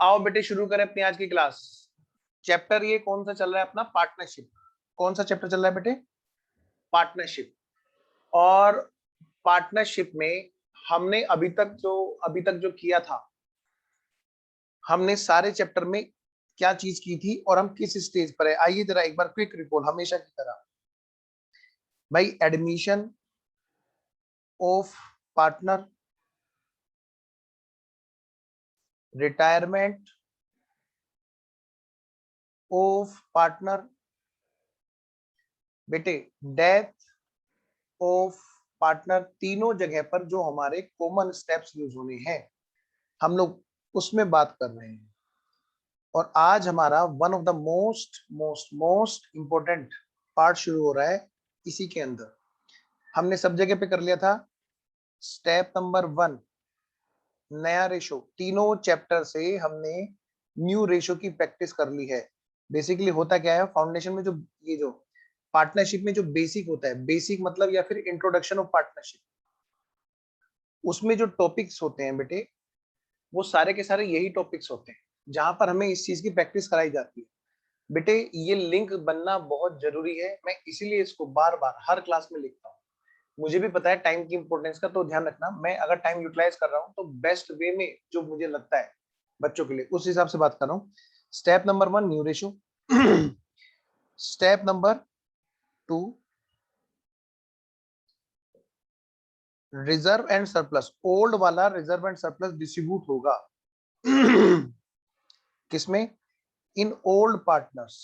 आओ बेटे शुरू करें अपनी आज की क्लास। चैप्टर ये कौन सा चल रहा है अपना? पार्टनरशिप। कौन सा चैप्टर चल रहा है बेटे? पार्टनरशिप। और पार्टनरशिप में हमने अभी तक जो किया था, हमने सारे चैप्टर में क्या चीज की थी और हम किस स्टेज पर है, आइए जरा एक बार क्विक रिकॉल हमेशा की तरह। भाई admission of partner, retirement of partner, बेटे डेथ ऑफ पार्टनर, तीनों जगह पर जो हमारे कॉमन स्टेप्स यूज होने हैं हम लोग उसमें बात कर रहे हैं। और आज हमारा one of the most important part शुरू हो रहा है इसी के अंदर। हमने सब जगह पे कर लिया था स्टेप नंबर 1 नया रेशो। तीनों चैप्टर से हमने न्यू रेशो की प्रैक्टिस कर ली है। बेसिकली होता क्या है, फाउंडेशन में जो पार्टनरशिप में जो बेसिक होता है, बेसिक मतलब या फिर इंट्रोडक्शन ऑफ पार्टनरशिप, उसमें जो टॉपिक्स होते हैं बेटे वो सारे के सारे यही टॉपिक्स होते हैं जहां पर हमें इस चीज की प्रैक्टिस कराई जाती है। बेटे ये लिंक बनना बहुत जरूरी है, मैं इसीलिए इसको बार बार हर क्लास में लिखता हूँ। मुझे भी पता है टाइम की इंपॉर्टेंस का, तो ध्यान रखना मैं अगर टाइम यूटिलाइज कर रहा हूँ तो बेस्ट वे में जो मुझे लगता है बच्चों के लिए उस हिसाब से बात कर रहा हूँ। Step number 1 new ratio. Step number 2 reserve and surplus. Old वाला रिजर्व एंड सरप्लस डिस्ट्रीब्यूट होगा किसमें? In old partners.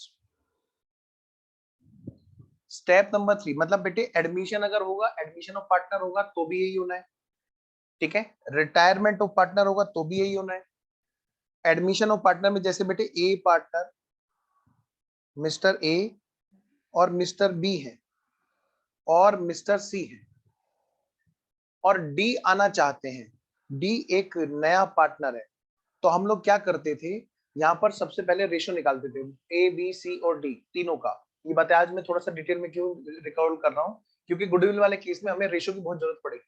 Step number 3 मतलब बेटे एडमिशन अगर होगा, एडमिशन ऑफ पार्टनर होगा तो भी यही होना है, ठीक है। रिटायरमेंट ऑफ पार्टनर होगा तो भी यही होना है। एडमिशन ऑफ पार्टनर में जैसे बेटे ए पार्टनर मिस्टर ए और मिस्टर बी है और मिस्टर सी है और डी आना चाहते हैं, डी एक नया पार्टनर है, तो हम लोग क्या करते थे, यहाँ पर सबसे पहले रेशो निकालते थे ए बी सी और डी तीनों का। ये बातें आज मैं थोड़ा सा डिटेल में क्यों रिकॉल कर रहा हूँ, क्योंकि गुडविल वाले केस में हमें रेशो की बहुत जरूरत पड़ेगी।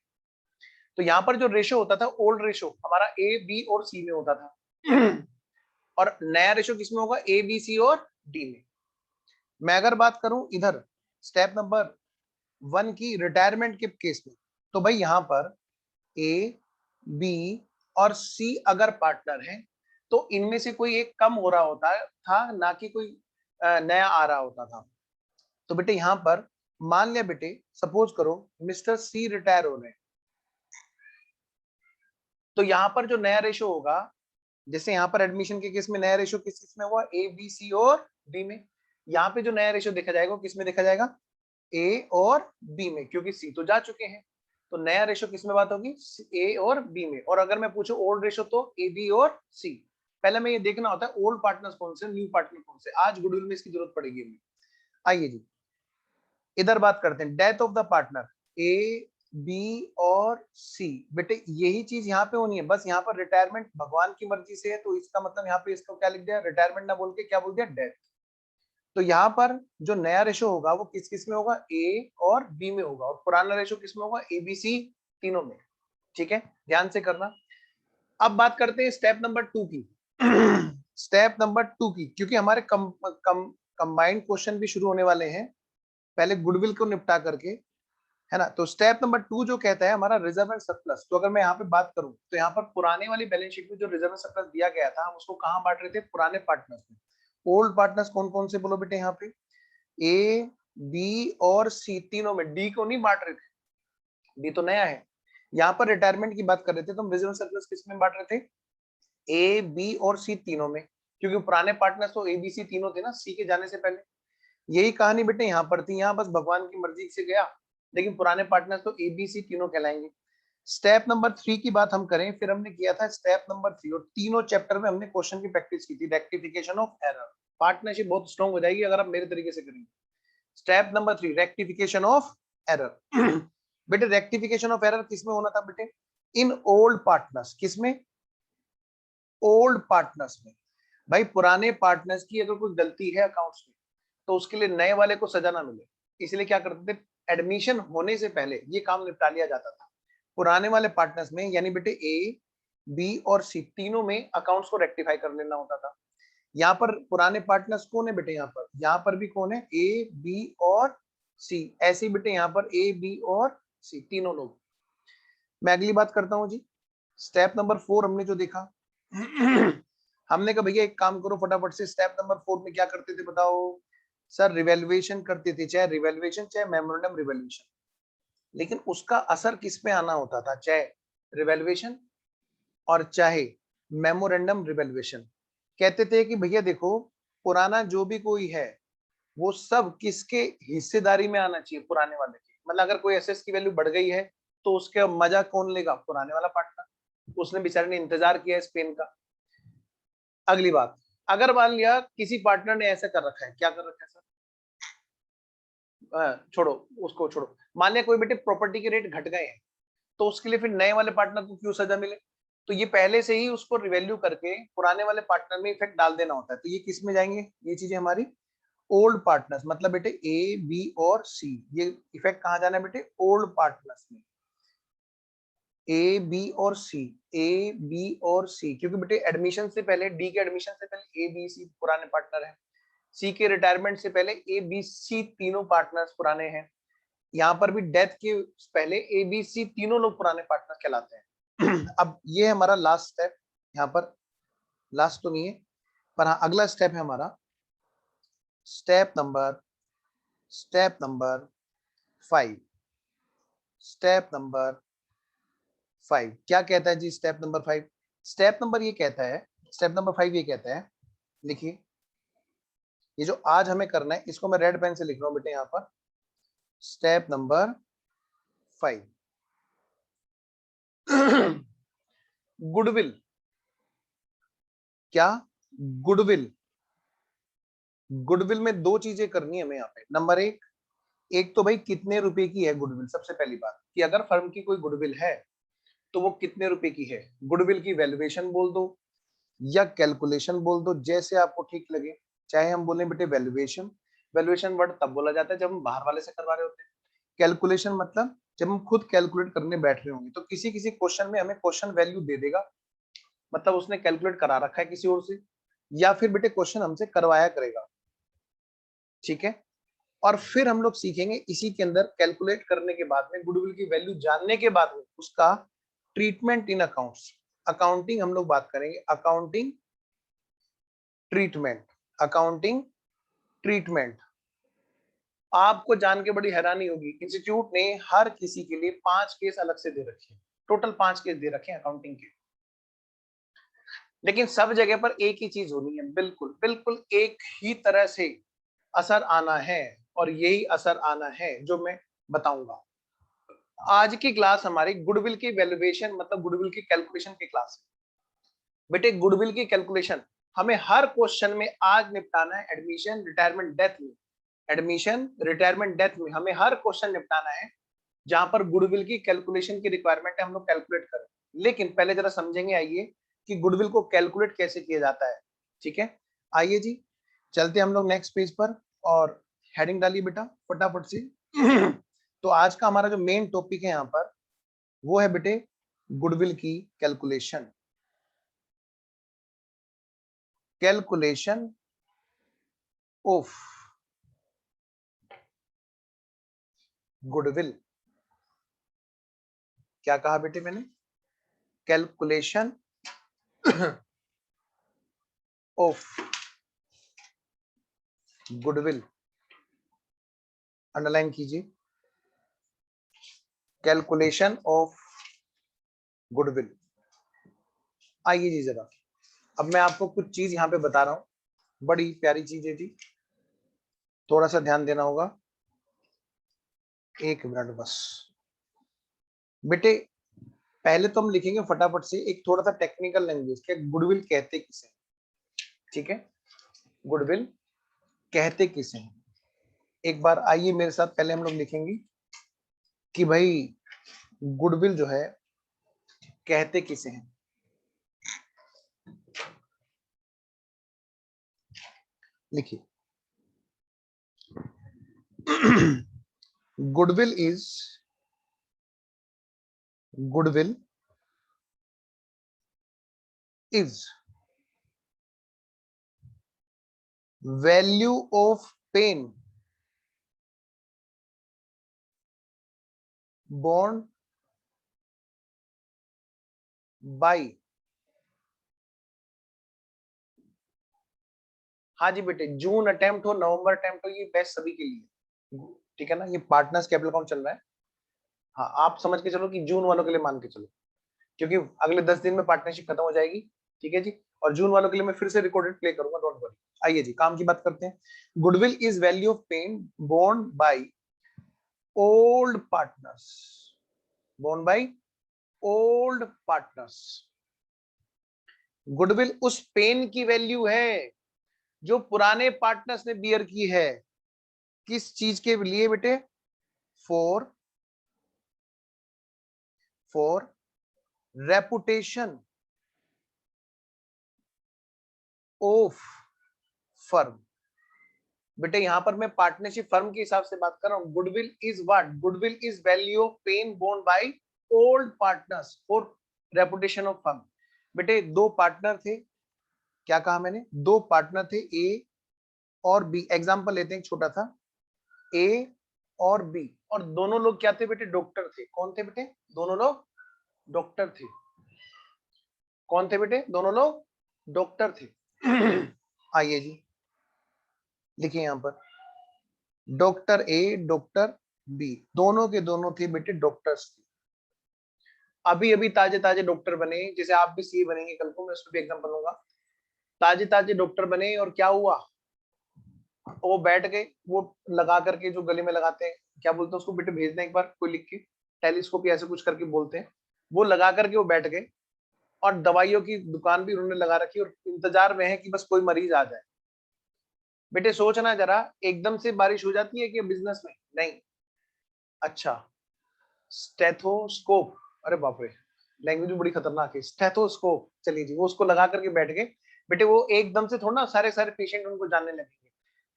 तो यहाँ पर जो रेशो होता था ओल्ड रेशो हमारा ए बी और सी में होता था और नया रेशो किसमें होगा? ए बी सी और डी में। मैं अगर बात करूं इधर स्टेप नंबर 1 की रिटायरमेंट के केस में, तो भाई यहां पर ए बी और सी अगर पार्टनर है तो इनमें से कोई एक कम हो रहा होता था, ना कि कोई नया आ रहा होता था। तो बेटे यहां पर मान लिया बेटे, सपोज करो मिस्टर सी रिटायर हो रहे हैं, तो यहां पर जो नया रेशो होगा, जैसे यहाँ पर एडमिशन के केस में नया रेशो किस किस में हुआ? ए बी सी और डी में। यहाँ पे जो नया रेशो देखा जाएगा किस में देखा जाएगा? ए और बी में, क्योंकि सी तो जा चुके हैं। तो नया रेशो किस में बात होगी? ए और बी में। और अगर मैं पूछूं ओल्ड रेशो तो ए बी और सी। पहले मैं ये देखना होता है ओल्ड पार्टनर्स कौन से, न्यू पार्टनर कौन से। आज गुडविल में इसकी जरूरत पड़ेगी हमें। आइए जी इधर बात करते हैं death of the partner A B और सी। बेटे यही चीज यहाँ पे होनी है, बस यहाँ पर रिटायरमेंट भगवान की मर्जी से है, तो इसका मतलब यहाँ पे इसको क्या लिख दिया? रिटायरमेंट ना बोल के क्या बोल दिया? डेथ। तो यहाँ पर जो नया रेशो होगा वो किस किस में होगा? ए और बी में होगा। और पुराना रेशो किस में होगा? ए बी सी तीनों में। ठीक है, ध्यान से करना। अब बात करते हैं स्टेप नंबर 2 की। स्टेप नंबर 2 की, क्योंकि हमारे कंबाइंड क्वेश्चन भी शुरू होने वाले हैं, पहले गुडविल को निपटा करके, है ना। तो स्टेप नंबर 2 जो कहता है हमारा रिजर्व एंड सरप्लस। तो अगर मैं यहाँ पे बात करूं तो यहाँ पर पुराने वाली बैलेंस शीट में जो रिजर्व एंड सरप्लस दिया गया था हम उसको कहाँ बांट रहे थे? पुराने पार्टनर्स में। ओल्ड पार्टनर्स कौन कौन से बोलो बेटे? यहाँ पे ए बी और सी तीनों में। डी को नहीं बांट रहे थे, डी तो नया है। यहाँ पर रिटायरमेंट की बात कर रहे थे तो हम रिजर्व एंड सरप्लस किस में बांट रहे थे? ए बी और सी तीनों में, क्योंकि पुराने पार्टनर्स तो ए बी सी तीनों थे ना सी के जाने से पहले। यही कहानी बेटे यहाँ पर थी, यहाँ बस भगवान की मर्जी से गया, लेकिन पुराने पार्टनर्स तो ए बी सी तीनों कहलाएंगे। स्टेप नंबर 3 की बात हम करें, फिर हमने किया था स्टेप नंबर 3 और तीनों चैप्टर में हमने क्वेश्चन की प्रैक्टिस की थी, रेक्टिफिकेशन ऑफ एरर। पार्टनरशिप बहुत स्ट्रॉन्ग हो जाएगी अगर आप मेरे तरीके से करेंगे। Step number 3 rectification of error. बेटे रेक्टिफिकेशन ऑफ एरर किसमें होना था बेटे? In old partners. किसमें? ओल्ड पार्टनर्स में। भाई पुराने पार्टनर्स की अगर कोई गलती है अकाउंट्स में तो उसके लिए नए वाले को सजा ना मिले, इसलिए क्या करते थे? एडमिशन होने से पहले ये काम निपटा लिया जाता था पुराने वाले पार्टनर्स में, यानी बेटे ए बी और सी तीनों में अकाउंट्स को रेक्टिफाई कर लेना होता था। यहाँ पर पुराने पार्टनर्स कौन है बेटे? यहाँ पर भी कौन है? ए, बी और सी। ऐसे ही बेटे यहाँ पर ए, बी और सी तीनों लोग। मैं अगली बात करता हूं जी। स्टेप नंबर 4 हमने जो देखा हमने कहा भैया एक काम करो फटाफट से, स्टेप नंबर 4 में क्या करते थे बताओ? सर रिवेल्युएशन करते थे, चाहे रिवेल्युएशन चाहे मेमोरेंडम रिवेल्युएशन। लेकिन उसका असर किस पे आना होता था? चाहे रिवेल्युएशन और चाहे मेमोरेंडम रिवेल्युएशन। कहते थे कि भैया देखो, पुराना जो भी कोई है वो सब किसके हिस्सेदारी में आना चाहिए? पुराने वाले की। मतलब अगर कोई एसेट्स की वैल्यू बढ़ गई है तो उसका मजा कौन लेगा? पुराने वाला पार्टनर। उसने बेचारे ने इंतजार किया स्पेन का। अगली बात, अगर मान लिया किसी पार्टनर ने ऐसा कर रखा है, क्या कर रखा है सर? छोड़ो उसको, छोड़ो। मान लिया कोई बेटे प्रॉपर्टी के रेट घट गए हैं, तो उसके लिए फिर नए वाले पार्टनर को क्यों सजा मिले? तो ये पहले से ही उसको रिवैल्यू करके पुराने वाले पार्टनर में इफेक्ट डाल देना होता है। तो ये किस में जाएंगे? ये चीजें हमारी ओल्ड पार्टनर्स, मतलब बेटे ए, बी और सी, ये इफेक्ट कहां जाना है बेटे? ओल्ड पार्टनर्स में। ए, बी और सी, ए, बी और सी, क्योंकि बेटे एडमिशन से पहले, डी के एडमिशन से पहले ए, बी, सी पुराने पार्टनर है। सी के रिटायरमेंट से पहले ए, बी, सी तीनों पार्टनर्स पुराने हैं। यहाँ पर भी डेथ के पहले ए, बी, सी तीनों लोग पुराने पार्टनर कहलाते हैं। अब ये हमारा लास्ट स्टेप, यहाँ पर लास्ट तो नहीं है पर हाँ अगला स्टेप है हमारा स्टेप नंबर 5। स्टेप नंबर 5 क्या कहता है जी? स्टेप नंबर 5, स्टेप नंबर ये कहता है, स्टेप नंबर 5 ये कहता है, लिखिए, ये जो आज हमें करना है इसको मैं रेड पेन से लिख रहा हूं बेटे यहाँ पर। Step number 5, goodwill. क्या? गुडविल। गुडविल में दो चीजें करनी है हमें यहाँ पे। नंबर एक तो भाई कितने रुपए की है गुडविल? सबसे पहली बात कि अगर फर्म की कोई गुडविल है तो वो कितने रुपए की है? गुडविल की वैल्यूएशन बोल दो या कैलकुलेशन बोल दो, जैसे आपको ठीक लगे। चाहे हम बोले बेटे वैल्यूएशन, वैल्यूएशन वर्ड तब बोला जाता है जब हम बाहर वाले से करवा रहे होते हैं। कैलकुलेशन मतलब जब हम खुद कैलकुलेट करने बैठ रहे होंगे। तो किसी किसी क्वेश्चन में हमें क्वेश्चन वैल्यू दे देगा, मतलब उसने कैलकुलेट करा रखा है किसी और से, या फिर बेटे क्वेश्चन हमसे करवाया करेगा। ठीक है, और फिर हम लोग सीखेंगे इसी के अंदर कैलकुलेट करने के बाद में, गुडविल की वैल्यू जानने के बाद में उसका ट्रीटमेंट इन अकाउंट्स। अकाउंटिंग हम लोग बात करेंगे, अकाउंटिंग ट्रीटमेंट, अकाउंटिंग ट्रीटमेंट। आपको जान के बड़ी हैरानी होगी, इंस्टीट्यूट ने हर किसी के लिए 5 केस अलग से दे रखे हैं। टोटल 5 केस दे रखे हैं अकाउंटिंग के। लेकिन सब जगह पर एक ही चीज होनी है, बिल्कुल बिल्कुल एक ही तरह से असर आना है, और यही असर आना है जो मैं बताऊंगा। आज की क्लास हमारी गुडविल की वैल्यूएशन मतलब गुडविल की कैलकुलेशन की क्लास है। बेटे गुडविल की कैलकुलेशन हमें हर क्वेश्चन में आज निपटाना है। एडमिशन, रिटायरमेंट, डेथ में, एडमिशन, रिटायरमेंट, डेथ में हमें हर क्वेश्चन निपटाना है जहां पर गुडविल की कैलकुलेशन की रिक्वायरमेंट है, हम लोग कैलकुलेट करें। लेकिन पहले जरा समझेंगे, आइए, कि गुडविल को कैलकुलेट कैसे किया जाता है। ठीक है, आइए जी, चलते हम लोग नेक्स्ट पेज पर, और हेडिंग डालिए बेटा फटाफट से। तो आज का हमारा जो मेन टॉपिक है यहाँ पर वो है बेटे गुडविल की कैलकुलेशन। Calculation of goodwill. क्या कहा बेटे मैंने? Calculation of goodwill. अंडरलाइन कीजिए, कैलकुलेशन ऑफ गुडविल। आइए जी जरा, अब मैं आपको कुछ चीज यहाँ पे बता रहा हूँ, बड़ी प्यारी चीज है जी, थोड़ा सा ध्यान देना होगा। एक मिनट बस बेटे, पहले तो हम लिखेंगे फटाफट से एक थोड़ा सा टेक्निकल लैंग्वेज, क्या गुडविल कहते किसे? ठीक है, गुडविल कहते किसे हैं? एक बार आइए मेरे साथ, पहले हम लोग लिखेंगे कि भाई गुडविल जो है कहते किसे हैं। लिखिए, goodwill is, goodwill is value of pain borne by, हाँ जी बेटे, जून अटेम्प्ट हो, नवंबर अटेम्प्ट हो, ये बेस्ट सभी के लिए, ठीक है ना। ये पार्टनर्स कैपिटल अकाउंट चल रहा है। हाँ, आप समझ के चलो कि जून वालों के लिए मान के चलो, क्योंकि अगले 10 दिन में पार्टनरशिप खत्म हो जाएगी, ठीक है जी। और जून वालों के लिए मैं फिर से रिकॉर्डेड प्ले करूंगा, डोंट वरी। आइए जी, काम की बात करते हैं। Goodwill is value of pain borne by old partners, borne by old partners. Goodwill उस पेन की वैल्यू है जो पुराने पार्टनर्स ने बियर की है। किस चीज के लिए बेटे? For reputation of firm. बेटे यहां पर मैं पार्टनरशिप फर्म के हिसाब से बात कर रहा हूं। Goodwill is what? Goodwill is value of pain borne by old partners for reputation of firm. बेटे दो पार्टनर थे, क्या कहा मैंने? दो पार्टनर थे, ए और बी। एग्जांपल लेते हैं छोटा सा, ए और बी, और दोनों लोग क्या थे बेटे? डॉक्टर थे। कौन थे बेटे? दोनों लोग डॉक्टर थे। कौन थे बेटे? दोनों लोग डॉक्टर थे। आइए जी, लिखिए यहां पर, डॉक्टर ए डॉक्टर बी, दोनों के दोनों थे बेटे डॉक्टर्स थे। अभी अभी ताजे ताजे डॉक्टर बने, जैसे आप भी सीए बनेंगे कल को, मैं उसमें भी एग्जांपल लूंगा। ताजे ताजे डॉक्टर बने और क्या हुआ? वो बैठ गए, वो लगा करके जो गले में लगाते हैं, क्या बोलते हैं उसको बेटे? भेज दें एक बार कोई लिख के, टेलीस्कोप या ऐसे कुछ करके बोलते हैं। वो लगा करके वो बैठ गए, और दवाइयों की दुकान भी उन्होंने लगा रखी, और इंतजार में है कि बस कोई मरीज आ जाए। बेटे सोचना जरा, एकदम से बारिश हो जाती है कि बिजनेस में? नहीं। अच्छा, स्टेथोस्कोप, अरे बाप रे, लैंग्वेज भी बड़ी खतरनाक है। स्टेथोस्कोप, चलिए जी, वो उसको लगा करके बैठ गए। बेटे वो एकदम से थोड़ा ना सारे सारे पेशेंट उनको जानने लगेंगे,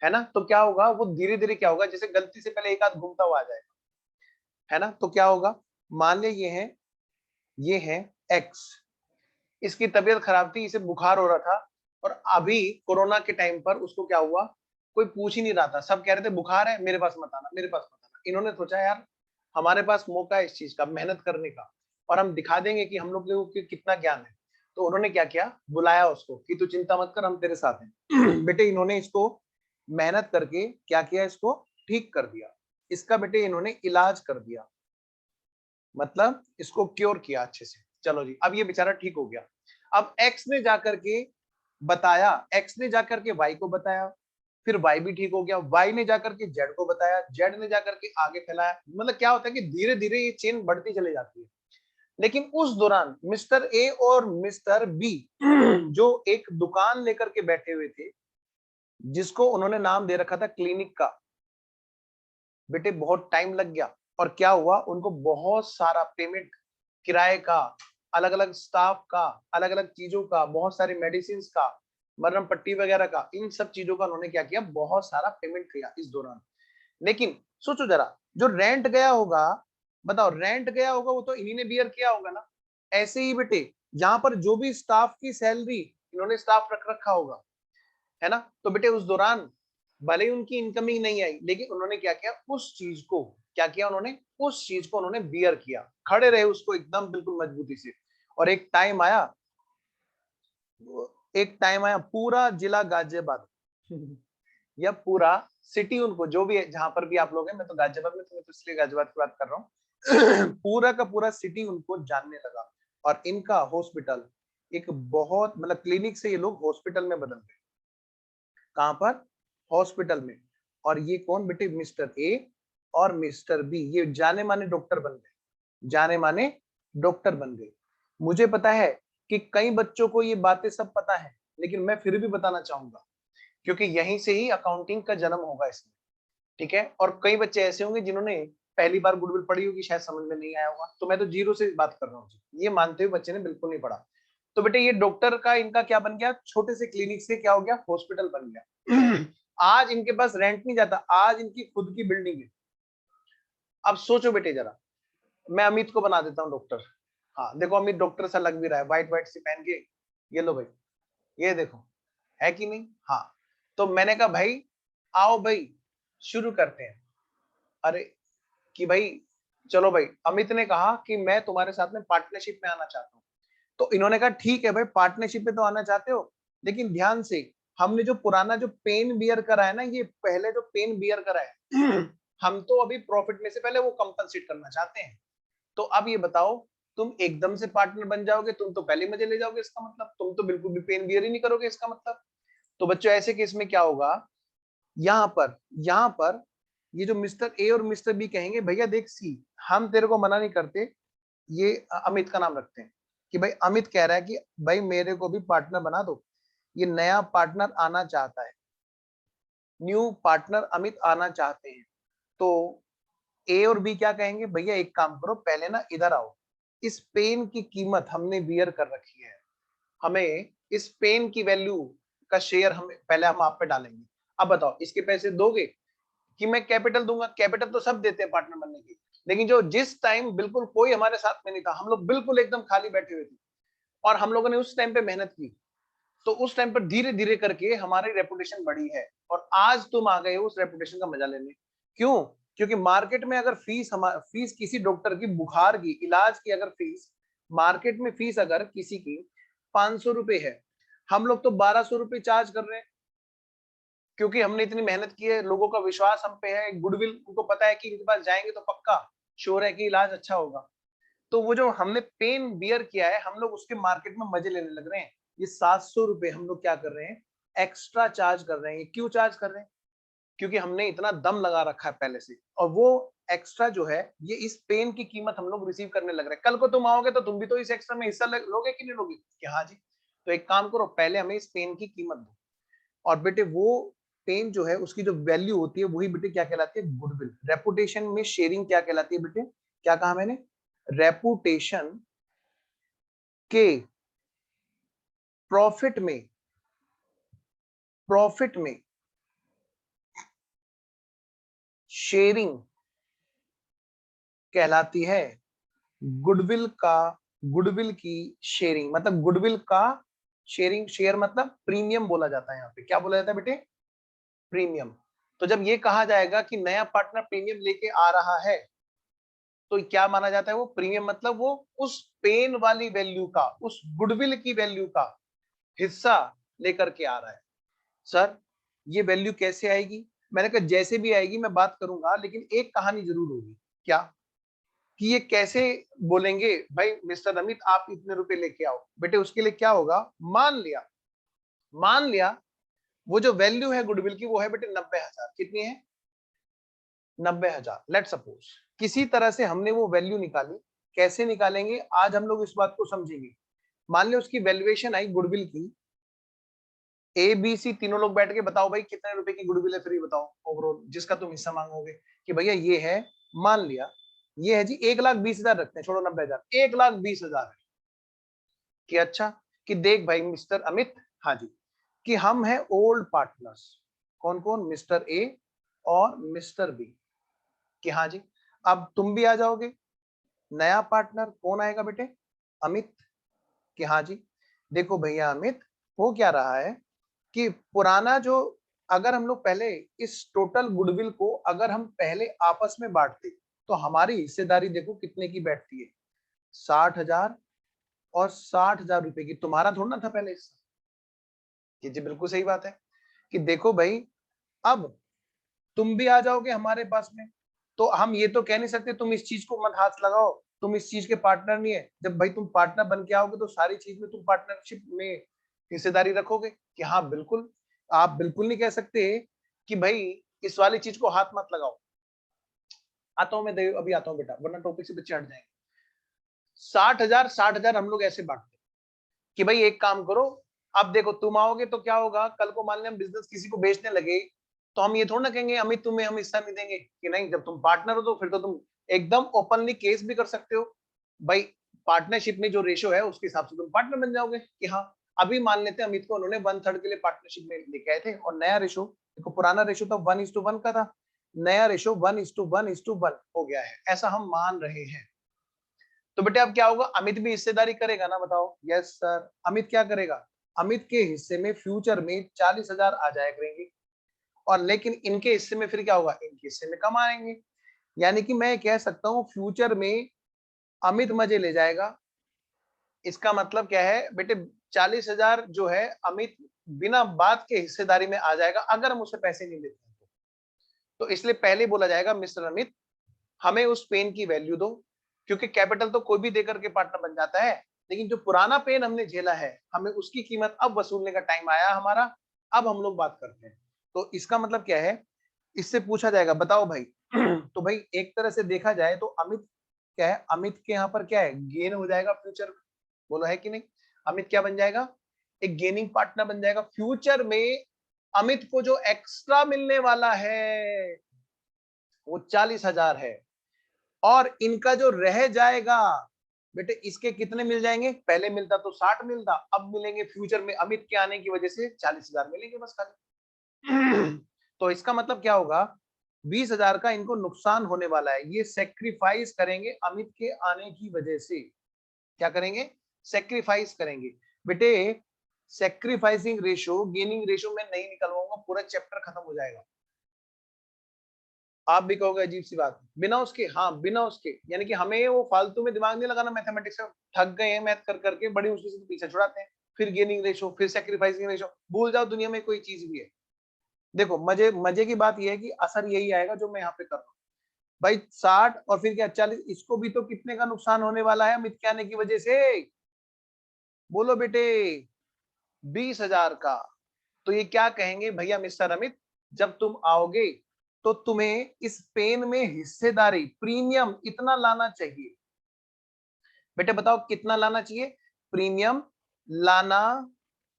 है ना। तो क्या होगा, वो धीरे धीरे क्या होगा, जैसे गलती से पहले एक आध घूमता हुआ आ जाएगा, है ना। तो क्या होगा, मान लिया ये है एक्स, इसकी तबीयत खराब थी, इसे बुखार हो रहा था, और अभी कोरोना के टाइम पर उसको क्या हुआ, कोई पूछ ही नहीं रहा था, सब कह रहे थे बुखार है, मेरे पास मत आना, मेरे पास मत आना। इन्होंने सोचा यार हमारे पास मौका है इस चीज का, मेहनत करने का, और हम दिखा देंगे कि हम लोग को कितना ज्ञान है। तो उन्होंने क्या किया, बुलाया उसको कि तू चिंता मत कर, हम तेरे साथ हैं। बेटे इन्होंने इसको मेहनत करके क्या किया, इसको ठीक कर दिया, इसका बेटे इन्होंने इलाज कर दिया, मतलब इसको क्योर किया अच्छे से। चलो जी, अब ये बेचारा ठीक हो गया। अब एक्स ने जाकर के बताया, एक्स ने जाकर के वाई को बताया, फिर वाई भी ठीक हो गया, वाई ने जाकर के जेड को बताया, जेड ने जाकर के आगे फैलाया। मतलब क्या होता है कि धीरे धीरे ये चेन बढ़ती चली जाती है। लेकिन उस दौरान मिस्टर ए और मिस्टर बी जो एक दुकान लेकर के बैठे हुए थे, जिसको उन्होंने नाम दे रखा था क्लिनिक का, बेटे बहुत टाइम लग गया। और क्या हुआ, उनको बहुत सारा पेमेंट, किराए का, अलग अलग स्टाफ का, अलग अलग चीजों का, बहुत सारी मेडिसिन का, मरहम पट्टी वगैरह का, इन सब चीजों का उन्होंने क्या किया, बहुत सारा पेमेंट किया इस दौरान। लेकिन सोचो जरा, जो रेंट गया होगा, बताओ रेंट गया होगा, वो तो इन्हीं ने बियर किया होगा ना। ऐसे ही बेटे यहाँ पर जो भी स्टाफ की सैलरी, इन्होंने स्टाफ रख रखा होगा, है ना। तो बेटे उस दौरान भले ही उनकी इनकमिंग नहीं आई, लेकिन उन्होंने क्या किया, उस चीज को क्या किया, उन्होंने उस चीज को उन्होंने बियर किया, खड़े रहे उसको एकदम बिल्कुल मजबूती से। और एक टाइम आया पूरा जिला गाजियाबाद या पूरा सिटी, उनको जो भी है, जहां पर भी आप लोग हैं, मैं तो गाजियाबाद में, तो मैं तो इसलिए गाजियाबाद की बात कर रहा हूँ। पूरा का पूरा सिटी उनको जानने लगा, और इनका हॉस्पिटल एक बहुत, मतलब क्लिनिक से ये लोग हॉस्पिटल में बदल गए। कहां पर? हॉस्पिटल में। और ये कौन बेटे? मिस्टर ए और मिस्टर बी, ये जाने माने डॉक्टर बन गए, जाने माने डॉक्टर बन गए। मुझे पता है कि कई बच्चों को ये बातें सब पता है, लेकिन मैं फिर भी बताना चाहूंगा, क्योंकि यहीं से ही अकाउंटिंग का जन्म होगा इसमें, ठीक है। और कई बच्चे ऐसे होंगे जिन्होंने पहली बार गुडविल पढ़ी होगी, शायद समझ में नहीं आया होगा, तो मैं तो जीरो से बात कर रहा हूँ, ये मानते हुए बच्चे ने बिल्कुल नहीं पढ़ा। तो बेटे ये डॉक्टर का इनका क्या बन गया, छोटे से क्लिनिक से क्या हो गया, हॉस्पिटल बन गया। आज इनके पास रेंट नहीं जाता, आज इनकी खुद की बिल्डिंग है। अब सोचो बेटे जरा, मैं अमित को बना देता हूँ डॉक्टर। हाँ देखो, अमित डॉक्टर सा लग भी रहा है, व्हाइट व्हाइट सी पहन के, ये लो भाई, ये देखो, है कि नहीं? हाँ, तो मैंने कहा भाई आओ भाई शुरू करते हैं। अरे कि भाई चलो भाई, अमित ने कहा कि मैं तुम्हारे साथ में पार्टनरशिप में आना चाहता हूँ। तो इन्होंने कहा ठीक है भाई, पार्टनरशिप में तो आना चाहते हो, लेकिन ध्यान से, हमने जो पुराना जो पेन बियर करा है ना, ये पहले जो पेन बियर करा है हम तो अभी प्रॉफिट में से पहले वो कंपनसेट करना चाहते हैं। तो अब ये बताओ, तुम एकदम से पार्टनर बन जाओगे, तुम तो पहले मजे ले जाओगे, इसका मतलब तुम तो बिल्कुल भी पेन बियर ही नहीं करोगे इसका मतलब। तो बच्चों ऐसे केस में क्या होगा, यहाँ पर ये जो मिस्टर ए और मिस्टर बी कहेंगे भैया देख सी, हम तेरे को मना नहीं करते, ये अमित का नाम रखते हैं कि भाई अमित कह रहा है कि भाई मेरे को भी पार्टनर बना दो, ये नया पार्टनर आना चाहता है, न्यू पार्टनर अमित आना चाहते हैं। तो ए और बी क्या कहेंगे, भैया एक काम करो, पहले ना इधर आओ, इस पेन की कीमत हमने बियर कर रखी है, हमें इस पेन की वैल्यू का शेयर हमें पहले हम आप पे डालेंगे। अब बताओ इसके पैसे दोगे कि मैं कैपिटल दूंगा? कैपिटल तो सब देते हैं पार्टनर बनने की, लेकिन जो जिस टाइम बिल्कुल कोई हमारे साथ में नहीं था, हम लोग बिल्कुल एकदम खाली बैठे हुए थे, और हम लोगों ने उस टाइम पे मेहनत की, तो उस टाइम पर धीरे धीरे करके हमारी रेपुटेशन बढ़ी है, और आज तुम आ गए हो उस रेपुटेशन का मजा लेने। क्यों? क्योंकि मार्केट में अगर फीस किसी डॉक्टर की, बुखार की, इलाज की अगर फीस, मार्केट में फीस अगर किसी की 500 रुपए है, हम लोग तो 1200 रुपए चार्ज कर रहे हैं, क्योंकि हमने इतनी मेहनत की है, लोगों का विश्वास हम पे है, गुडविल, उनको पता है कि इनके पास जाएंगे तो पक्का श्योर है कि इलाज अच्छा होगा। तो वो जो हमने पेन बियर किया है, हम लोग उसके मार्केट में मजे लेने लग रहे हैं। ये 700 रुपए हम लोग क्या कर रहे हैं, एक्स्ट्रा चार्ज कर रहे हैं। ये क्यों चार्ज कर रहे हैं? क्योंकि हमने इतना दम लगा रखा है पहले से, और वो एक्स्ट्रा जो है, ये इस पेन की कीमत हम लोग रिसीव करने लग रहे हैं। कल को तुम आओगे तो तुम भी तो इस एक्स्ट्रा में हिस्सा लोगे कि नहीं लोगे? कि हाँ जी। तो एक काम करो, पहले हमें इस पेन की कीमत दो, और बेटे वो पेन जो है उसकी जो वैल्यू होती है वही बेटे क्या कहलाती है, गुडविल। रेपुटेशन में शेयरिंग क्या कहलाती है बेटे? क्या कहा मैंने? रेपुटेशन के प्रॉफिट में, प्रॉफिट में शेयरिंग कहलाती है गुडविल का, गुडविल की शेयरिंग, मतलब गुडविल का शेयरिंग, शेयर मतलब प्रीमियम बोला जाता है। यहाँ पे क्या बोला जाता है बेटे? प्रीमियम। तो जब ये कहा जाएगा कि नया पार्टनर प्रीमियम लेके आ रहा है, तो क्या माना जाता है? वो प्रीमियम मतलब वो उस पेन वाली वैल्यू का, उस गुडविल की वैल्यू का हिस्सा लेकर के आ रहा है। सर ये वैल्यू कैसे आएगी? मैंने कहा जैसे भी आएगी मैं बात करूंगा, लेकिन एक कहानी जरूर होगी। क्या? कि ये कैसे बोलेंगे भाई मिस्टर अमित आप इतने रुपए लेके आओ। बेटे उसके लिए क्या होगा, मान लिया वो जो वैल्यू है गुडविल की वो है बेटे 90,000। कितनी है? 90,000। लेट सपोज किसी तरह से हमने वो वैल्यू निकाली। कैसे निकालेंगे आज हम लोग इस बात को समझेंगे। मान लो उसकी वैल्यूएशन आई गुडविल की, ए बी सी तीनों लोग बैठ के बताओ भाई कितने रुपए की गुडविल है, फिर ये बताओ ओवरऑल जिसका तुम हिस्सा मांगोगे। कि भैया ये है, मान लिया ये है जी 1,20,000 रखते हैं, छोड़ो 90,000, 1,20,000 है। कि अच्छा, कि देख भाई मिस्टर अमित, हाँ जी, कि हम हैं ओल्ड पार्टनर्स। कौन कौन? मिस्टर ए और मिस्टर बी। कि हाँ जी, अब तुम भी आ जाओगे। नया पार्टनर कौन आएगा बेटे? अमित। कि हाँ जी, देखो भैया अमित, हो क्या रहा है कि पुराना जो, अगर हम लोग पहले इस टोटल गुडविल को अगर हम पहले आपस में बांटते, तो हमारी हिस्सेदारी देखो कितने की बैठती है, 60,000 और 60,000 रुपए की। तुम्हारा थोड़ा ना था पहले हिस्सा। कि जी बिल्कुल सही बात है। कि देखो भाई, अब तुम भी आ जाओगे हमारे पास में, तो हम ये तो कह नहीं सकते तुम इस चीज को मत हाथ लगाओ, तुम इस चीज के पार्टनर नहीं है। जब भाई तुम पार्टनर बन के आओगे तो सारी चीज में तुम पार्टनरशिप में हिस्सेदारी रखोगे। कि हाँ बिल्कुल, आप बिल्कुल नहीं कह सकते कि भाई इस वाली चीज को हाथ मत लगाओ। आता हूं मैं, अभी आता हूं बेटा, वरना टॉपिक से बच्चे हट जाएंगे। 60,000 60,000 हम लोग ऐसे बांटते कि भाई एक काम करो, अब देखो तुम आओगे तो क्या होगा, कल को मान लें हम बिजनेस किसी को बेचने लगे, तो हम ये थोड़ा ना कहेंगे अमित तुम्हें हम हिस्सा नहीं देंगे। कि नहीं, जब तुम पार्टनर हो तो फिर तो तुम एकदम ओपनली केस भी कर सकते हो भाई। पार्टनरशिप में जो रेशो है उसके हिसाब से तुम पार्टनर बन जाओगे। कि हाँ, अभी मान लेते हैं अमित को उन्होंने 1/3 के लिए पार्टनरशिप में लेके आए थे, और नया रेशो देखो, पुराना रेशो तो 1:1 का था, नया रेशो 1:1:1 हो गया है, ऐसा हम मान रहे हैं। तो बेटे अब क्या होगा, अमित भी हिस्सेदारी करेगा ना, बताओ। यस सर, अमित क्या करेगा, अमित के हिस्से में फ्यूचर में 40,000 आ जाया करेंगे, और लेकिन इनके हिस्से में फिर क्या होगा, इनके हिस्से में कम आएंगे। यानी कि मैं कह सकता हूं फ्यूचर में अमित मजे ले जाएगा। इसका मतलब क्या है बेटे, 40,000 जो है अमित बिना बात के हिस्सेदारी में आ जाएगा, अगर हम उसे पैसे नहीं देते तो इसलिए पहले बोला जाएगा मिस्टर अमित हमें उस पेन की वैल्यू दो, क्योंकि कैपिटल तो कोई भी देकर के पार्टनर बन जाता है, लेकिन जो पुराना पेन हमने झेला है हमें उसकी कीमत अब वसूलने का टाइम आया हमारा, अब हम लोग बात करते हैं। तो इसका मतलब क्या है, इससे पूछा जाएगा बताओ भाई तो भाई एक तरह से देखा जाए तो अमित क्या है, अमित के यहाँ पर क्या है, गेन हो जाएगा फ्यूचर में, बोलो है कि नहीं। अमित क्या बन जाएगा, एक गेनिंग पार्टनर बन जाएगा फ्यूचर में। अमित को जो एक्स्ट्रा मिलने वाला है वो 40,000 है, और इनका जो रह जाएगा बेटे, इसके कितने मिल जाएंगे, पहले मिलता तो 60 मिलता, अब मिलेंगे फ्यूचर में अमित के आने की वजह से 40,000 मिलेंगे बस खाली। तो इसका मतलब क्या होगा, 20,000 का इनको नुकसान होने वाला है, ये सेक्रीफाइस करेंगे अमित के आने की वजह से। क्या करेंगे, सेक्रीफाइस करेंगे बेटे। सेक्रीफाइसिंग रेशो गेनिंग रेशो में नहीं निकलवाऊंगा, पूरा चैप्टर खत्म हो जाएगा। आप भी कहोगे अजीब सी बात, बिना उसके, हाँ बिना उसके, यानी कि हमें वो फालतू में दिमाग नहीं लगाना मैथमेटिक्स में, थक गए हैं मैथ कर करके, बड़ी मुश्किल से पीछे छुड़ाते हैं, फिर गेनिंग रेशो, फिर सेक्रीफाइसिंग रेशो, भूल जाओ दुनिया में कोई चीज भी है। देखो मजे मजे की बात यह है कि असर यही आएगा जो मैं यहाँ पे कर रहा हूँ भाई, 60 और फिर क्या 40, इसको भी तो कितने का नुकसान होने वाला है अमित के आने की वजह से, बोलो बेटे, 20,000 का। तो ये क्या कहेंगे भैया मिस्टर अमित, जब तुम आओगे तो तुम्हें इस पेन में हिस्सेदारी प्रीमियम इतना लाना चाहिए। बेटे बताओ कितना लाना चाहिए, प्रीमियम लाना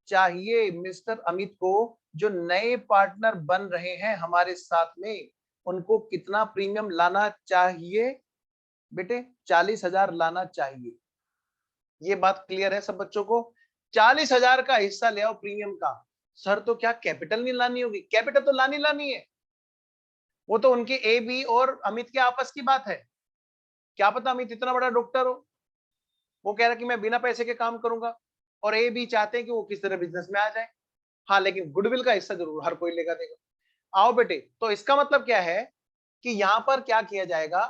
चाहिए मिस्टर अमित को, जो नए पार्टनर बन रहे हैं हमारे साथ में, उनको कितना प्रीमियम लाना चाहिए बेटे, 40,000 लाना चाहिए। ये बात क्लियर है सब बच्चों को, 40,000 का हिस्सा ले आओ प्रीमियम का। सर तो क्या कैपिटल नहीं लानी होगी, कैपिटल तो लानी लानी है, वो तो उनके ए बी और अमित के आपस की बात है। क्या पता अमित इतना बड़ा डॉक्टर हो, वो कह रहा कि मैं बिना पैसे के काम करूंगा, और ए बी चाहते हैं कि वो किस तरह बिजनेस में आ जाए। हाँ लेकिन गुडविल का हिस्सा जरूर हर कोई लेगा देगा। आओ बेटे, तो इसका मतलब क्या है कि यहां पर क्या किया जाएगा,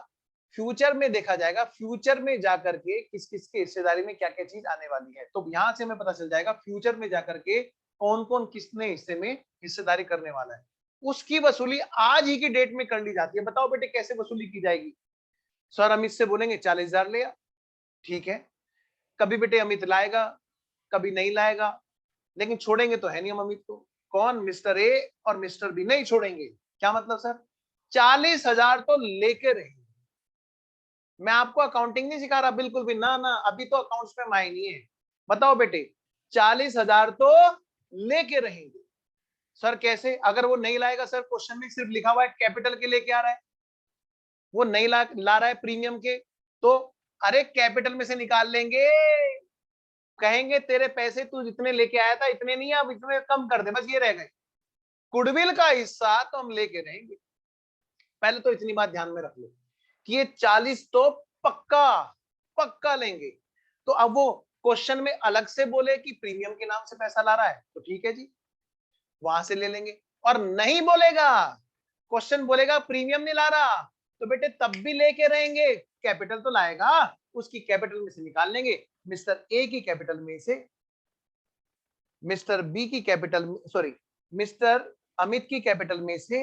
फ्यूचर में देखा जाएगा, फ्यूचर में जाकर के किस किस के हिस्सेदारी में क्या क्या चीज आने वाली है, तो यहां से हमें पता चल जाएगा फ्यूचर में जाकर के कौन कौन किसने हिस्से में हिस्सेदारी करने वाला है। उसकी वसूली आज ही की डेट में कर ली जाती है। बताओ बेटे कैसे वसूली की जाएगी, सर अमित से बोलेंगे 40,000 ले आ, ठीक है, कभी बेटे अमित लाएगा कभी नहीं लाएगा, लेकिन छोड़ेंगे तो है नहीं हम अमित को। कौन, मिस्टर ए और मिस्टर बी नहीं छोड़ेंगे। क्या मतलब सर, 40,000 तो लेके रहेंगे। मैं आपको अकाउंटिंग नहीं सिखा रहा बिल्कुल भी, ना ना, अभी तो अकाउंट्स में माय नहीं है। बताओ बेटे, 40,000 तो लेके रहेंगे। सर कैसे, अगर वो नहीं लाएगा, सर क्वेश्चन में सिर्फ लिखा हुआ है कैपिटल के लेके आ रहा है, वो नहीं ला रहा है प्रीमियम के, तो अरे कैपिटल में से निकाल लेंगे, कहेंगे तेरे पैसे तू जितने लेके आया था इतने नहीं, अब इतने कम कर दे, बस ये रह गए। गुडविल का हिस्सा तो हम लेके रहेंगे। पहले तो इतनी बात ध्यान में रख लो कि ये 40 तो पक्का पक्का लेंगे। तो अब वो क्वेश्चन में अलग से बोले कि प्रीमियम के नाम से पैसा ला रहा है तो ठीक है जी, वहां से ले लेंगे। और नहीं बोलेगा, क्वेश्चन बोलेगा प्रीमियम नहीं ला रहा, तो बेटे तब भी लेके रहेंगे, कैपिटल तो लाएगा, उसकी कैपिटल में से निकाल लेंगे, मिस्टर ए की कैपिटल में से मिस्टर बी की कैपिटल, सॉरी मिस्टर अमित की कैपिटल में से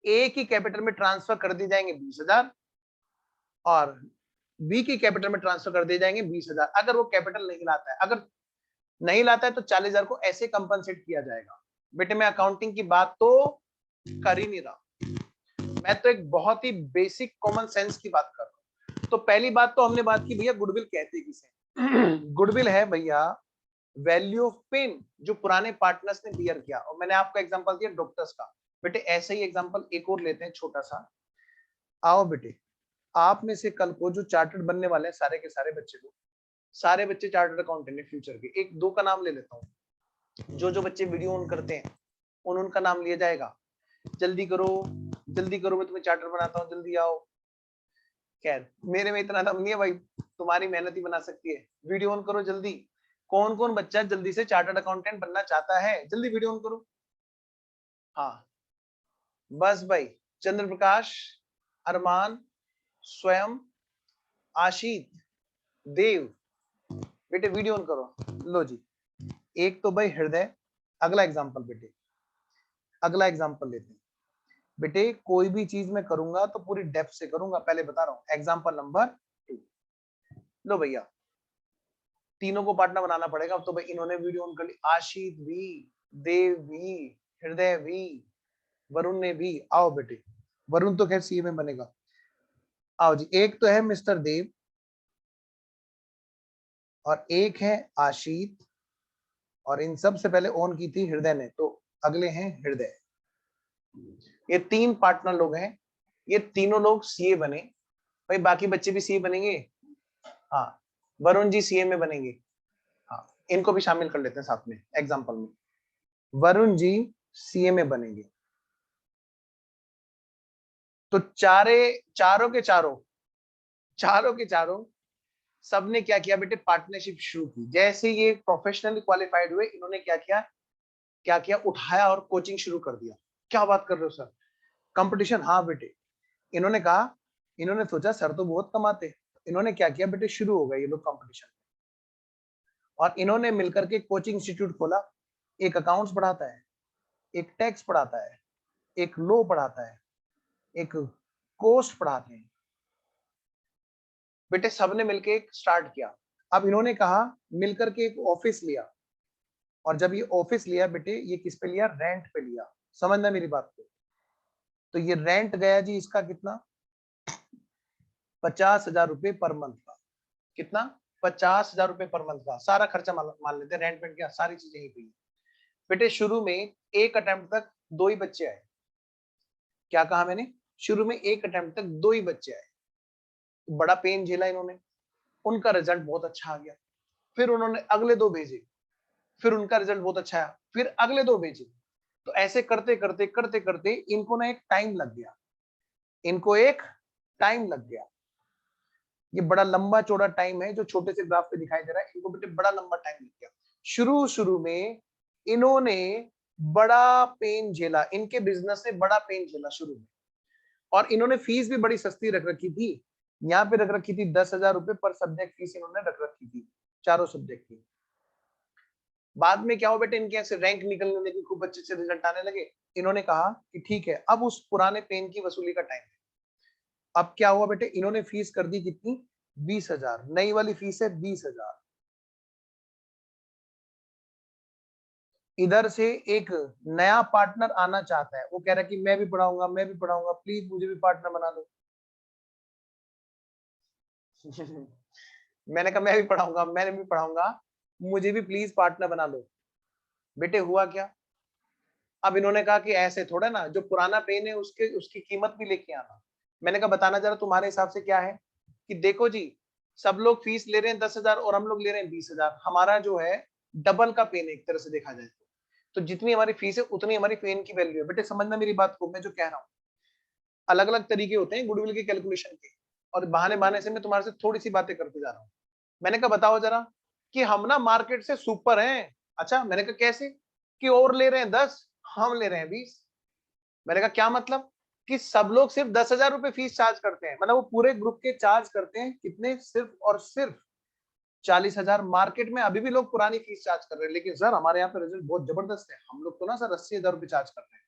ए की कैपिटल में ट्रांसफर कर दी जाएंगे 20,000, और बी की कैपिटल में ट्रांसफर कर दिए जाएंगे 20,000। अगर वो कैपिटल नहीं लाता है, अगर नहीं लाता है तो 40,000 को ऐसे कंपनसेट किया जाएगा। बेटे मैं अकाउंटिंग की बात तो कर ही नहीं रहा, मैं तो एक बहुत ही बेसिक कॉमन सेंस की बात कर रहा हूं। तो पहली बात तो हमने बात की भैया गुडविल कहते किसे, गुडविल है भैया वैल्यू ऑफ पेन जो पुराने पार्टनर्स ने बियर किया, और मैंने आपको एग्जांपल दिया डॉक्टर्स का। बेटे ऐसे ही एग्जांपल एक और लेते हैं छोटा सा। आओ बेटे, आप में से कल को जो चार्टर्ड बनने वाले हैं सारे के सारे बच्चे को, सारे बच्चे चार्टर्ड अकाउंटेंट है फ्यूचर के, एक दो का नाम ले लेता हूँ, जो जो बच्चे वीडियो ऑन करते हैं उनका नाम लिया जाएगा। जल्दी करो जल्दी करो, मैं तुम्हें चार्टर बनाता हूँ, जल्दी आओ। खैर मेरे में इतना दम नहीं है भाई, तुम्हारी मेहनत ही बना सकती है। वीडियो ऑन करो जल्दी। कौन कौन बच्चा जल्दी से चार्टर्ड अकाउंटेंट बनना चाहता है? जल्दी वीडियो ऑन करो। हाँ बस भाई, चंद्र प्रकाश, अरमान, स्वयं, आशीत, देव, बेटे वीडियो ऑन करो। लो जी, एक तो भाई हृदय। अगला एग्जांपल बेटे, अगला एग्जांपल लेते हैं। बेटे कोई भी चीज मैं करूंगा तो पूरी डेप्थ से करूंगा, पहले बता रहा हूं। एग्जांपल नंबर 2, लो भैया, तीनों को पार्टनर बनाना पड़ेगा। अब तो भाई इन्होंने वीडियो ऑन कर ली, आशीत भी, देव भी, हृदय भी, वरुण ने भी। आओ बेटे, वरुण तो खैर सीए में बनेगा। आओ जी, एक तो है मिस्टर देव और एक है आशीत, और इन सब से पहले ऑन की थी हृदय ने, तो अगले हैं हृदय। ये 3 पार्टनर लोग हैं, ये तीनों लोग सीए बने। भाई बाकी बच्चे भी सीए बनेंगे। हाँ, वरुण जी सीए में बनेंगे। हाँ, इनको भी शामिल कर लेते हैं साथ में एग्जांपल में। वरुण जी सीए में बनेंगे। तो चारों के चारों सबने क्या किया बेटे? पार्टनरशिप शुरू की। जैसे ये प्रोफेशनली क्वालिफाइड हुए, इन्होंने क्या किया? क्या किया? उठाया और कोचिंग शुरू कर दिया। क्या बात कर रहे हो सर? कंपटीशन? हाँ बेटे, इन्होंने कहा, इन्होंने सोचा सर तो बहुत कमाते। इन्होंने क्या किया बेटे? शुरू हो गए ये लोग कंपटीशन, और इन्होंने मिलकर के कोचिंग इंस्टीट्यूट खोला। एक अकाउंट्स पढ़ाता है, एक टैक्स पढ़ाता है, एक लॉ पढ़ाता है, एक कोस्ट पढ़ाते हैं। बेटे सबने मिलकर एक स्टार्ट किया। अब इन्होंने कहा, मिलकर के एक ऑफिस लिया, और जब ये ऑफिस लिया बेटे, ये किस पे लिया? रेंट पे लिया। समझना मेरी बात को। तो ये रेंट गया जी इसका कितना? 50,000 रुपए पर मंथ का। कितना? 50,000 रुपए पर मंथ का। सारा खर्चा मान लेते हैं, रेंट पेंट क्या सारी चीजें ही पे। बेटे शुरू में एक अटेम्प्ट तक 2 ही बच्चे आए। क्या कहा मैंने? शुरू में एक अटेम्प्ट तक 2 ही बच्चे आए। बड़ा पेन झेला इन्होंने, उनका रिजल्ट बहुत अच्छा आ गया। फिर उन्होंने अगले 2 भेजे, फिर उनका रिजल्ट बहुत अच्छा आया, फिर अगले 2 भेजे। तो ऐसे करते करते करते करते इनको ना एक टाइम लग गया, इनको एक टाइम लग गया। ये बड़ा लंबा चौड़ा टाइम है जो छोटे से ग्राफ पे दिखाई दे रहा है, इनको बेटे बड़ा लंबा टाइम लग गया। शुरू शुरू में इन्होंने बड़ा पेन झेला, इनके बिजनेस से बड़ा पेन झेला शुरू में। और इन्होंने फीस भी बड़ी सस्ती रख रखी थी। यहाँ पे रख रखी थी 10,000 रुपए पर सब्जेक्ट फीस इन्होंने रख रखी थी, चारों सब्जेक्ट की। बाद में क्या हो बेटे, इनके ऐसे रैंक निकलने लगे, खूब अच्छे से रिजल्ट आने लगे। इन्होंने कहा कि ठीक है, अब उस पुराने पेन की वसूली का टाइम है। अब क्या हुआ बेटे, इन्होंने फीस कर दी कितनी? 20,000। नई वाली फीस है 20,000। इधर से एक नया पार्टनर आना चाहता है, वो कह रहा है कि मैं भी पढ़ाऊंगा, मैं भी पढ़ाऊंगा, प्लीज मुझे भी पार्टनर बना दो। मैंने कहा मैं भी पढ़ाऊंगा, मैंने भी पढ़ाऊंगा, मुझे भी प्लीज पार्टनर बना दो। बेटे हुआ क्या? अब इन्होंने कहा कि ऐसे थोड़ा ना, जो पुराना पेन है उसके उसकी कीमत भी लेके आना। मैंने कहा बताना जरा तुम्हारे हिसाब से क्या है? कि देखो जी, सब लोग फीस ले रहे हैं 10,000 और हम लोग ले रहे हैं 20,000। हमारा जो है डबल का पेन है एक तरह से देखा जाए तो जितनी हमारी फीस है उतनी हमारी पेन की वैल्यू है। बेटे समझना मेरी बात को, मैं जो कह रहा हूँ, अलग अलग तरीके होते हैं गुडविल के कैलकुलेशन के, और बहाने बहाने से मैं तुम्हारे से थोड़ी सी बातें करते जा रहा हूँ। मैंने कहा बताओ जरा, कि हम ना मार्केट से सुपर हैं। अच्छा, मैंने कहा कैसे? कि और ले रहे हैं 10, हम ले रहे हैं 20। मैंने कहा क्या मतलब? कि सब लोग सिर्फ 10,000 रुपए फीस चार्ज करते हैं, मतलब वो पूरे ग्रुप के चार्ज करते हैं कितने? सिर्फ और सिर्फ 40,000। मार्केट में अभी भी लोग पुरानी फीस चार्ज कर रहे हैं, लेकिन सर हमारे यहाँ पे रिजल्ट बहुत जबरदस्त है, हम लोग तो ना सर 80,000 रुपए चार्ज कर रहे हैं।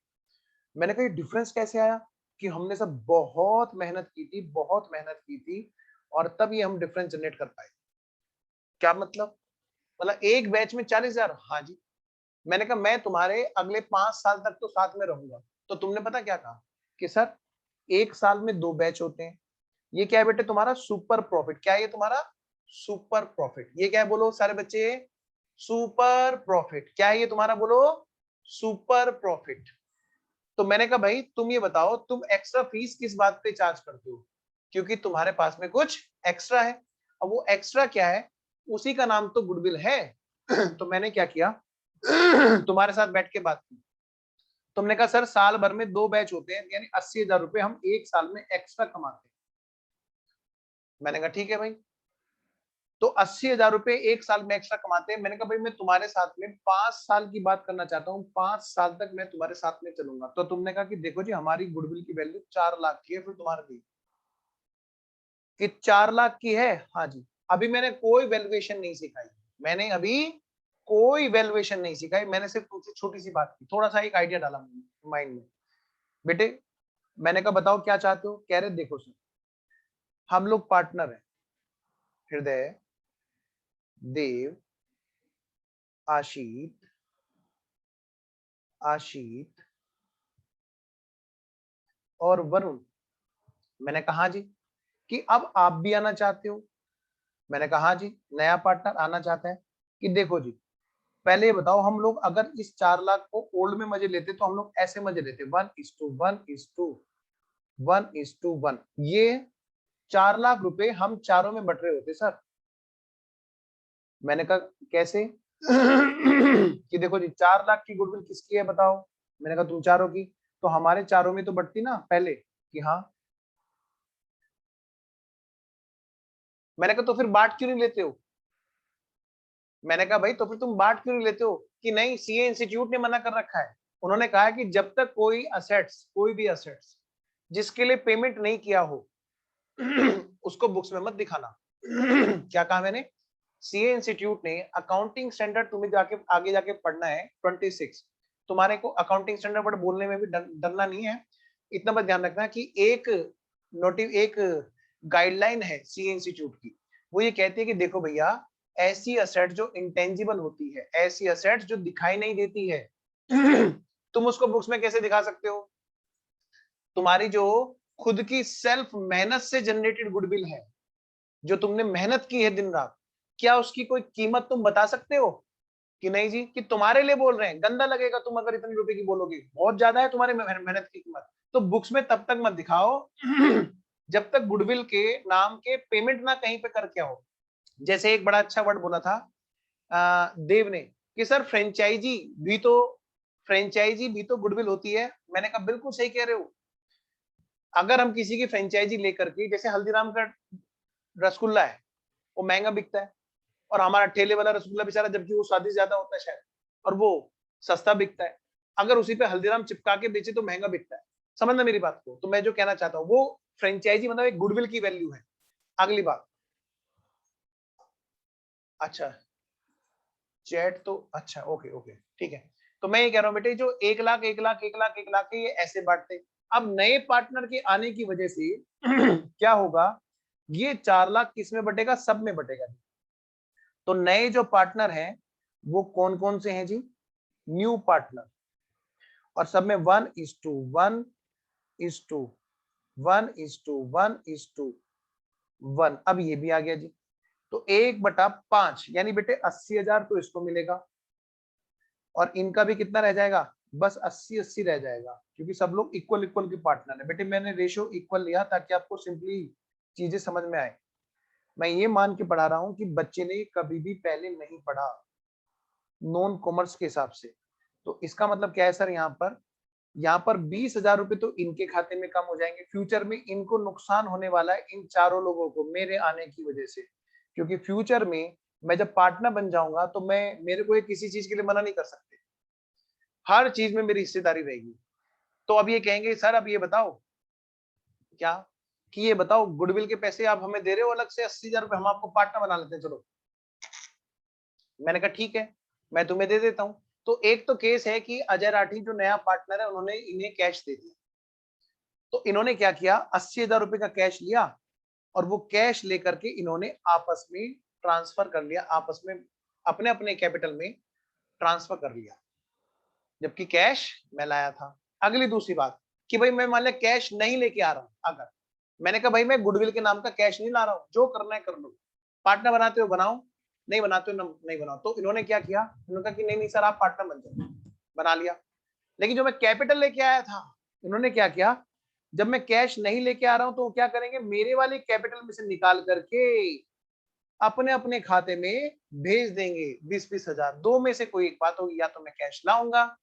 मैंने कहा ये डिफरेंस कैसे आया? कि हमने सब बहुत मेहनत की थी, बहुत मेहनत की थी, और तब ये हम डिफरेंस जनरेट कर पाए। क्या मतलब? मतलब एक बैच में 40,000? हाँ जी। मैंने कहा मैं तुम्हारे अगले 5 साल तक तो साथ में रहूंगा। तो तुमने पता क्या कहा? कि सर एक साल में 2 बैच होते हैं। ये क्या है बेटे? तुम्हारा सुपर प्रॉफिट। क्या है ये तुम्हारा? Super profit. ये क्या है बोलो सारे बच्चे? Super profit. क्या है ये तुम्हारा? बोलो सुपर प्रॉफिट। तो मैंने कहा भाई तुम ये बताओ, तुम एक्स्ट्रा फीस किस बात पे चार्ज करते हो? क्योंकि तुम्हारे पास में कुछ एक्स्ट्रा है। अब वो एक्स्ट्रा क्या है? उसी का नाम तो गुडविल है। तो मैंने क्या किया, तुम्हारे साथ बैठ के बात की। तुमने कहा सर साल भर में 2 बैच होते हैं, यानी 80,000 रुपए हम एक साल में एक्स्ट्रा कमाते हैं। मैंने कहा ठीक है भाई, तो 80,000 रुपए एक साल में एक्स्ट्रा कमाते हैं। मैंने कहा भाई मैं तुम्हारे साथ में 5 साल की बात करना चाहता हूँ, 5 साल तक मैं तुम्हारे साथ में चलूंगा। तो तुमने कहा कि देखो जी हमारी गुडविल की वैल्यू 4 लाख की है, फिर तुम्हारे भी कि 4 लाख की है। हाँ जी, अभी मैंने कोई वैल्यूएशन नहीं सिखाई, मैंने अभी कोई वैल्यूएशन नहीं सिखाई, मैंने सिर्फ तुमसे छोटी सी बात की, थोड़ा सा एक आइडिया डाला माइंड में। बेटे मैंने कहा बताओ क्या चाहते हो? कह रहे देखो सर हम लोग पार्टनर हैं, हृदय, देव, आशीत, आशीत और वरुण। मैंने कहा जी कि अब आप भी आना चाहते हो? मैंने कहा जी नया पार्टनर आना चाहता है। कि देखो जी पहले ये बताओ हम लोग अगर इस 4 लाख को ओल्ड में मजे लेते तो हम लोग ऐसे मजे लेते 1:1:1:1, ये 4 लाख रुपए हम चारों में बट रहे होते सर। मैंने कहा कैसे? कि देखो जी 4 लाख की गुडविल किसकी है बताओ? मैंने कहा तुम चारों की, तो हमारे चारों में तो बटती ना पहले। कि हाँ। मैंने कहा तो फिर बांट क्यों नहीं लेते हो? मैंने कहा भाई तो फिर तुम बांट क्यों नहीं लेते हो? कि नहीं सीए इंस्टीट्यूट ने मना कर रखा है। उन्होंने कहा कि जब तक कोई भी असेट्स जिसके लिए पेमेंट नहीं किया हो उसको बुक्स में मत दिखाना। क्या कहा मैंने? सीए इंस्टीट्यूट ने अकाउंटिंग स्टैंडर्ड तुम्हें जाके आगे जाके पढ़ना है 26। तुम्हारे को अकाउंटिंग स्टैंडर्ड वर्ड बोलने में भी डरना नहीं है। इतना बस ध्यान रखना कि एक गाइडलाइन है सीए इंस्टीट्यूट की, वो ये कहती है कि देखो भैया ऐसी असेट जो इंटेंजिबल होती है, ऐसी असेट जो दिखाई नहीं देती है तुम उसको बुक्स में कैसे दिखा सकते हो? तुम्हारी जो खुद की सेल्फ मेहनत से जनरेटेड गुडविल है, जो तुमने मेहनत की है दिन रात, क्या उसकी कोई कीमत तुम बता सकते हो? कि नहीं जी, कि तुम्हारे लिए बोल रहे हैं, गंदा लगेगा तुम अगर इतने रुपए की बोलोगे, बहुत ज्यादा है तुम्हारे मेहनत की कीमत, तो बुक्स में तब तक मत दिखाओ जब तक गुडविल के नाम के पेमेंट ना कहीं पे करके आओ। जैसे एक बड़ा अच्छा वर्ड बोला था देव ने कि सर फ्रेंचाइजी भी तो गुडविल होती है। मैंने कहा बिल्कुल सही कह रहे हो। अगर हम किसी की फ्रेंचाइजी लेकर के, जैसे हल्दीराम का रसगुल्ला है वो महंगा बिकता है, और हमारा ठेले वाला रसगुल्ला बेचारा जबकि वो स्वादिष्ट ज्यादा होता है शायद, और वो सस्ता बिकता है। अगर उसी पे हल्दीराम चिपका के बेचे तो महंगा बिकता है। समझना मेरी बात को? तो मैं जो कहना चाहता हूँ वो फ्रेंचाइजी मतलब एक गुडविल की वैल्यू है। अगली बात, अच्छा चैट तो अच्छा ओके ओके ठीक है। तो मैं ये कह रहा हूँ बेटे जो 1 लाख 1 लाख 1 लाख 1 लाख के ये ऐसे बांटते, अब नए पार्टनर के आने की वजह से क्या होगा, ये 4 लाख किस में बटेगा? सब में बटेगा। तो नए जो पार्टनर हैं वो कौन कौन से हैं जी? न्यू पार्टनर, और सब में 1:1:1:1:1। अब ये भी आ गया जी, तो 1/5 यानी बेटे 80,000 तो इसको मिलेगा, और इनका भी कितना रह जाएगा? बस 80-80 रह जाएगा, क्योंकि सब लोग इक्वल इक्वल के पार्टनर है। बेटे मैंने रेशियो इक्वल लिया ताकि आपको सिंपली चीजें समझ में आए। मैं ये मान के पढ़ा रहा हूँ कि बच्चे ने कभी भी पहले नहीं पढ़ा नॉन कॉमर्स के हिसाब से। तो इसका मतलब क्या है सर? यहाँ पर 20,000 रुपए तो इनके खाते में कम हो जाएंगे। फ्यूचर में इनको नुकसान होने वाला है इन चारों लोगों को मेरे आने की वजह से, क्योंकि फ्यूचर में मैं जब पार्टनर बन जाऊंगा तो मेरे को किसी चीज के लिए मना नहीं कर सकते, हर चीज में मेरी हिस्सेदारी रहेगी। तो अब ये कहेंगे सर अब ये बताओ क्या, कि ये बताओ गुडविल के पैसे आप हमें दे रहे हो अलग से 80,000 रुपए, हम आपको पार्टनर बना लेते हैं चलो। मैंने कहा ठीक है मैं तुम्हें दे देता हूँ। तो एक तो केस है कि अजय राठी जो नया पार्टनर है उन्होंने इन्हें कैश दे दिया। तो इन्होंने क्या किया, 80,000 रुपए का कैश लिया, और वो कैश लेकर के इन्होंने आपस में ट्रांसफर कर लिया, आपस में अपने अपने कैपिटल में ट्रांसफर कर लिया, जबकि कैश मैं लाया था। अगली दूसरी बात कि भाई मैं मान लिया कैश नहीं लेके आ रहा हूं, अगर मैंने कहा भाई मैं गुडविल के नाम का कैश नहीं ला रहा हूं, जो करना है कर लो, पार्टनर बनाते हो बनाओ, नहीं बनाते हो नहीं बनाओ। तो इन्होंने क्या किया, इन्होंने कहा कि नहीं नहीं सर आप पार्टनर बन जाओ, बना लिया। लेकिन जो मैं कैपिटल लेके आया था, इन्होंने क्या किया, जब मैं कैश नहीं लेके आ रहा हूं तो वो क्या करेंगे, मेरे वाले कैपिटल में से निकाल करके अपने अपने खाते में भेज देंगे 20-20 हजार। दो में से कोई एक बात होगी, या तो मैं कैश लाऊंगा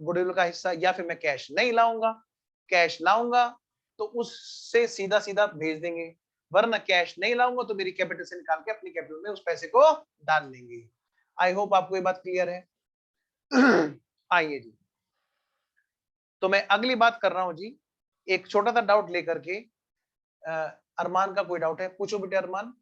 गुडविल का हिस्सा, या फिर मैं कैश नहीं लाऊंगा। कैश लाऊंगा तो उससे सीधा सीधा भेज देंगे, वरना कैश नहीं लाऊंगा तो मेरी कैपिटल से निकाल के अपनी कैपिटल में उस पैसे को डाल लेंगे। आई होप आपको ये बात क्लियर है। आइए जी, तो मैं अगली बात कर रहा हूं जी, एक छोटा सा डाउट लेकर के। अरमान का कोई डाउट है? पूछो बेटे अरमान।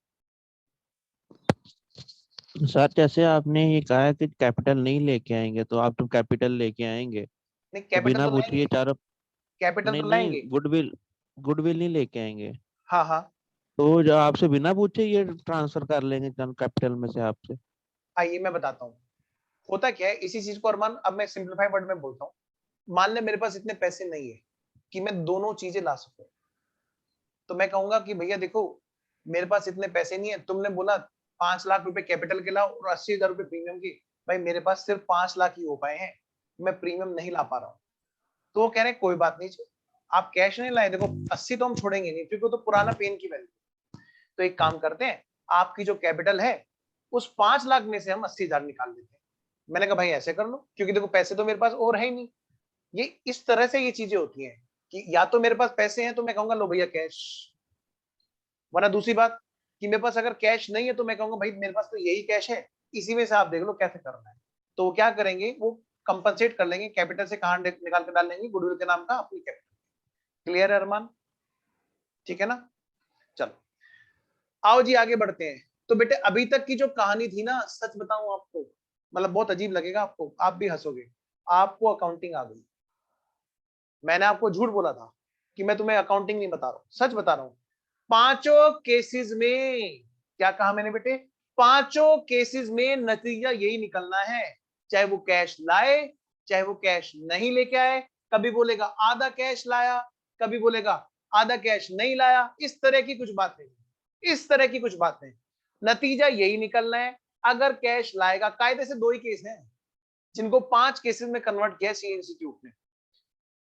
सर जैसे आपने ये कहा कि कैपिटल नहीं लेके आएंगे, तो आप तो कैपिटल लेके आएंगे, नहीं, तो कैपिटल बिना तो पूछे लाएंगे, ये चारों। कैपिटल नहीं तो नहीं, लाएंगे। गुडविल, गुडविल नहीं लेके आएंगे, हाँ हाँ, तो जो आपसे बिना पूछे ये ट्रांसफर कर लेंगे कैपिटल में से आपसे। आइए मैं बताता हूँ होता क्या है इसी चीज को अरमान। अब मैं सिंप्लीफाइड वर्ड में बोलता हूँ। मान ले मेरे पास इतने पैसे नहीं है कि मैं दोनों चीजें ला सकूं, तो मैं कहूंगा कि भैया देखो, मेरे पास इतने पैसे नहीं है, तुमने बोला 5 लाख रुपए कैपिटल के लाओ और 80,000 रुपए प्रीमियम की। भाई मेरे पास सिर्फ 5 लाख ही हो पाए हैं, मैं प्रीमियम नहीं ला पा रहा हूँ। तो वो कह रहे हैं कोई बात नहीं जी, आप कैश नहीं लाए, देखो 80 तो हम छोड़ेंगे नहीं क्योंकि वो तो पुराना पेन की वैल्यू। तो एक काम करते हैं, आपकी जो कैपिटल है उस 5 लाख में से हम 80,000 निकाल लेते हैं। मैंने कहा भाई ऐसे कर लो, क्योंकि देखो पैसे तो मेरे पास और है ही नहीं। ये इस तरह से ये चीजें होती हैं कि या तो मेरे पास पैसे हैं तो मैं कहूंगा लो भैया कैश, वरना दूसरी बात कि मेरे पास अगर कैश नहीं है तो मैं कहूंगा भाई मेरे पास तो यही कैश है, इसी में से आप देख लो कैसे करना है। तो वो क्या करेंगे, वो कंपनसेट कर लेंगे, कैपिटल से कहां निकाल कर डाल लेंगे, गुडविल के नाम का अपनी कैपिटल। क्लियर है अरमान? ठीक है ना? चलो आओ जी आगे बढ़ते हैं। तो बेटे अभी तक की जो कहानी थी ना, सच बताऊं आपको, मतलब बहुत अजीब लगेगा आपको, आप भी हंसोगे। आपको अकाउंटिंग आ गई। मैंने आपको झूठ बोला था कि मैं तुम्हें अकाउंटिंग नहीं बता रहा हूं, सच बता रहा हूं। पांचों केसेस में क्या कहा मैंने बेटे, पांचों केसेस में नतीजा यही निकलना है, चाहे वो कैश लाए चाहे वो कैश नहीं लेके आए। कभी बोलेगा आधा कैश लाया, कभी बोलेगा आधा कैश नहीं लाया, इस तरह की कुछ बातें, इस तरह की कुछ बातें, नतीजा यही निकलना है। अगर कैश लाएगा, कायदे से दो ही केस हैं जिनको 5 केसेस में कन्वर्ट किया सी इंस्टीट्यूट ने।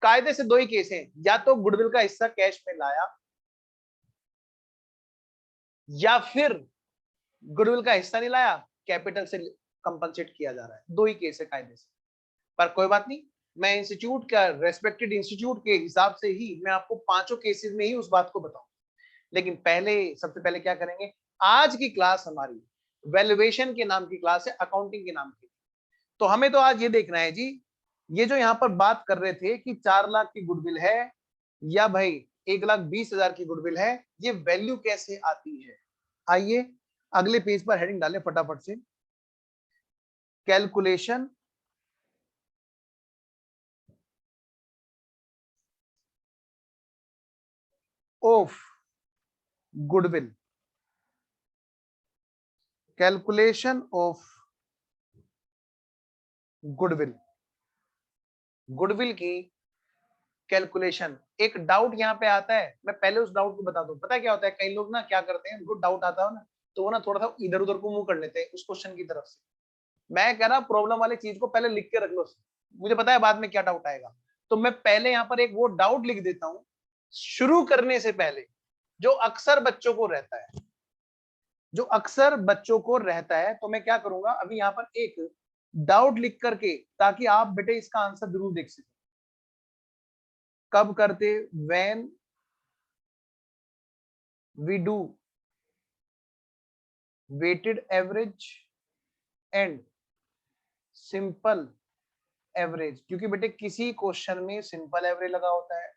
कायदे से दो ही केस हैं, या तो गुडविल का हिस्सा कैश में लाया या फिर गुडविल का हिस्सा नहीं लाया, कैपिटल से कंपनसेट किया जा रहा है। दो ही केस है कायदे से। पर कोई बात नहीं, मैं इंस्टीट्यूट का रेस्पेक्टेड इंस्टीट्यूट के हिसाब से ही मैं आपको पांचों केसेस में ही उस बात को बताऊं। लेकिन पहले सबसे पहले क्या करेंगे, आज की क्लास हमारी वैल्यूएशन के नाम की क्लास है, अकाउंटिंग के नाम की। तो हमें तो आज ये देखना है जी, ये जो यहाँ पर बात कर रहे थे कि 4 लाख की गुडविल है या भाई 1,20,000 की गुडविल है, ये वैल्यू कैसे आती है। आइए अगले पेज पर हेडिंग डालें फटाफट से, calculation of goodwill, calculation of goodwill, goodwill की कैलकुलेशन। एक डाउट यहाँ पे आता है, मैं पहले उस डाउट को बता दूं। पता है क्या होता है, कई लोग ना क्या करते हैं, उनको डाउट आता है ना, तो वो ना थोड़ा सा इधर उधर को मुंह कर लेते हैं उस क्वेश्चन की तरफ से। मैं कह रहा प्रॉब्लम वाली चीज को पहले लिख के रख लो, मुझे पता है बाद में क्या डाउट आएगा। तो मैं पहले यहाँ पर एक वो डाउट लिख देता हूं शुरू करने से पहले, जो अक्सर बच्चों को रहता है, जो अक्सर बच्चों को रहता है। तो मैं क्या करूंगा अभी यहाँ पर एक डाउट लिख करके, ताकि आप बेटे इसका आंसर जरूर देख सकें। कब करते, when we do weighted average and simple average. क्योंकि बेटे किसी क्वेश्चन में सिंपल एवरेज लगा होता है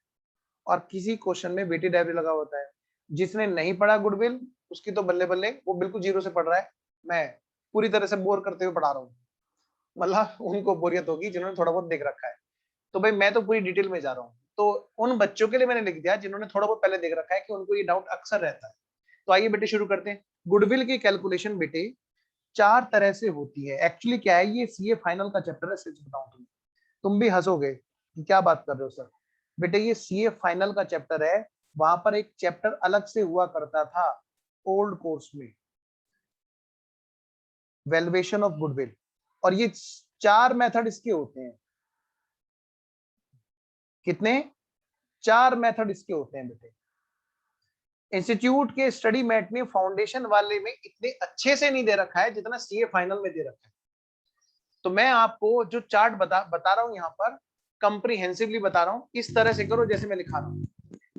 और किसी क्वेश्चन में वेटेड एवरेज लगा होता है। जिसने नहीं पढ़ा गुडविल, उसकी तो बल्ले बल्ले, वो बिल्कुल जीरो से पढ़ रहा है। मैं पूरी तरह से बोर करते हुए पढ़ा रहा हूँ, मतलब उनको बोरियत होगी जिन्होंने थोड़ा बहुत देख रखा है। तो भाई मैं तो पूरी डिटेल में जा रहा हूँ, तो उन बच्चों के लिए मैंने लिख दिया जिन्होंने थोड़ा बहुत पहले देख रखा है कि उनको ये डाउट अक्सर रहता है। तो आइए बेटे शुरू करते हैं। गुडविल की कैलकुलेशन बेटे 4 तरह से होती है। एक्चुअली क्या है, ये सीए फाइनल का चैप्टर है, सच बताऊं तुम्हें, तुम भी हंसोगे कि क्या बात कर रहे हो सर। बेटे ये सीए फाइनल का चैप्टर है, वहां पर एक चैप्टर अलग से हुआ करता था ओल्ड कोर्स में, वैल्यूएशन ऑफ गुडविल। और ये 4 मेथड इसके होते हैं। कितने? 4 मेथड इसके होते हैं बेटे। इंस्टीट्यूट के स्टडी मैट में फाउंडेशन वाले में इतने अच्छे से नहीं दे रखा है जितना सीए फाइनल में दे रखा है। तो मैं आपको जो चार्ट बता रहा हूं यहाँ पर, कंप्रीहेंसिवली बता रहा हूं, इस तरह से करो जैसे मैं लिखा रहा हूं।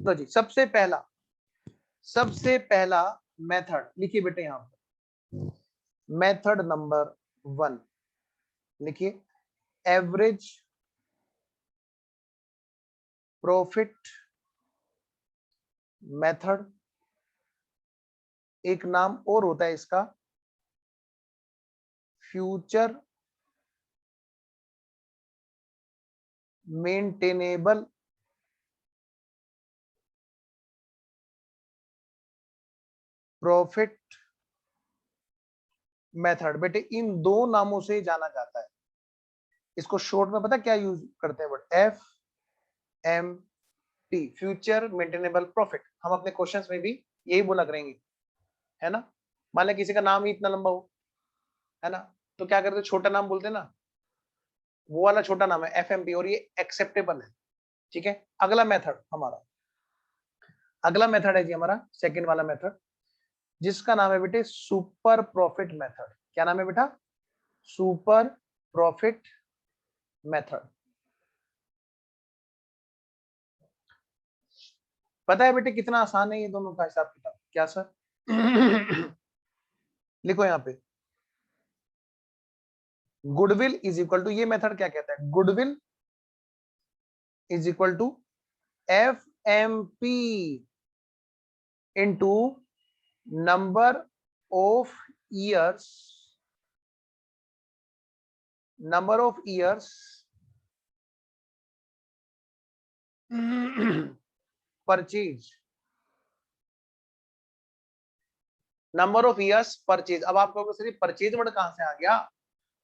तो जी सबसे पहला सबसे पहला मेथड लिखिए बेटे, यहां पर मेथड नंबर 1 लिखिए, एवरेज प्रॉफिट मेथड। एक नाम और होता है इसका, फ्यूचर मेंटेनेबल प्रॉफिट मेथड। बेटे इन दो नामों से जाना जाता है। इसको शॉर्ट में पता क्या यूज करते हैं, but FMP, future maintainable profit. हम अपने क्वेश्चंस में भी यही बोला करेंगे, है ना। मान लिया किसी का नाम ही इतना लंबा हो, है ना, तो क्या करते, छोटा नाम बोलते हैं ना, वो वाला छोटा नाम है FMP, और ये एक्सेप्टेबल है। ठीक है, अगला मेथड हमारा, अगला मेथड है जी हमारा सेकंड वाला मेथड, जिसका नाम है बेटे सुपर प्रॉफिट मेथड। क्या नाम है बेटा, सुपर प्रॉफिट मेथड। पता है बेटे कितना आसान है ये दोनों का हिसाब किताब, क्या सर? लिखो यहाँ पे, गुडविल इज इक्वल टू, ये मेथड क्या कहता है, goodwill is equal to FMP into number of years, number of years purchase, number of years purchase. अब आप कहोगे सर परचेज वर्ड कहां से आ गया,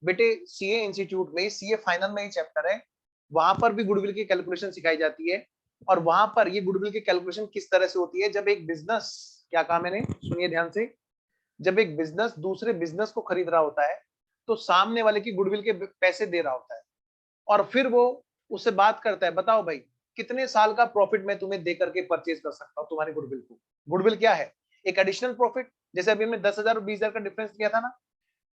बेटे सीए इंस्टीट्यूट में, सीए फाइनल में ही चैप्टर है, वहां पर भी गुडविल की कैलकुलेशन सिखाई जाती है। और वहां पर ये गुडविल की कैलकुलेशन किस तरह से होती है, जब एक बिजनेस, क्या कहा मैंने, सुनिए ध्यान से, जब एक बिजनेस दूसरे बिजनेस को खरीद रहा होता है, तो सामने वाले की गुडविल के पैसे दे रहा होता है, और फिर वो उससे बात करता है, बताओ भाई कितने साल का प्रॉफिट मैं तुम्हें दे करके परचेज कर सकता हूँ तुम्हारी गुडविल को। गुडविल क्या है, एक एडिशनल प्रॉफिट। जैसे अभी हमने 10,000 और 20,000 का डिफरेंस किया था ना,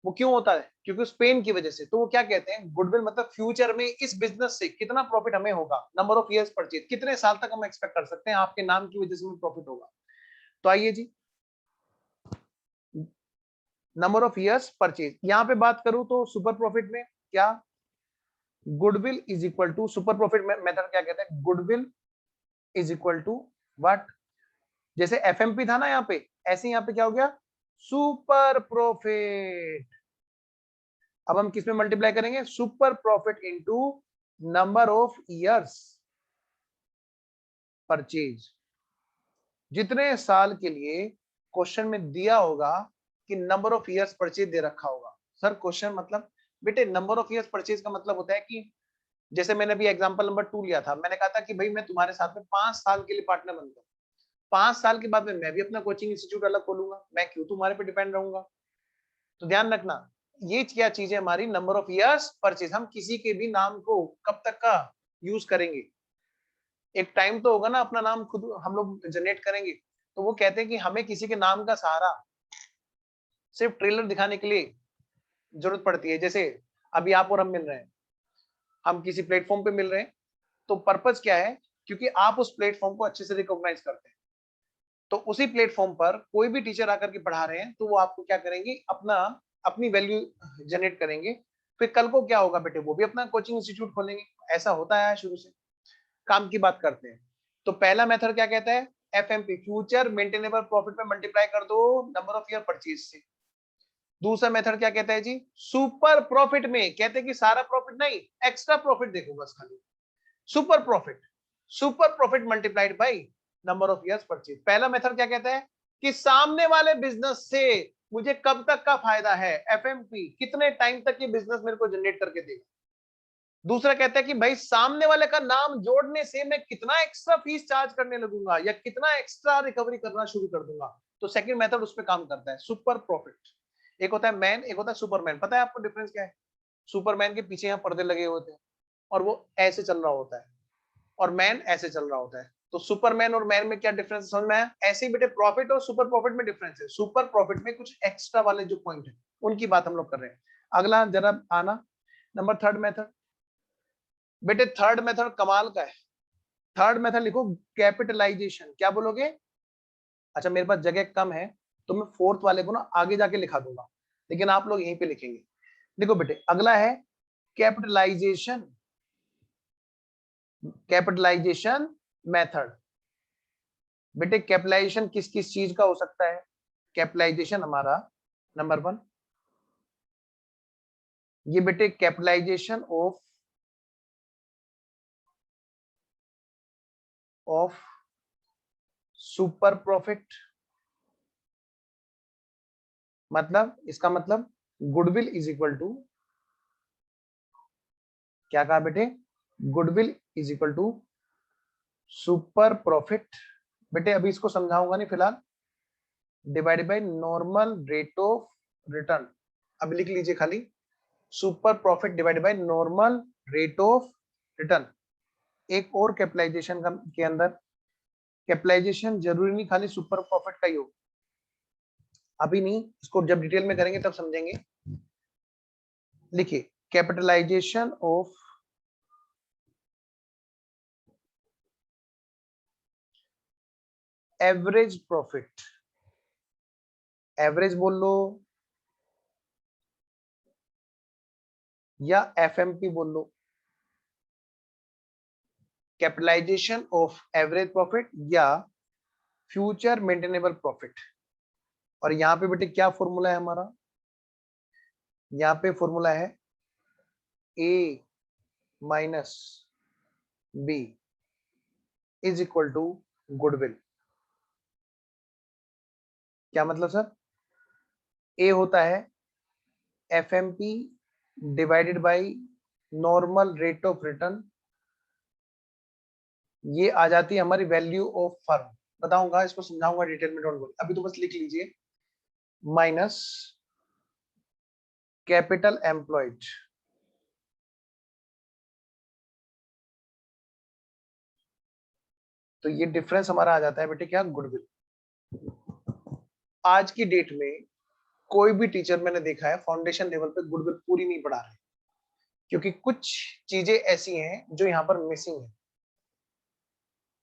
वो क्यों होता है, क्योंकि उस पेन की वजह से। तो वो क्या कहते हैं, गुडविल मतलब फ्यूचर में इस बिजनेस से कितना प्रॉफिट हमें होगा, नंबर ऑफ ईयर्स परचेज, कितने साल तक हम एक्सपेक्ट कर सकते हैं आपके नाम की वजह से हमें प्रॉफिट होगा। तो आइए जी, नंबर ऑफ ईयर्स परचेज, यहां पे बात करूं तो सुपर प्रॉफिट में क्या, goodwill is equal to, super profit method क्या कहते हैं, goodwill is equal to what, जैसे FMP था ना यहाँ पे, ऐसे यहाँ पे क्या हो गया, सुपर प्रॉफिट। अब हम किस में मल्टीप्लाई करेंगे, super profit into number of years purchase. जितने साल के लिए क्वेश्चन में दिया होगा कि नंबर ऑफ ईयर्स परचेज दे रखा होगा। सर क्वेश्चन मतलब, बेटे नंबर ऑफ ईयर्स परचेज का मतलब होता है कि, जैसे मैंने अभी एग्जांपल नंबर 2 लिया था, मैंने कहा था कि भाई मैं तुम्हारे साथ में 5 साल के लिए पार्टनर बनता हूँ, 5 साल के बाद में मैं भी अपना कोचिंग इंस्टीट्यूट अलग खोलूंगा, मैं क्यों तुम्हारे पे डिपेंड रहूंगा। तो ध्यान रखना, ये क्या चीज है हमारी, नंबर ऑफ ईयर्स परचेज। हम किसी के भी नाम को कब तक का यूज करेंगे, एक टाइम तो होगा ना अपना नाम खुद हम लोग जनरेट करेंगे। तो वो कहते हैं कि हमें किसी के नाम का सहारा सिर्फ ट्रेलर दिखाने के लिए जरूरत पड़ती है। जैसे अभी आप और हम मिल रहे हैं, हम किसी प्लेटफॉर्म पे मिल रहे हैं, तो पर्पज क्या है, क्योंकि आप उस प्लेटफॉर्म को अच्छे से रिकॉग्नाइज करते हैं। तो उसी प्लेटफॉर्म पर कोई भी टीचर आकर के पढ़ा रहे हैं, तो वो आपको क्या करेंगे, अपनी वैल्यू जनरेट करेंगे। फिर कल को क्या होगा बेटे, वो भी अपना कोचिंग इंस्टीट्यूट खोलेंगे। ऐसा होता है शुरू से। काम की बात करते हैं, तो पहला मेथड क्या कहता है, FMP, फ्यूचर मेंटेनेबल प्रॉफिट में मल्टीप्लाई कर दो नंबर ऑफ ईयर परचेज से। दूसरा मेथड क्या कहता है जी, सुपर प्रॉफिट में कहते हैं कि सारा प्रॉफिट नहीं, एक्स्ट्रा प्रॉफिट देखो बस खाली, super profit, super profit multiplied by number of years purchase. पहला मेथड क्या कहता है कि सामने वाले बिजनेस से मुझे कब तक का फायदा है, FMP, कितने टाइम तक ये बिजनेस मेरे को जनरेट करके देगा। दूसरा कहता है कि भाई सामने वाले का नाम जोड़ने से मैं कितना एक्स्ट्रा फीस चार्ज करने लगूंगा, या कितना एक्स्ट्रा रिकवरी करना शुरू कर दूंगा। तो सेकंड मेथड उस पर काम करता है, सुपर प्रॉफिट। एक होता है मैन, एक होता है सुपरमैन। पता है आपको डिफरेंस क्या है, सुपरमैन के पीछे यहाँ पर्दे लगे होते हैं और वो ऐसे चल रहा होता है, और मैन ऐसे चल रहा होता है। तो सुपरमैन और मैन में क्या डिफरेंस समझ में आया। ऐसे ही बेटे प्रॉफिट और सुपर प्रॉफिट में डिफरेंस है। सुपर प्रॉफिट में कुछ एक्स्ट्रा वाले जो पॉइंट है उनकी बात हम लोग कर रहे हैं। अगला जरा आना, नंबर थर्ड मेथड। बेटे थर्ड मेथड कमाल का है। थर्ड मेथड लिखो, कैपिटलाइजेशन। क्या बोलोगे, अच्छा मेरे पास जगह कम है तो मैं फोर्थ वाले को ना आगे जाके लिखा दूंगा, लेकिन आप लोग यहीं पे लिखेंगे। देखो बेटे अगला है कैपिटलाइजेशन, कैपिटलाइजेशन मेथड। बेटे कैपिटलाइजेशन किस किस चीज का हो सकता है? कैपिटलाइजेशन हमारा नंबर 1, ये बेटे कैपिटलाइजेशन ऑफ सुपर प्रॉफिट, मतलब इसका मतलब गुडविल इज इक्वल टू, क्या कहा बेटे? Goodwill is equal to super profit. बेटे अभी इसको समझाऊंगा नहीं फिलहाल, divided by normal rate of return. अब लिख लीजिए खाली super profit divided by normal rate of return. एक और कैपिटलाइजेशन के अंदर, कैपिटलाइजेशन जरूरी नहीं खाली सुपर प्रॉफिट का ही हो, अभी नहीं, इसको जब डिटेल में करेंगे तब समझेंगे। लिखिए capitalisation of average profit, average बोल लो या एफएमपी बोल लो, कैपिटलाइजेशन ऑफ एवरेज प्रॉफिट या फ्यूचर मेंटेनेबल प्रॉफिट। और यहाँ पे बेटे क्या फॉर्मूला है हमारा? यहाँ पे फॉर्मूला है A minus B is equal to goodwill. क्या मतलब सर? ए होता है FMP divided by normal rate of return, ये आ जाती है हमारी वैल्यू ऑफ फर्म। बताऊंगा, इसको समझाऊंगा डिटेल में, डोंट वरी, अभी तो बस लिख लीजिए माइनस कैपिटल एम्प्लॉयड, तो ये डिफरेंस हमारा आ जाता है बेटे क्या? गुडविल। आज की डेट में कोई भी टीचर मैंने देखा है फाउंडेशन लेवल पे गुडविल पूरी नहीं पढ़ा रहे, क्योंकि कुछ चीजें ऐसी हैं जो यहाँ पर मिसिंग है।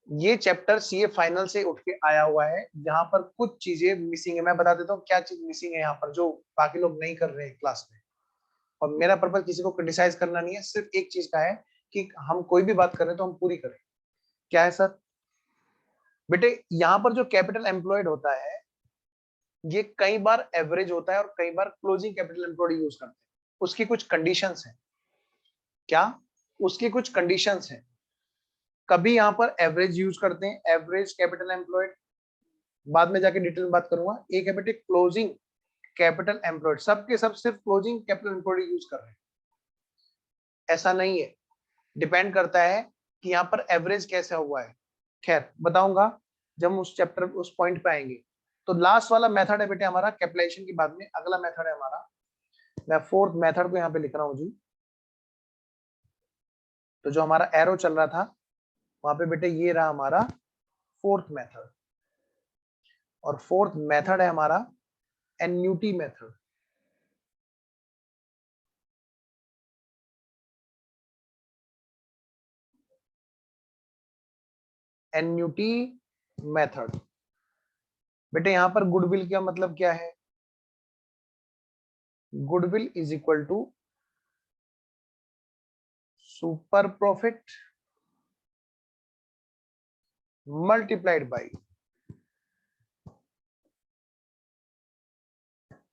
ये चैप्टर सीए फाइनल से उठ के आया हुआ है, यहाँ पर कुछ चीजें मिसिंग है। मैं बता देता हूँ क्या चीज मिसिंग है यहाँ पर जो बाकी लोग नहीं कर रहे हैं क्लास में। और मेरा पर्पज किसी को क्रिटिसाइज करना नहीं है, सिर्फ एक चीज का है कि हम कोई भी बात करें तो हम पूरी करें। क्या है सर? बेटे यहाँ पर जो कैपिटल एम्प्लॉयड होता है ये कई बार एवरेज होता है और कई बार क्लोजिंग कैपिटल एम्प्लॉयड यूज करते हैं। उसकी कुछ कंडीशंस हैं। क्या? उसकी कुछ कंडीशंस हैं। कभी यहाँ पर एवरेज यूज करते हैं, एवरेज कैपिटल एम्प्लॉयड, बाद में जाके डिटेल में बात करूंगा। एक है बेटे क्लोजिंग कैपिटल एम्प्लॉयड, सबके सब सिर्फ क्लोजिंग कैपिटल एम्प्लॉयड यूज कर रहे हैं, ऐसा नहीं है, डिपेंड करता है कि यहाँ पर एवरेज कैसा हुआ है। खैर बताऊंगा जब हम उस चैप्टर उस पॉइंट पे आएंगे। तो लास्ट वाला मेथड है बेटे हमारा कैपिटलाइजेशन के बाद में, अगला मेथड है हमारा, मैं फोर्थ मेथड को यहाँ पे लिख रहा हूँ जी। तो जो हमारा एरो चल रहा था वहां पे बेटे ये रहा हमारा फोर्थ मेथड, और फोर्थ मेथड है हमारा एन्यूटी मेथड। एन्यूटी मेथड बेटे यहाँ पर गुडविल का मतलब क्या है? Goodwill is equal to super profit multiplied by,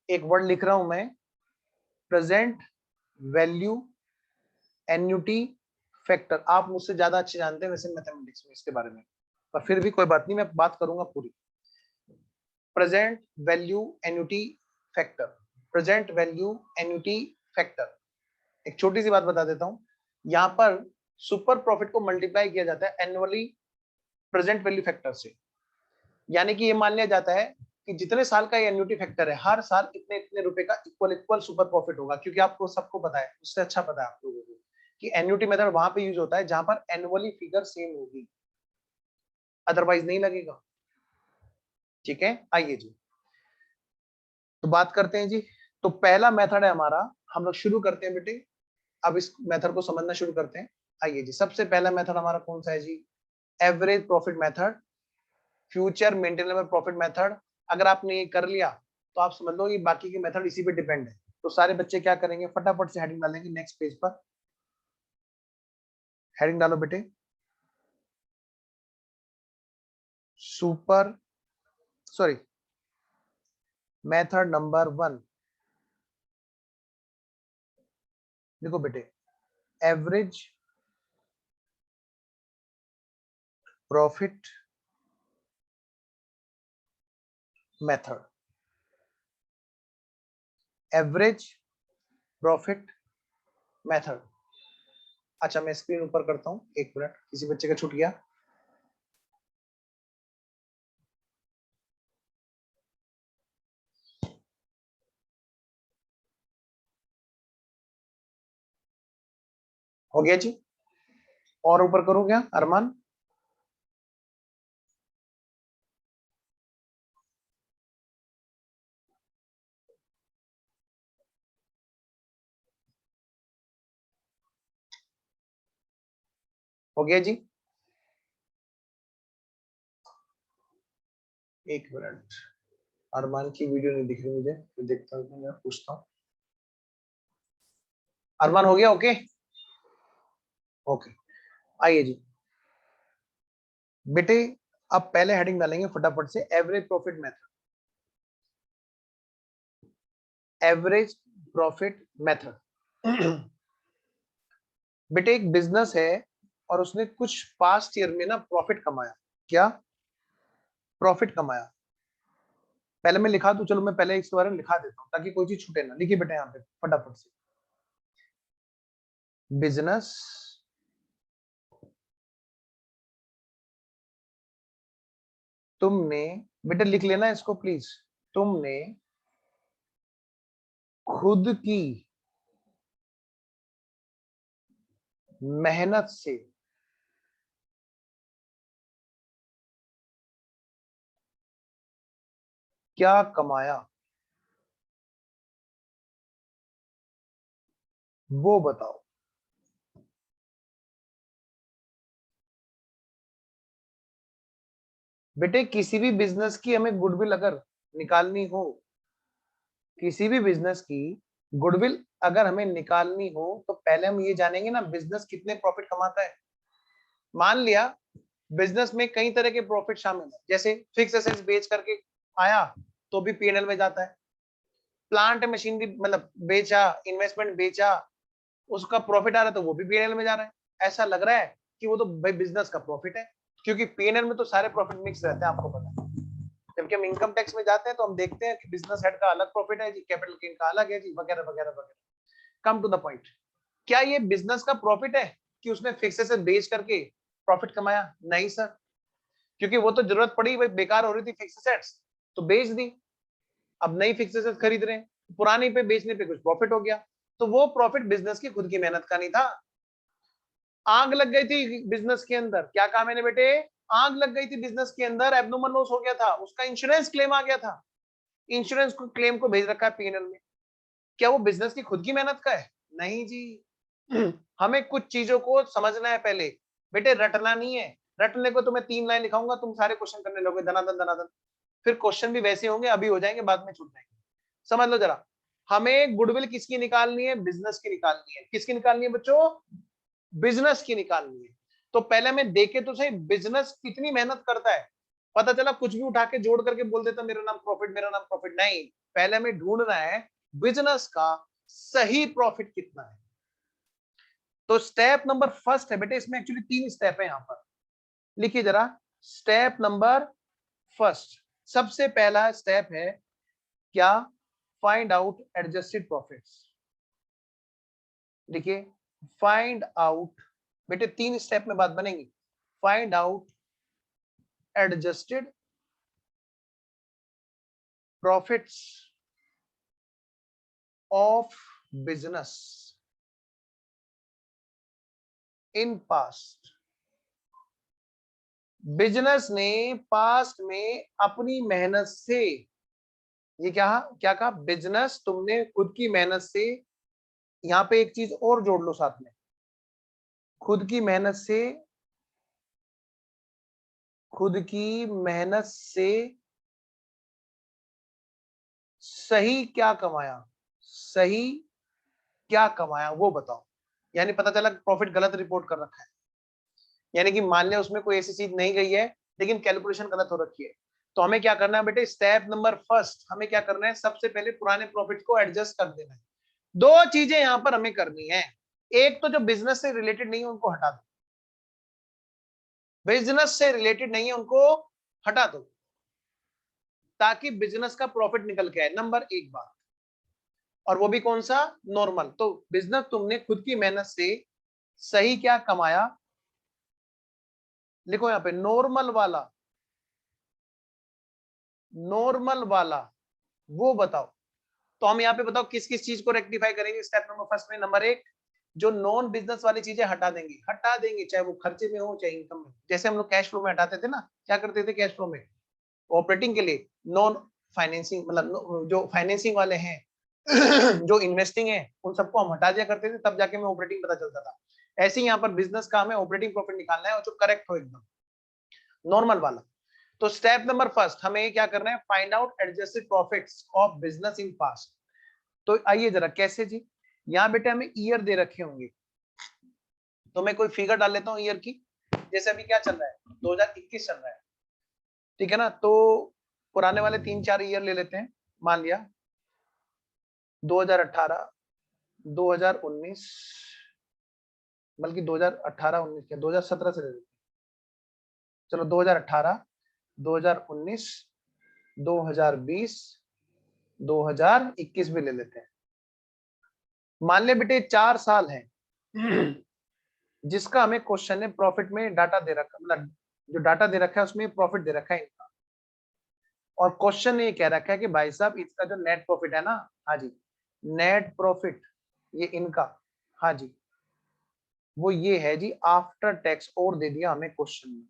एक वर्ड लिख रहा हूं मैं, प्रेजेंट वैल्यू एन्यूटी फैक्टर। आप मुझसे ज्यादा अच्छे जानते हैं वैसे मैथमेटिक्स में इसके बारे में, पर फिर भी कोई बात नहीं, मैं बात करूंगा पूरी। Present value annuity factor, present value annuity factor. एक छोटी सी बात बता देता हूं, यहाँ पर सुपर प्रॉफिट को मल्टीप्लाई किया जाता है एनुअली प्रेजेंट वैल्यू फैक्टर से। यानी कि ये मान लिया जाता है कि जितने साल का ये एन्युटी फैक्टर है, हर साल इतने इतने रुपए का इक्वल इक्वल सुपर प्रॉफिट होगा। क्योंकि आपको सबको पता है, उससे अच्छा पता है आप लोगों को कि एन्युटी मेथड वहां पे यूज होता है जहां पर एनुअली फिगर सेम होगी, अदरवाइज नहीं लगेगा। ठीक है, आइए जी तो बात करते हैं जी। तो पहला मेथड है हमारा, हम लोग शुरू करते हैं बेटे, अब इस मेथड को समझना शुरू करते हैं। आइए जी, सबसे पहला मेथड हमारा कौन सा है जी? Average profit method. Future maintainable profit method. अगर आपने ये कर लिया तो आप समझ लो ये बाकी के मेथड इसी पे डिपेंड है। तो सारे बच्चे क्या करेंगे, फटाफट से हेडिंग डालेंगे नेक्स्ट पेज पर। हेडिंग डालो बेटे, सुपर सॉरी मेथड नंबर 1। देखो बेटे, average profit method, average profit method. अच्छा मैं स्क्रीन ऊपर करता हूं, एक मिनट, किसी बच्चे का छूट गया। हो गया जी, और ऊपर करो क्या अरमान? हो गया जी, एक मिनट, अरमान की वीडियो नहीं दिख रही मुझे, तो देखता हूँ, मैं पूछता हूँ। अरमान हो गया? ओके ओके, आइए जी बेटे, अब पहले हेडिंग डालेंगे फटाफट से, average profit method. Average profit method. बेटे एक बिजनेस है और उसने कुछ पास्ट ईयर में ना प्रॉफिट कमाया। क्या प्रॉफिट कमाया? पहले मैं लिखा दूं, चलो मैं पहले इसके बारे में लिखा देता हूं ताकि कोई चीज छूटे ना। लिखिए बेटे यहाँ पे फटाफट से, बिजनेस तुमने, बेटे लिख लेना इसको प्लीज, तुमने खुद की मेहनत से क्या कमाया वो बताओ। बेटे किसी भी बिजनेस की हमें गुडविल अगर निकालनी हो, किसी भी बिजनेस की गुडविल अगर हमें निकालनी हो तो पहले हम ये जानेंगे ना बिजनेस कितने प्रॉफिट कमाता है। मान लिया बिजनेस में कई तरह के प्रॉफिट शामिल है, जैसे फिक्स एसेट्स बेच करके आया तो भी पीएनएल में जाता है, प्लांट मशीनरी मतलब बेचा, इन्वेस्टमेंट बेचा, उसका प्रॉफिट आ रहा है तो वो भी पीएनएल में जा रहा है। ऐसा लग रहा है कि वो तो भाई बिजनेस का प्रॉफिट है, क्योंकि पीएनएल में तो सारे प्रॉफिट मिक्स रहते हैं, आपको पता है। जबकि हम इनकम टैक्स में जाते हैं तो हम देखते हैं कि बिजनेस हेड का अलग प्रॉफिट है जी, कैपिटल गेन का अलग है जी, वगैरह वगैरह वगैरह। कम टू द पॉइंट, क्या ये बिजनेस का प्रॉफिट है कि उसने फिक्स एसेट बेच करके प्रॉफिट कमाया? नहीं सर, क्योंकि वो तो जरूरत पड़ी, भाई बेकार हो रही थी फिक्स एसेट्स तो बेच दी, अब नई फिक्स एसेट खरीद रहे हैं, पुरानी पे बेचने पे कुछ प्रॉफिट हो गया, तो वो प्रॉफिट बिजनेस की खुद की मेहनत का नहीं था। आग लग गई थी बिजनेस के अंदर, क्या कहा मैंने बेटे? आग लग गई थी बिजनेस के अंदर, एब्नॉर्मल लॉस हो गया था, उसका इंश्योरेंस क्लेम आ गया था, इंश्योरेंस को क्लेम को भेज रखा है पीएनएल में, क्या वो बिजनेस की खुद की मेहनत का है? नहीं जी। हमें कुछ चीजों को समझना है पहले, बेटे रटना नहीं है। रटने को तो मैं 3 लाइन लिखाऊंगा, तुम सारे क्वेश्चन करने लोगे धनाधन धनाधन, फिर क्वेश्चन भी वैसे होंगे, अभी हो जाएंगे बाद में छूट जाएंगे। समझ लो जरा, हमें गुडविल किसकी निकालनी है? बिजनेस की निकालनी है। किसकी निकालनी है बच्चों? बिजनेस की निकालनी है। तो पहले हमें देखे तो सही बिजनेस कितनी मेहनत करता है। पता चला कुछ भी उठा के जोड़ करके बोल देता मेरा नाम प्रॉफिट, मेरा नाम प्रॉफिट, नहीं, पहले हमें ढूंढना है बिजनेस का सही प्रॉफिट कितना है। तो स्टेप नंबर फर्स्ट है बेटे, इसमें एक्चुअली 3 स्टेप है यहां पर, लिखिए जरा। स्टेप नंबर फर्स्ट, सबसे पहला स्टेप है क्या? Find out adjusted profits. देखिए, फाइंड आउट, बेटे 3 स्टेप में बात बनेगी। Find out adjusted profits of business in past. Business ने पास्ट में अपनी मेहनत से, ये क्या क्या कहा? बिजनेस तुमने खुद की मेहनत से, यहां पे एक चीज और जोड़ लो साथ में, खुद की मेहनत से, खुद की मेहनत से सही क्या कमाया, सही क्या कमाया वो बताओ। यानी पता चला प्रॉफिट गलत रिपोर्ट कर रखा है, यानी कि मान लिया उसमें कोई ऐसी चीज नहीं गई है लेकिन कैलकुलेशन गलत हो रखी है। तो हमें क्या करना है बेटे, स्टेप नंबर फर्स्ट हमें क्या करना है, सबसे पहले पुराने प्रॉफिट को एडजस्ट कर देना है। दो चीजें यहां पर हमें करनी है, एक तो जो बिजनेस से रिलेटेड नहीं है उनको हटा दो, बिजनेस से रिलेटेड नहीं है उनको हटा दो, ताकि बिजनेस का प्रॉफिट निकल के आए, नंबर एक बात। और वो भी कौन सा, नॉर्मल। तो बिजनेस तुमने खुद की मेहनत से सही क्या कमाया, लिखो यहां पे नॉर्मल वाला, नॉर्मल वाला वो बताओ। तो हम यहाँ पे बताओ किस किस चीज को रेक्टिफाई करेंगे स्टेप नंबर फर्स्ट में। नंबर एक, जो नॉन बिजनेस वाली चीजें हटा देंगे, हटा देंगे, चाहे वो खर्चे में हो चाहे इनकम में। जैसे हम लोग कैश फ्लो में हटाते थे ना, क्या करते थे कैश फ्लो में, ऑपरेटिंग के लिए नॉन फाइनेंसिंग, मतलब जो फाइनेंसिंग वाले हैं जो इन्वेस्टिंग है उन सबको हम हटा दिया करते थे, तब जाके हमें ऑपरेटिंग पता चलता था। ऐसे ही यहाँ पर बिजनेस का हमें ऑपरेटिंग प्रॉफिट निकालना है और जो करेक्ट हो एकदम नॉर्मल वाला। तो स्टेप नंबर फर्स्ट हमें क्या करना है, find out adjusted profits of business in past. तो आइए जरा कैसे जी, यहाँ बेटे हमें ईयर दे रखे होंगे, तो मैं कोई फिगर डाल लेता हूँ ईयर की। जैसे अभी क्या चल रहा है, 2021 चल रहा है, ठीक है ना। तो पुराने वाले 3-4 ईयर ले लेते हैं, मान लिया 2018, 2019, बल्कि 2018-19 क्या 2017 से ले लेते हैं, चलो 2018, 2019, 2020, 2021 भी ले लेते हैं। मान ले बेटे 4 साल है जिसका हमें क्वेश्चन है प्रॉफिट में डाटा दे रखा, मतलब जो डाटा दे रखा है उसमें प्रॉफिट दे रखा है इनका। और क्वेश्चन ये कह रखा है कि भाई साहब इसका जो नेट प्रॉफिट है ना, हाँ जी, नेट प्रॉफिट ये इनका, हाँ जी, वो ये है जी आफ्टर टैक्स, और दे दिया हमें क्वेश्चन में।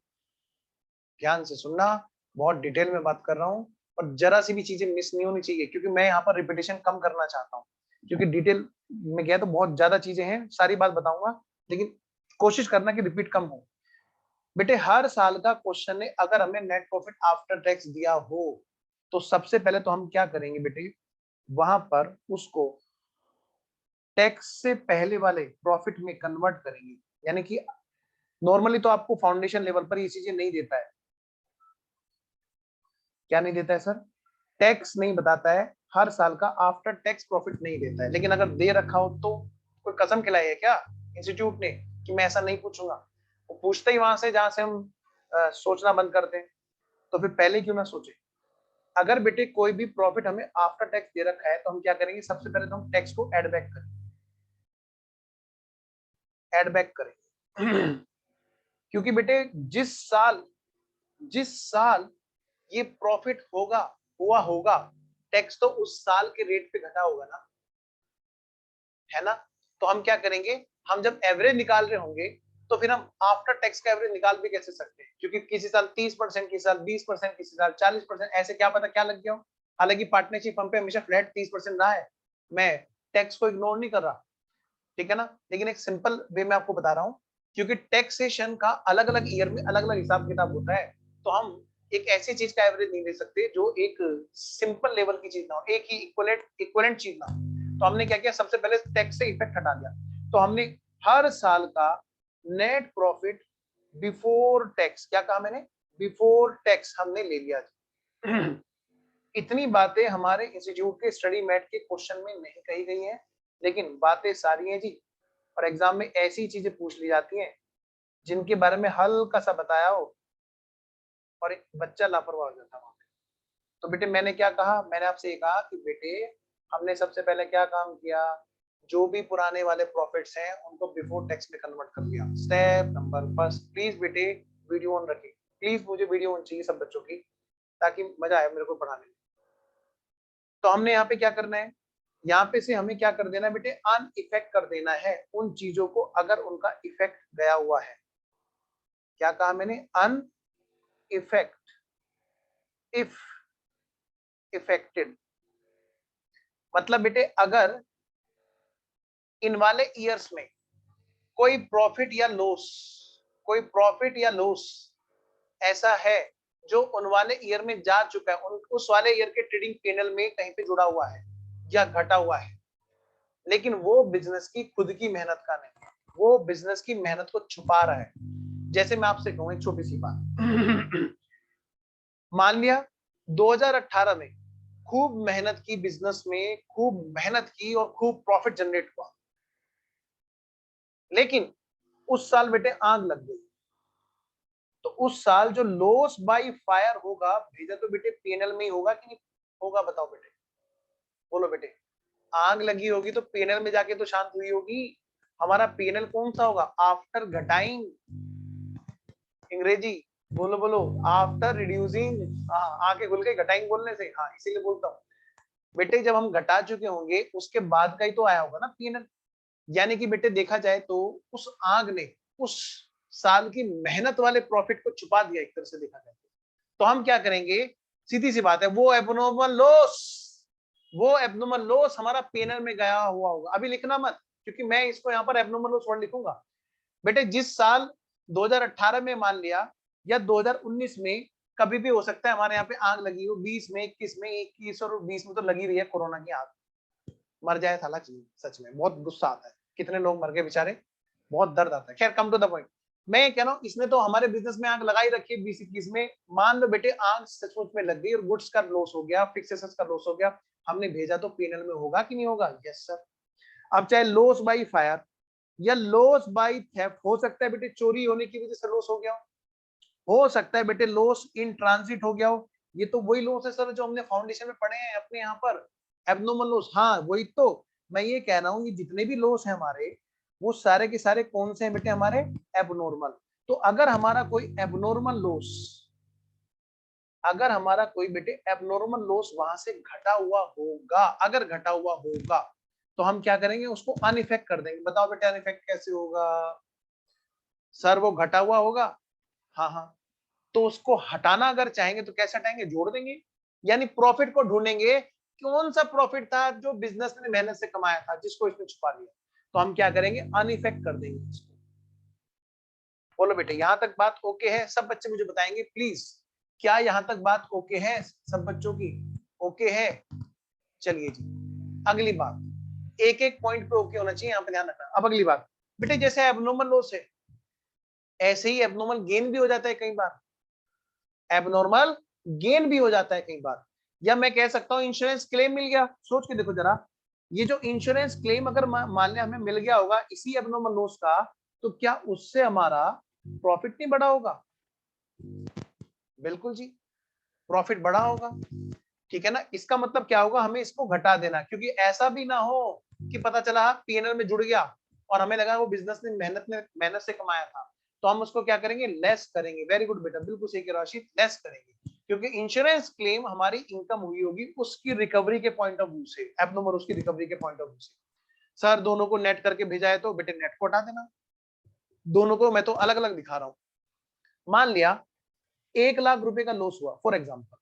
ध्यान से सुनना, बहुत डिटेल में बात कर रहा हूँ और जरा सी भी चीजें मिस नहीं होनी चाहिए, क्योंकि मैं यहाँ पर रिपीटेशन कम करना चाहता हूँ, क्योंकि डिटेल में गया तो बहुत ज्यादा चीजें हैं, सारी बात बताऊंगा, लेकिन कोशिश करना कि रिपीट कम हो। बेटे हर साल का क्वेश्चन है, अगर हमें नेट प्रॉफिट आफ्टर टैक्स दिया हो तो सबसे पहले तो हम क्या करेंगे बेटे, वहां पर उसको टैक्स से पहले वाले प्रॉफिट में कन्वर्ट करेंगे। यानी कि नॉर्मली तो आपको फाउंडेशन लेवल पर ये चीजें नहीं देता है, क्या नहीं देता है सर, टैक्स नहीं बताता है, हर साल का आफ्टर टैक्स प्रॉफिट नहीं देता है। लेकिन अगर दे रखा हो तो कोई कसम खिलाई है क्या इंस्टीट्यूट ने कि मैं ऐसा नहीं पूछूंगा, वो पूछते ही वहां से जहां से हम सोचना बंद कर दें, तो फिर पहले क्यों ना सोचे। अगर बेटे कोई भी प्रॉफिट हमें आफ्टर टैक्स दे रखा है तो हम क्या करेंगे, सबसे पहले तो हम टैक्स को ऐड बैक करेंगे, ऐड बैक करेंगे क्योंकि बेटे जिस साल ये प्रॉफिट होगा, हुआ होगा, टैक्स तो उस साल के रेट पे घटा होगा ना, है ना। तो हम क्या करेंगे, हम जब एवरेज निकाल रहे होंगे तो फिर हम आफ्टर टैक्स का एवरेज निकाल भी कैसे सकते हैं, क्योंकि किसी साल 30%, किसी साल 20%, किसी साल 40%, ऐसे क्या पता क्या लग गया हो। हालांकि पार्टनरशिप फर्म पे हमेशा फ्लैट 30% रहा है, मैं टैक्स को इग्नोर नहीं कर रहा, ठीक है ना, लेकिन एक सिंपल वे में आपको बता रहा हूँ, क्योंकि टैक्सेशन का अलग अलग ईयर में अलग अलग हिसाब किताब होता है। तो हम एक ऐसी चीज का एवरेज नहीं ले सकते जो एक सिंपल लेवल की चीज ना हो, एक ही इक्वलेंट चीज ना हो। तो हमने क्या किया, सबसे पहले टैक्स से इफेक्ट हटा दिया। तो हमने हर साल का नेट प्रॉफिट बिफोर टैक्स, क्या कहा मैंने, बिफोर टैक्स हमने ले लिया। इतनी बातें हमारे इंस्टीट्यूट के स्टडी मैट के क्वेश्चन में नहीं कही गई हैं, लेकिन बातें सारी हैं जी, और एग्जाम में ऐसी चीजें पूछ ली जाती हैं जिनके बारे में हल्का सा बताया हो और एक बच्चा लापरवाह हो जाता है वहां पे। तो बेटे मैंने क्या कहा, मैंने आपसे ये कहा कि बेटे हमने सबसे पहले क्या काम किया, जो भी पुराने वाले प्रॉफिट्स हैं उनको बिफोर टैक्स में कन्वर्ट कर दिया। स्टेप नंबर फर्स्ट, प्लीज बेटे वीडियो ऑन रखिए, प्लीज मुझे वीडियो ऑन चाहिए सब बच्चों की, ताकि मजा आए मेरे को पढ़ाने में। तो हमने यहाँ पे क्या करना है, यहाँ पे से हमें क्या कर देना है बेटे, अन इफेक्ट कर देना है उन चीजों को अगर उनका इफेक्ट गया हुआ है। क्या कहा मैंने, अन इफेक्ट, इफ इफेक्टेड, मतलब बेटे अगर इन वाले ईयर्स में कोई प्रॉफिट या लॉस, कोई प्रॉफिट या लॉस ऐसा है जो उन वाले ईयर में जा चुका है, उस वाले ईयर के ट्रेडिंग पैनल में कहीं पे जुड़ा हुआ है या घटा हुआ है, लेकिन वो बिजनेस की खुद की मेहनत का नहीं, वो बिजनेस की मेहनत को छुपा रहा है। जैसे मैं आपसे कहूँ एक छोटी सी बात, मान लिया 2018 में खूब मेहनत की, बिजनेस में खूब मेहनत की और खूब प्रॉफिट जनरेट हुआ, लेकिन उस साल बेटे आग लग गई, तो उस साल जो लॉस बाय फायर होगा, भेजा तो बेटे पीएनएल में ही होगा कि नहीं होगा, बताओ बेटे, बोलो बेटे। आग लगी होगी तो पीएनएल में जाके तो शांत हुई होगी। हमारा पीएनएल कौन सा होगा? आफ्टर घटाइंग, अंग्रेजी बोलो बोलो, आफ्टर रिड्यूसिंग। हाँ, आगे खुल के घटाइंग बोलने से, हाँ इसीलिए बोलता हूँ बेटे, जब हम घटा चुके होंगे उसके बाद का ही तो आया होगा ना पीएनएल। यानी कि बेटे देखा जाए तो उस आग ने उस साल की मेहनत वाले प्रॉफिट को छुपा दिया एक तरह से देखा जाए तो हम क्या करेंगे, सीधी सी बात है, वो एबनॉर्मल लॉस, वो एबनॉर्मल लॉस हमारा पीएनएल में गया हुआ होगा। अभी लिखना मत, क्योंकि मैं इसको यहाँ पर एबनॉर्मल लॉस वर्ड लिखूंगा बेटे। जिस साल 2018 में मान लिया या 2019 में कभी भी हो सकता है हमारे यहाँ पे आग लगी हो, 20 में, 21 में, 21 और 20 में तो लगी रही है कोरोना की आग, मर जाए साला चीज, सच में बहुत गुस्सा आता है, कितने लोग मर गए बेचारे, बहुत दर्द आता है। खैर कम टू द पॉइंट, मैं कह रहा हूँ इसने तो हमारे बिजनेस में आग लगाई रखी है 20-21 में। मान लो बेटे आग सचमुच में लग गई और गुड्स का लॉस हो गया, फिक्सेस का लॉस हो गया, हमने भेजा तो पीएनएल में होगा कि नहीं होगा? Yes sir. अब चाहे लॉस बाय फायर या लॉस बाय थेफ्ट, हो सकता है बेटे चोरी होने की वजह से लॉस हो गया हो सकता है बेटे लॉस इन ट्रांजिट हो गया हो। ये तो वही लॉस है सर जो हमने फाउंडेशन में पढ़े हैं अपने यहाँ पर, एबनॉर्मल लॉस। हाँ वही तो मैं ये कह रहा हूँ, ये जितने भी लॉस हैं हमारे, वो सारे के सारे कौन से हैं बेटे? हमारे एबनॉर्मल। तो अगर हमारा कोई एबनॉर्मल लॉस, अगर हमारा कोई बेटे एबनॉर्मल लॉस वहां से घटा हुआ होगा, अगर घटा हुआ होगा तो हम क्या करेंगे, उसको अनइफेक्ट कर देंगे। बताओ बेटे अनइफेक्ट कैसे होगा? सर वो घटा हुआ होगा, हाँ हाँ, तो उसको हटाना अगर चाहेंगे तो कैसे हटाएंगे? जोड़ देंगे, यानी प्रॉफिट को ढूंढेंगे, कौन सा प्रॉफिट था जो बिजनेस ने मेहनत से कमाया था जिसको इसने छुपा लिया, तो हम क्या करेंगे? अनइफेक्ट कर देंगे इसको। बोलो बेटे यहां तक बात ओके है? सब बच्चे मुझे बताएंगे प्लीज, क्या यहां तक बात ओके है सब बच्चों की? ओके है? चलिए जी, अगली बात, एक एक पॉइंट पे ओके होना चाहिए, यहाँ पे ध्यान रखना। अब अगली बात बेटे, जैसे एबनॉर्मल लॉस है ऐसे ही एबनॉर्मल गेन भी हो जाता है कई बार, एबनॉर्मल गेन भी हो जाता है कई बार। या मैं कह सकता हूं इंश्योरेंस क्लेम मिल गया। सोच के देखो जरा, ये जो इंश्योरेंस क्लेम अगर मान लिया हमें मिल गया होगा इसी एबनॉर्मल लॉस का, तो क्या उससे हमारा प्रॉफिट नहीं बढ़ा होगा? बिल्कुल जी, प्रॉफिट बढ़ा होगा। ठीक है ना? इसका मतलब क्या होगा, हमें इसको घटा देना, क्योंकि ऐसा भी ना हो कि पता चला पीएनएल में जुड़ गया और हमें लगा वो बिजनेस ने मेहनत से कमाया था, तो हम उसको क्या करेंगे? लेस करेंगे। वेरी गुड बेटा, बिल्कुल सही कह रहा आशीष, लेस करेंगे, क्योंकि इंश्योरेंस क्लेम हमारी इनकम हुई होगी उसकी रिकवरी के पॉइंट ऑफ व्यू से, एबनॉर्मल उसकी रिकवरी के पॉइंट ऑफ व्यू से। सर दोनों को नेट करके भेजा है तो बेटे नेट को हटा देना, दोनों को मैं तो अलग अलग दिखा रहा हूं। मान लिया 1,00,000 रुपए का लॉस हुआ फॉर एग्जाम्पल,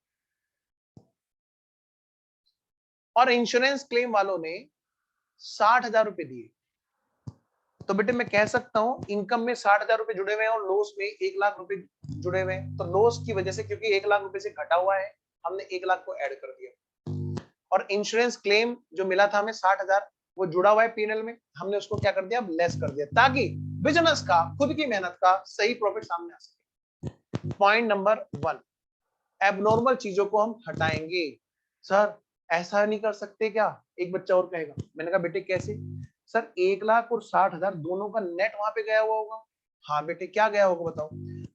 और इंश्योरेंस क्लेम वालों ने 60,000 रुपए दिए, तो बेटे मैं कह सकता हूं इनकम में 60,000 रुपए जुड़े हुए हैं और लॉस में 1,00,000 रुपए जुड़े हुए हैं। तो लॉस की वजह से, क्योंकि 1,00,000 रुपए से घटा हुआ है, हमने 1,00,000 को ऐड कर दिया, और इंश्योरेंस क्लेम जो मिला था हमें 60,000, वो जुड़ा हुआ है पीएनएल में, हमने उसको क्या कर दिया? लेस कर दिया, ताकि बिजनेस का खुद की मेहनत का सही प्रॉफिट सामने आ सके। पॉइंट नंबर 1, एबनॉर्मल चीजों को हम हटाएंगे। सर ऐसा नहीं कर सकते क्या? एक बच्चा और कहेगा। मैंने कहा बेटे कैसे? सर 1,00,000 और 60,000 दोनों का नेट वहां पे गया हुआ होगा। हाँ बेटे क्या गया होगा बताओ?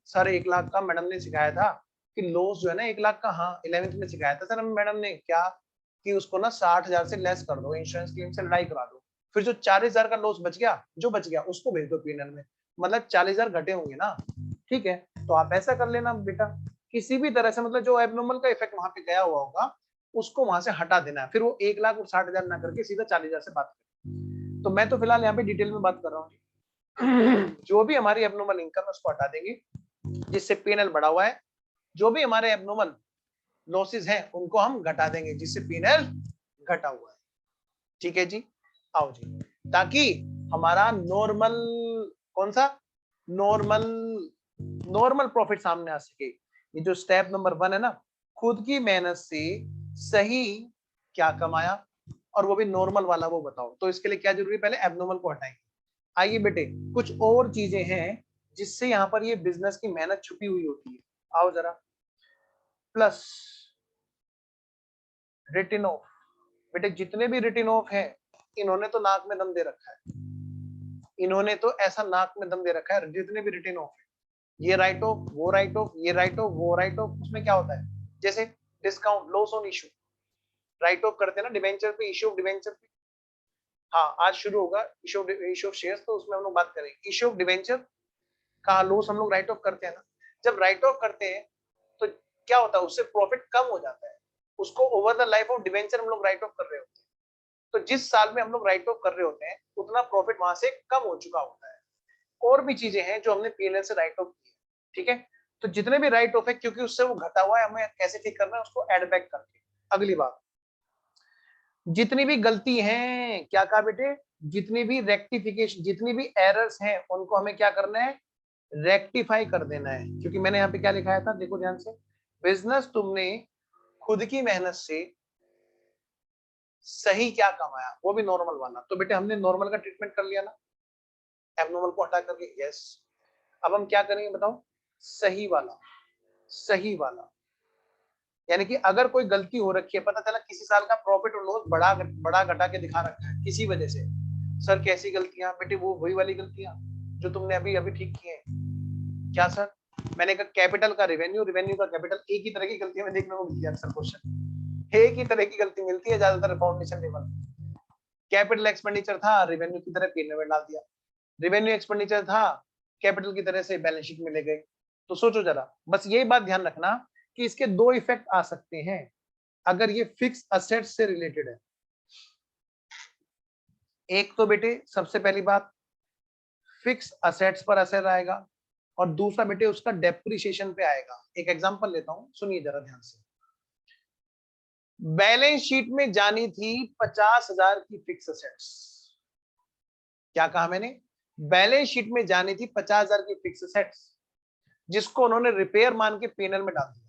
सर 1,00,000 का मैडम ने सिखाया था कि लॉस जो है ना 1,00,000 का, हाँ 11th में सिखाया था सर मैडम ने, क्या कि उसको ना 60,000 से लेस कर दो, इंश्योरेंस क्लेम से लड़ाई करा दो, फिर जो 40,000 का लॉस बच गया, जो बच गया उसको भेज दो पीएनएल में, मतलब 40,000 घटे होंगे ना। ठीक है, तो आप ऐसा कर लेना बेटा, किसी भी तरह से, मतलब जो एबनॉर्मल का इफेक्ट वहां पे गया हुआ होगा उसको वहां से हटा देना है, फिर वो 1,00,000 और 60,000 ना करके सीधा 40,000 से बात करें। तो मैं तो फिलहाल यहाँ पे डिटेल में बात कर रहा हूँ, जो भी हमारी एबनॉर्मल इनकम है उसको हटा देंगे जिससे पीएनएल बढ़ा हुआ है, जो भी हमारे एबनॉर्मल लॉसेस हैं उनको हम घटा देंगे जिससे पीएनएल घटा हुआ है। ठीक है जी, आओ जी, ताकि हमारा नॉर्मल, कौन सा? नॉर्मल नॉर्मल प्रॉफिट सामने आ सके। ये जो स्टेप नंबर 1 है ना, खुद की मेहनत से सही क्या कमाया और वो भी नॉर्मल वाला, वो बताओ। तो इसके लिए क्या जरूरी है, पहले एबनॉर्मल को हटाएंगे। आइए बेटे, कुछ और चीजें हैं जिससे यहाँ पर ये बिजनेस की मेहनत छुपी हुई होती है। आओ जरा, प्लस रिटन ऑफ। बेटे जितने भी रिटन ऑफ है, इन्होंने तो नाक में दम दे रखा है, इन्होंने तो ऐसा नाक में दम दे रखा है। जितने भी रिटन ऑफ है, ये राइट ऑफ, वो राइट ऑफ, ये राइट ऑफ, वो राइट ऑफ, उसमें क्या होता है, जैसे discount, loss on issue, right of करते हैं ना डिवेंचर पे, इशू ऑफ डिवेंचर पे। हाँ, आज शुरू होगा इशू ऑफ शेयर्स, तो उसमें हम लोग बात करेंगे। इशू ऑफ डिवेंचर का लॉस हम लोग राइट ऑफ करते हैं ना। जब राइट ऑफ करते हैं तो क्या होता है, उससे प्रॉफिट कम हो जाता है, उसको over the life of debenture हम लोग राइट ऑफ कर रहे होते हैं। तो जिस साल में हम लोग राइट ऑफ कर रहे होते हैं, उतना प्रॉफिट वहां से कम हो चुका होता है। और भी चीजें हैं जो हमने पीएनएल से राइट ऑफ की, ठीक है। तो जितने भी राइट ऑफ है, क्योंकि उससे वो घटा हुआ है, हमें कैसे ठीक करना है, उसको एड बैक करके। अगली बात, जितनी भी गलती है, क्या कहा बेटे, जितनी भी रेक्टिफिकेशन, जितनी भी एरर्स हैं, उनको हमें क्या करना है, रेक्टिफाई कर देना है। क्योंकि मैंने यहाँ पे क्या लिखाया था, देखो ध्यान से, बिजनेस तुमने खुद की मेहनत से सही क्या कमाया, वो भी नॉर्मल वाला। तो बेटे हमने नॉर्मल का ट्रीटमेंट कर लिया ना, एबनॉर्मल को हटा करके, यस। अब हम क्या करेंगे बताओ, सही वाला, सही वाला। यानी कि अगर कोई गलती हो रखी है, पता चला किसी साल का प्रॉफिट और लॉस बड़ा घटा के दिखा रखा है किसी वजह से, सर कैसी गलतियां बेटे, वो वही वाली गलतियां जो तुमने अभी अभी ठीक की है। क्या सर, मैंने कहा कैपिटल का रेवेन्यू, रेवेन्यू का कैपिटल, एक ही तरह की गलतियां में देखने को मिलती है अक्सर क्वेश्चन, एक ही तरह की गलती मिलती है ज्यादातर फाउंडेशन लेवल। कैपिटल एक्सपेंडिचर था, रेवेन्यू की तरह पीएनएल में डाल दिया, रेवेन्यू एक्सपेंडिचर था, कैपिटल की तरह से बैलेंस शीट में ले गए। तो सोचो जरा, बस यही बात ध्यान रखना कि इसके दो इफेक्ट आ सकते हैं अगर ये फिक्स असेट्स से रिलेटेड है। एक तो बेटे सबसे पहली बात, फिक्स असेट्स पर असर आएगा, और दूसरा बेटे उसका डेप्रिसिएशन पे आएगा। एक एग्जांपल लेता हूं, सुनिए जरा ध्यान से। बैलेंस शीट में जानी थी 50,000 की फिक्स असेट्स, क्या कहा मैंने, बैलेंस शीट में जानी थी 50,000 की फिक्स असेट्स, जिसको उन्होंने रिपेयर मान के पीएनएल में डाल दिया।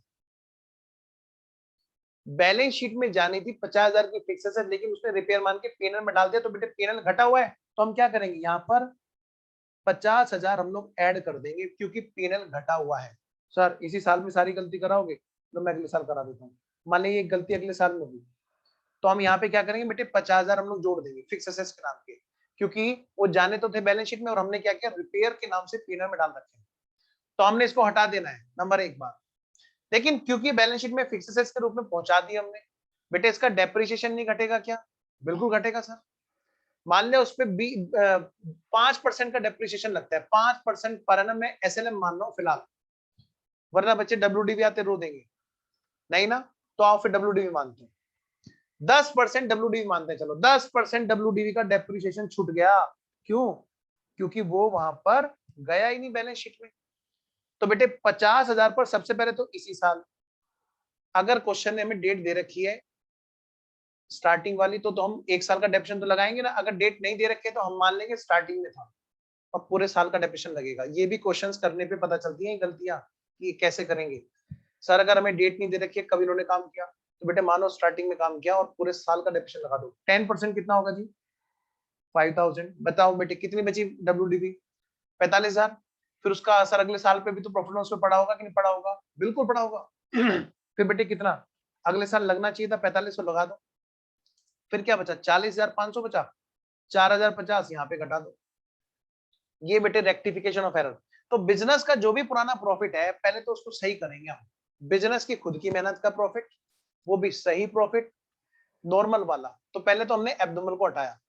बैलेंस शीट में जानी थी 50,000 की फिक्स असेट, लेकिन उसने रिपेयर मान के पीएनएल में डाल दिया। तो बेटे पीएनएल घटा हुआ है, तो हम क्या करेंगे, यहाँ पर 50,000 हम लोग ऐड कर देंगे, क्योंकि पीएनएल घटा हुआ है। सर इसी साल में सारी गलती कराओगे, तो मैं अगले साल करा देता हूँ। मान लीजिए एक गलती अगले साल में हुई, तो हम यहाँ पे क्या करेंगे बेटे, 50,000 हम लोग जोड़ देंगे फिक्स असेट्स के नाम पे, क्योंकि वो जाने तो थे बैलेंस शीट में, और हमने क्या किया, रिपेयर के नाम से पीएनएल में डाल रखे, तो हमने इसको हटा देना है, नंबर एक बात। लेकिन क्योंकि बैलेंस शीट में फिक्स एसेट्स के रूप में पहुंचा दिया हमने, बेटे इसका डेप्रिसिएशन नहीं घटेगा क्या, बिल्कुल घटेगा सर। मान लिया उस पर 5% का डेप्रिसिएशन लगता है, 5% पर एनम में एसएलएम मान रहा हूं फिलहाल, वरना बच्चे डब्ल्यूडीवी आते रो देंगे, नहीं ना, तो आओ फिर डब्ल्यूडीवी मानते हैं, 10% डब्ल्यूडीवी मानते हैं, चलो 10% डब्ल्यूडीवी का डेप्रिसिएशन छूट गया। क्यों, क्योंकि वो वहां पर गया ही नहीं बैलेंस शीट में। तो बेटे 50,000 पर सबसे पहले तो इसी साल, अगर क्वेश्चन ने हमें डेट दे रखी है स्टार्टिंग वाली, तो हम एक साल का डेप्रिसिएशन तो लगाएंगे ना। अगर डेट नहीं दे रखे तो हम मान लेंगे स्टार्टिंग में था, और पूरे साल का डेप्रिसिएशन लगेगा। ये भी क्वेश्चंस करने पे पता चलती है गलतियां कि कैसे करेंगे। सर अगर हमें डेट नहीं दे रखी है, कब इन्होंने काम किया, तो बेटे मानो स्टार्टिंग में काम किया और पूरे साल का डेप्रिसिएशन लगा दो। 10% कितना होगा जी, 5,000। बताओ बेटे कितनी बची डब्ल्यूडीबी, 45,000। फिर उसका असर अगले साल पे भी तो प्रॉफिट लॉस पे पड़ा होगा कि नहीं पड़ा होगा, बिल्कुल पड़ा होगा। फिर बेटे कितना अगले साल लगना चाहिए था, 4500 लगा दो। फिर क्या बचा, 40,500 बचा, 4,050 यहाँ पे घटा दो। ये बेटे रेक्टिफिकेशन ऑफ एरर। तो बिजनेस का जो भी पुराना प्रॉफिट है, पहले तो उसको सही करेंगे हम। बिजनेस की खुद की मेहनत का प्रॉफिट, वो भी सही प्रॉफिट, नॉर्मल वाला। तो पहले तो हमने एब्नॉर्मल को हटाया,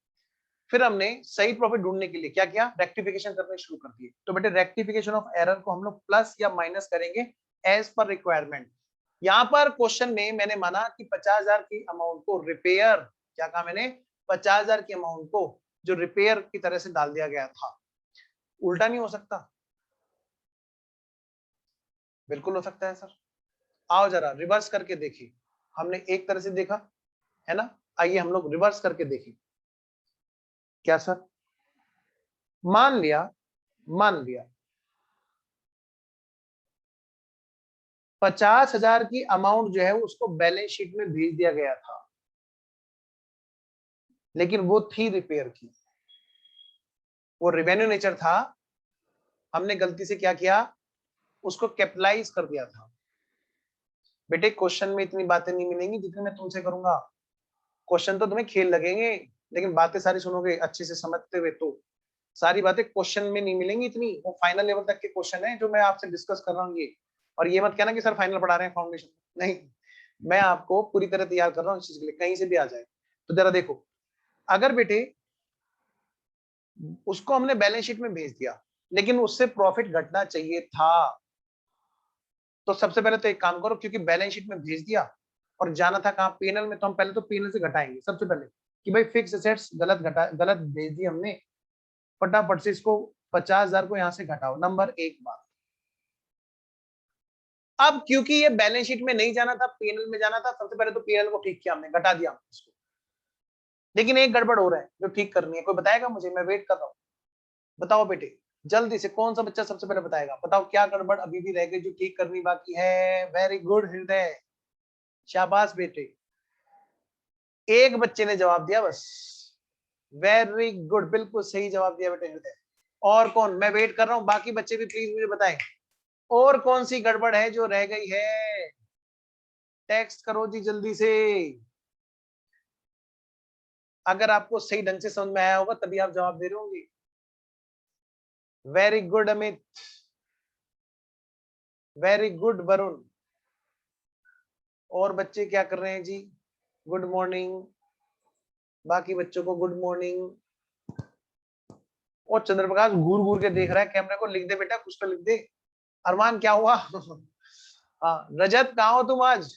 फिर हमने सही प्रॉफिट ढूंढने के लिए क्या किया, रेक्टिफिकेशन करने शुरू कर दिए। तो बेटे रेक्टिफिकेशन ऑफ एरर को हम लोग प्लस या माइनस करेंगे एज पर रिक्वायरमेंट। यहां पर क्वेश्चन में मैंने माना कि 50,000 की अमाउंट को रिपेयर, क्या कहा मैंने, 50,000 की अमाउंट को जो रिपेयर की तरह से डाल दिया गया था। उल्टा नहीं हो सकता, बिल्कुल हो सकता है सर। आओ जरा रिवर्स करके देखिए, हमने एक तरह से देखा है ना, आइए हम लोग रिवर्स करके देखें। क्या सर, मान लिया 50,000 की अमाउंट जो है उसको बैलेंस शीट में भेज दिया गया था, लेकिन वो थी रिपेयर की, वो रेवेन्यू नेचर था, हमने गलती से क्या किया, उसको कैपिटलाइज कर दिया था। बेटे क्वेश्चन में इतनी बातें नहीं मिलेंगी जितनी मैं तुमसे करूंगा। क्वेश्चन तो तुम्हें खेल लगेंगे, लेकिन बातें सारी सुनोगे अच्छे से समझते हुए तो सारी बातें क्वेश्चन में नहीं मिलेंगी इतनी। वो फाइनल लेवल तक के क्वेश्चन है जो मैं आपसे डिस्कस कर रहा हूँ ये। और ये मत कहना कि सर फाइनल पढ़ा रहे हैं फाउंडेशन, नहीं, मैं आपको पूरी तरह तैयार कर रहा हूँ इस चीज के लिए, कहीं से भी आ जाए। तो जरा देखो, अगर बेटे उसको हमने बैलेंस शीट में भेज दिया लेकिन उससे प्रॉफिट घटना चाहिए था, तो सबसे पहले तो एक काम करो, क्योंकि बैलेंस शीट में भेज दिया और जाना था कहाँ, पीएनएल में, तो हम पहले तो पीएनएल से घटाएंगे सबसे पहले कि भाई फिक्स एसेट्स गलत भेज दी हमने, फटाफट से इसको 50,000 को यहां से घटाओ, नंबर एक बात। अब क्योंकि ये बैलेंस शीट में नहीं जाना था, पीएनएल में जाना था, सबसे पहले तो पीएनएल को ठीक किया हमने, घटा दिया हमने इसको। लेकिन एक गड़बड़ हो रहा है जो ठीक करनी है, कोई बताएगा मुझे, मैं वेट कर रहा हूँ। बताओ बेटे जल्दी से, कौन सा बच्चा सबसे पहले बताएगा, बताओ क्या गड़बड़ अभी भी रह गई जो ठीक करनी बाकी है। वेरी गुड हृदय, शाबाश बेटे, एक बच्चे ने जवाब दिया बस, वेरी गुड, बिल्कुल सही जवाब दिया बेटे हृदय। और कौन, मैं वेट कर रहा हूं, बाकी बच्चे भी प्लीज मुझे बताएं और कौन सी गड़बड़ है जो रह गई है, टेक्स्ट करो जी जल्दी से। अगर आपको सही ढंग से समझ में आया होगा तभी आप जवाब दे रहे होंगे। Very good Amit, very good Varun. और बच्चे क्या कर रहे हैं जी, गुड मॉर्निंग, बाकी बच्चों को गुड मॉर्निंग। और चंद्रप्रकाश घूर घूर के देख रहा है कैमरे को, लिख दे बेटा कुछ तो लिख दे। अरमान क्या हुआ हाँ रजत कहाँ हो तुम आज,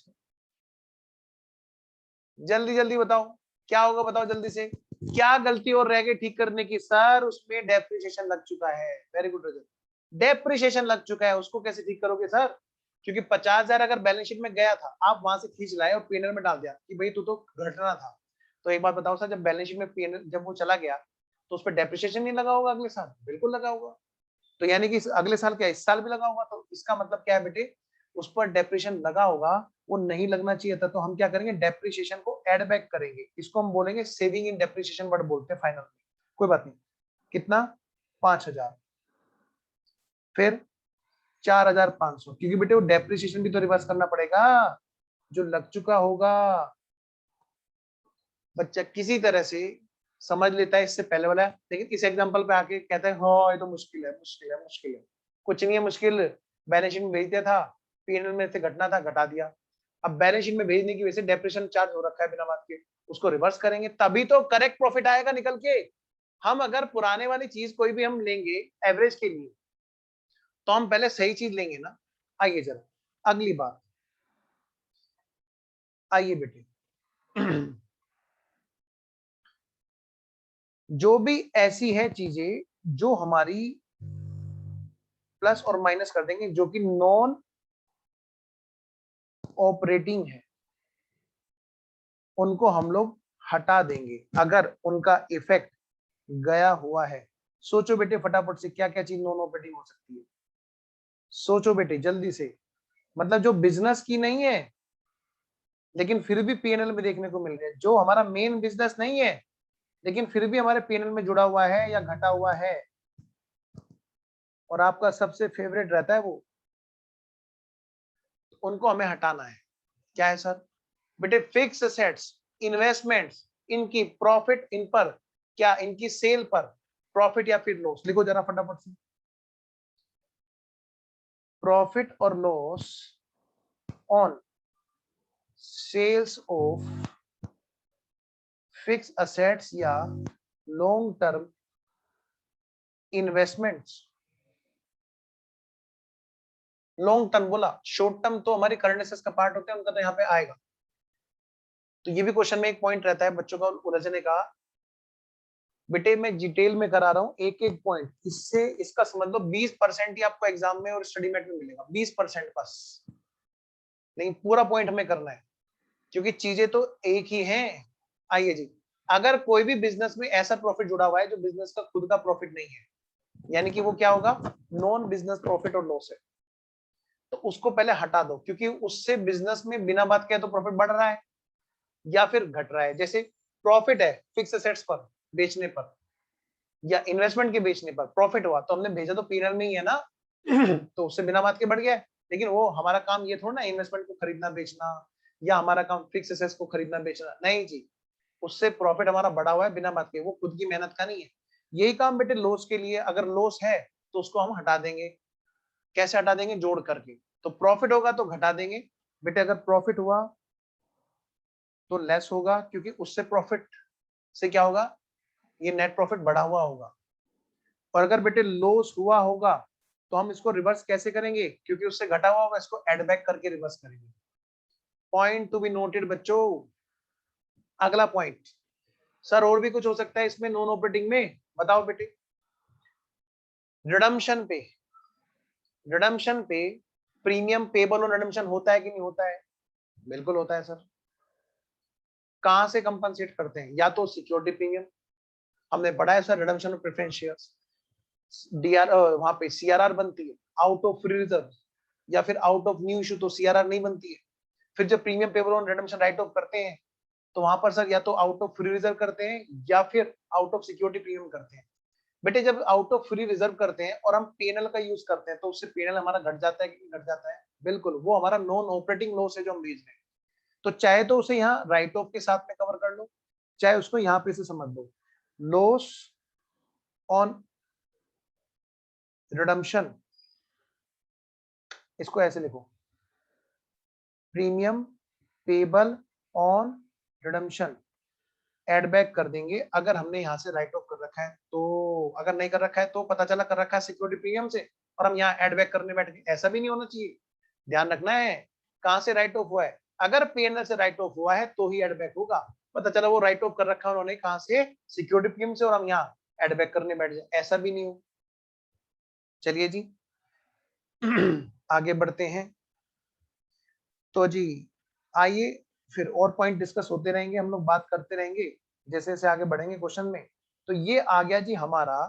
जल्दी जल्दी बताओ क्या होगा, बताओ जल्दी से, क्या गलती और रह गई ठीक करने की। सर उसमें डेप्रिसिएशन लग चुका है, वेरी गुड रजत, डेप्रिसिएशन लग चुका है, उसको कैसे ठीक करोगे सर, क्योंकि 50,000 अगर बैलेंस शीट में गया था, आप वहां से खींच लाए और पीएनएल में डाल दिया कि भाई तू तो घटना था। तो एक बात बताओ सर, जब बैलेंस शीट में पीएनएल जब वो चला गया तो उस पर डेप्रिसिएशन नहीं लगा होगा अगले साल, बिल्कुल लगा होगा। तो यानी कि अगले साल क्या, इस साल भी लगा होगा, तो इसका मतलब क्या है बेटे, उस पर डेप्रिसिएशन लगा होगा, वो नहीं लगना चाहिए था। तो हम क्या करेंगे, डेप्रिसिएशन को एड बैक करेंगे, इसको हम बोलेंगे सेविंग इन डेप्रिसिएशन वर्ड बोलते हैं फाइनल में। कोई बात नहीं, कितना, 5,000, फिर 4,500, क्योंकि बेटे वो डेप्रिसिएशन भी तो रिवर्स करना पड़ेगा जो लग चुका होगा। बच्चा किसी तरह से समझ लेता है इससे पहले वाला, लेकिन इस एग्जांपल पे आके कहता है हाँ ये तो मुश्किल है, मुश्किल है, मुश्किल है। कुछ नहीं है मुश्किल, बैलेंस शीट में भेज दिया था, पीएनएल में से घटना था, घटा दिया। अब बैलेंस शीट में भेजने की वजह से डेप्रिसिएशन चार्ज हो रखा है बिना बात के, उसको रिवर्स करेंगे तभी तो करेक्ट प्रॉफिट आएगा निकल के। हम अगर पुराने वाली चीज कोई भी हम लेंगे एवरेज के लिए, तो हम पहले सही चीज लेंगे ना। आइए जरा अगली बात, आइए बेटे जो भी ऐसी है चीजें जो हमारी प्लस और माइनस कर देंगे, जो कि नॉन ऑपरेटिंग है, उनको हम लोग हटा देंगे अगर उनका इफेक्ट गया हुआ है। सोचो बेटे फटाफट से, क्या क्या चीज नॉन ऑपरेटिंग हो सकती है, सोचो बेटे जल्दी से। मतलब जो बिजनेस की नहीं है लेकिन फिर भी पीएनएल में देखने को मिल रही है, जो हमारा मेन बिजनेस नहीं है लेकिन फिर भी हमारे पीएनएल में जुड़ा हुआ है या घटा हुआ है, और आपका सबसे फेवरेट रहता है वो, उनको हमें हटाना है। क्या है सर, बेटे फिक्स एसेट्स, इन्वेस्टमेंट्स, इनकी प्रॉफिट, इन पर क्या, इनकी सेल पर प्रॉफिट या फिर लॉस, लिखो जरा फटाफट से, प्रॉफिट और loss on sales of fix assets या long term investments. Long term बोला, शॉर्ट टर्म तो हमारी करंट एसेट्स का पार्ट होते हैं, उनका तो यहाँ पे आएगा। तो ये भी क्वेश्चन में एक पॉइंट रहता है बच्चों का उलझने का। बेटे मैं डिटेल में करा रहा हूँ एक एक पॉइंट, इससे इसका समझ लो 20% ही आपको एग्जाम में और स्टडी मेट में मिलेगा, 20% बस, लेकिन पूरा पॉइंट हमें करना है क्योंकि चीजें तो एक ही हैं। आइए जी, अगर कोई भी बिजनेस में ऐसा प्रॉफिट जुड़ा हुआ है जो बिजनेस का खुद का प्रॉफिट नहीं है, यानी कि वो क्या होगा, नॉन बिजनेस प्रॉफिट और लॉस है, तो उसको पहले हटा दो, क्योंकि उससे बिजनेस में बिना बात के तो प्रॉफिट बढ़ रहा है या फिर घट रहा है। जैसे प्रॉफिट है फिक्स एसेट्स पर बेचने पर या इन्वेस्टमेंट के बेचने पर प्रॉफिट हुआ, तो हमने भेजा तो पीएनएल में ही है ना, तो उससे बिना बात के बढ़ गया है। लेकिन वो हमारा काम ये थोड़ा ना इन्वेस्टमेंट को खरीदना बेचना, या हमारा काम फिक्स एसेट्स को खरीदना बेचना, नहीं जी। उससे प्रॉफिट हमारा बढ़ा हुआ है बिना बात के, वो खुद की मेहनत का नहीं है। यही काम बेटे लॉस के लिए, अगर लॉस है तो उसको हम हटा देंगे। कैसे हटा देंगे? जोड़ करके। तो प्रॉफिट होगा तो घटा देंगे बेटे, अगर प्रॉफिट हुआ तो लेस होगा, क्योंकि उससे प्रॉफिट से क्या होगा, ये नेट प्रॉफिट बढ़ा हुआ होगा। और अगर बेटे लॉस हुआ होगा तो हम इसको रिवर्स कैसे करेंगे, क्योंकि उससे घटा हुआ होगा, इसको एड बैक करके रिवर्स करेंगे। पॉइंट टू बी नोटेड बच्चों। अगला पॉइंट, सर और भी कुछ हो सकता है इसमें नॉन ऑपरेटिंग में, बताओ बेटे। रिडम्पशन पे, रिडम्पशन पे प्रीमियम पेबल और रिडम्पशन होता है कि नहीं होता है? बिल्कुल होता है सर। कहां से कंपनसेट करते हैं? या तो सिक्योरिटी प्रीमियम, हमने पढ़ा है sir, redemption of preference shares, DR वहां पे सीआरआर बनती है आउट ऑफ फ्री रिजर्व, या फिर आउट ऑफ न्यू इशू तो सीआरआर नहीं बनती है। फिर जब premium payable on redemption right of करते हैं तो वहां पर सर या तो आउट ऑफ फ्री रिजर्व करते हैं या फिर आउट ऑफ सिक्योरिटी प्रीमियम करते हैं। बेटे जब आउट ऑफ फ्री रिजर्व करते हैं और हम पीएनएल का यूज करते हैं तो उससे पीएनएल हमारा घट जाता है कि नहीं घट जाता है? बिल्कुल, वो हमारा नॉन ऑपरेटिंग लॉस है जो हम भेज रहे हैं। तो चाहे तो उसे यहाँ राइट ऑफ के साथ में कवर कर लो, चाहे उसको यहाँ पे से समझ लो, लॉस ऑन रिडम्पशन, इसको ऐसे लिखो, premium payable on redemption add back कर देंगे अगर हमने यहाँ से राइट ऑफ कर रखा है तो। अगर नहीं कर रखा है तो पता चला कर रखा है सिक्योरिटी प्रीमियम से और हम यहाँ एड बैक करने बैठ गए, ऐसा भी नहीं होना चाहिए। ध्यान रखना है कहाँ से राइट ऑफ हुआ है। अगर पीएनएल से राइट ऑफ हुआ है तो ही एड बैक होगा। पता चला वो राइट ऑफ कर रखा है उन्होंने कहाँ से, सिक्योरिटी प्रीमियम से, और हम यहाँ एड बैक करने बैठ जाए, ऐसा भी नहीं हो। चलिए जी आगे बढ़ते हैं। तो जी आइए फिर और पॉइंट डिस्कस होते रहेंगे, हम लोग बात करते रहेंगे जैसे जैसे आगे बढ़ेंगे क्वेश्चन में। तो ये आ गया जी हमारा,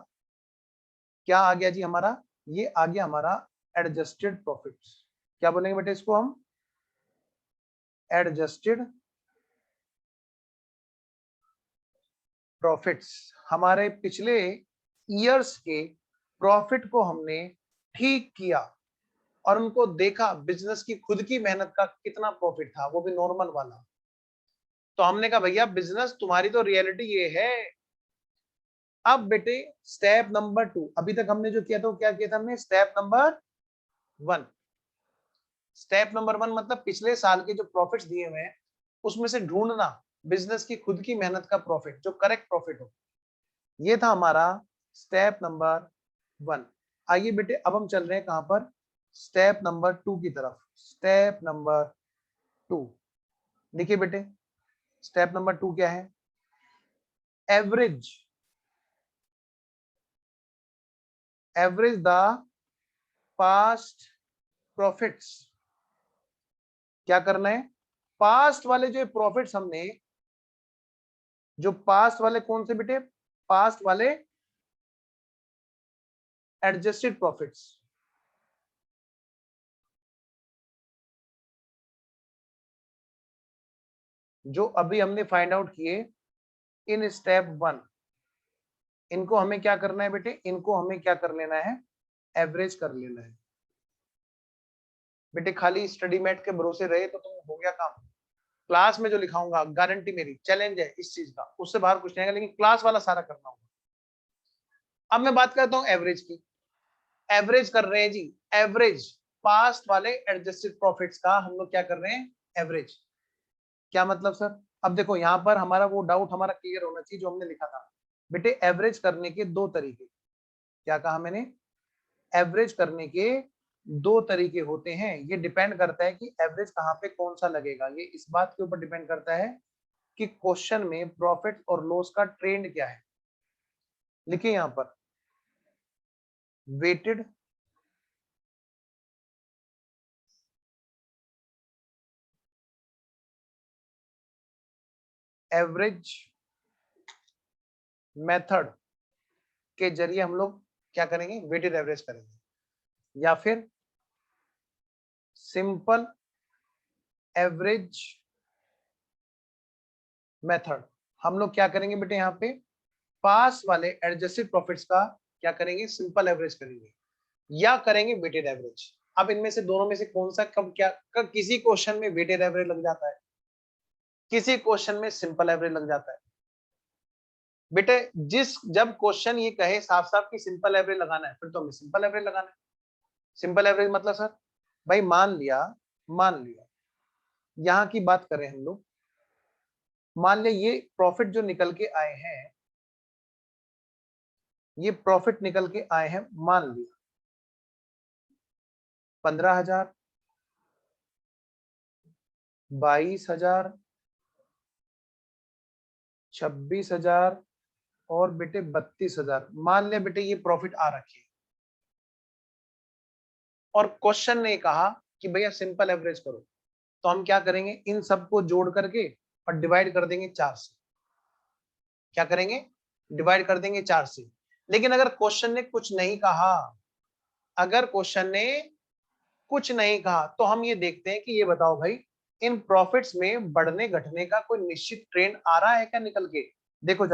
क्या आ गया जी हमारा, ये आ गया हमारा एडजस्टेड प्रॉफिट्स। क्या बोलेंगे बेटे इसको हम? Adjusted profits. हमारे पिछले ईयर्स के प्रॉफिट को हमने ठीक किया और उनको देखा बिजनेस की खुद की मेहनत का कितना प्रॉफिट था, वो भी नॉर्मल वाला। तो हमने कहा भैया बिजनेस तुम्हारी तो रियलिटी ये है। अब बेटे स्टेप नंबर 2, अभी तक हमने जो किया था वो क्या किया था हमने? Step number 1। स्टेप नंबर 1 मतलब पिछले साल के जो प्रॉफिट्स दिए हुए हैं उसमें से ढूंढना बिजनेस की खुद की मेहनत का प्रॉफिट, जो करेक्ट प्रॉफिट हो। ये था हमारा स्टेप नंबर 1। आइए बेटे अब हम चल रहे हैं कहां पर? स्टेप नंबर 2 की तरफ। स्टेप नंबर 2, देखिए बेटे स्टेप नंबर 2 क्या है? Average, average the past profits. क्या करना है? पास्ट वाले जो प्रॉफिट्स हमने, जो पास्ट वाले कौन से बेटे? पास्ट वाले एडजस्टेड प्रॉफिट्स, जो अभी हमने फाइंड आउट किए इन स्टेप 1, इनको हमें क्या करना है बेटे? इनको हमें क्या कर लेना है? एवरेज कर लेना है। बेटे खाली स्टडी मेट के भरोसे रहे तो तुम हो गया काम। क्लास में जो लिखाऊंगा गारंटी मेरी, चैलेंज है इस चीज का, उससे बाहर कुछ नहीं आएगा, लेकिन क्लास वाला सारा करना होगा। अब मैं बात करता हूं एवरेज की। एवरेज कर रहे हैं जी, एवरेज पास्ट वाले एडजस्टेड प्रॉफिट्स का हम लोग क्या कर रहे हैं? एवरेज। क्या मतलब सर? अब देखो यहाँ पर हमारा वो डाउट हमारा क्लियर होना चाहिए जो हमने लिखा था। बेटे एवरेज करने के दो तरीके, क्या कहा मैंने? एवरेज करने के दो तरीके होते हैं। ये डिपेंड करता है कि एवरेज कहाँ पे कौन सा लगेगा। ये इस बात के ऊपर डिपेंड करता है कि क्वेश्चन में प्रॉफिट और लॉस का ट्रेंड क्या है। लिखिए यहां पर वेटेड एवरेज मेथड के जरिए हम लोग क्या करेंगे? वेटेड एवरेज करेंगे, या फिर सिंपल एवरेज मेथड। हम लोग क्या करेंगे बेटे, यहाँ पे पास वाले एडजस्टेड प्रॉफिट्स का क्या करेंगे, सिंपल एवरेज करेंगे या करेंगे वेटेड एवरेज। अब इनमें से दोनों में से कौन सा कब क्या किसी क्वेश्चन में वेटेड एवरेज लग जाता है, किसी क्वेश्चन में सिंपल एवरेज लग जाता है। बेटे जब क्वेश्चन ये कहे साफ साफ कि सिंपल एवरेज लगाना है, फिर तो हमें सिंपल एवरेज लगाना है। सिंपल एवरेज मतलब सर भाई मान लिया यहां की बात करें हम लोग, मान लिया ये प्रॉफिट जो निकल के आए हैं, ये प्रॉफिट निकल के आए हैं, मान लिया 15,000, 22,000, 26,000 और बेटे 32,000। मान लिया बेटे ये प्रॉफिट आ रखे और क्वेश्चन ने कहा कि भैया सिंपल एवरेज करो, तो हम क्या करेंगे, इन सबको जोड़ करके और डिवाइड कर देंगे 4 से। क्या करेंगे, डिवाइड कर देंगे 4 से। लेकिन अगर क्वेश्चन ने कुछ नहीं कहा, अगर क्वेश्चन ने कुछ नहीं कहा, तो हम ये देखते हैं कि ये बताओ भाई इन प्रॉफिट्स में बढ़ने घटने का कोई निश्चित ट्रेंड आ रहा है क्या निकल के। देखो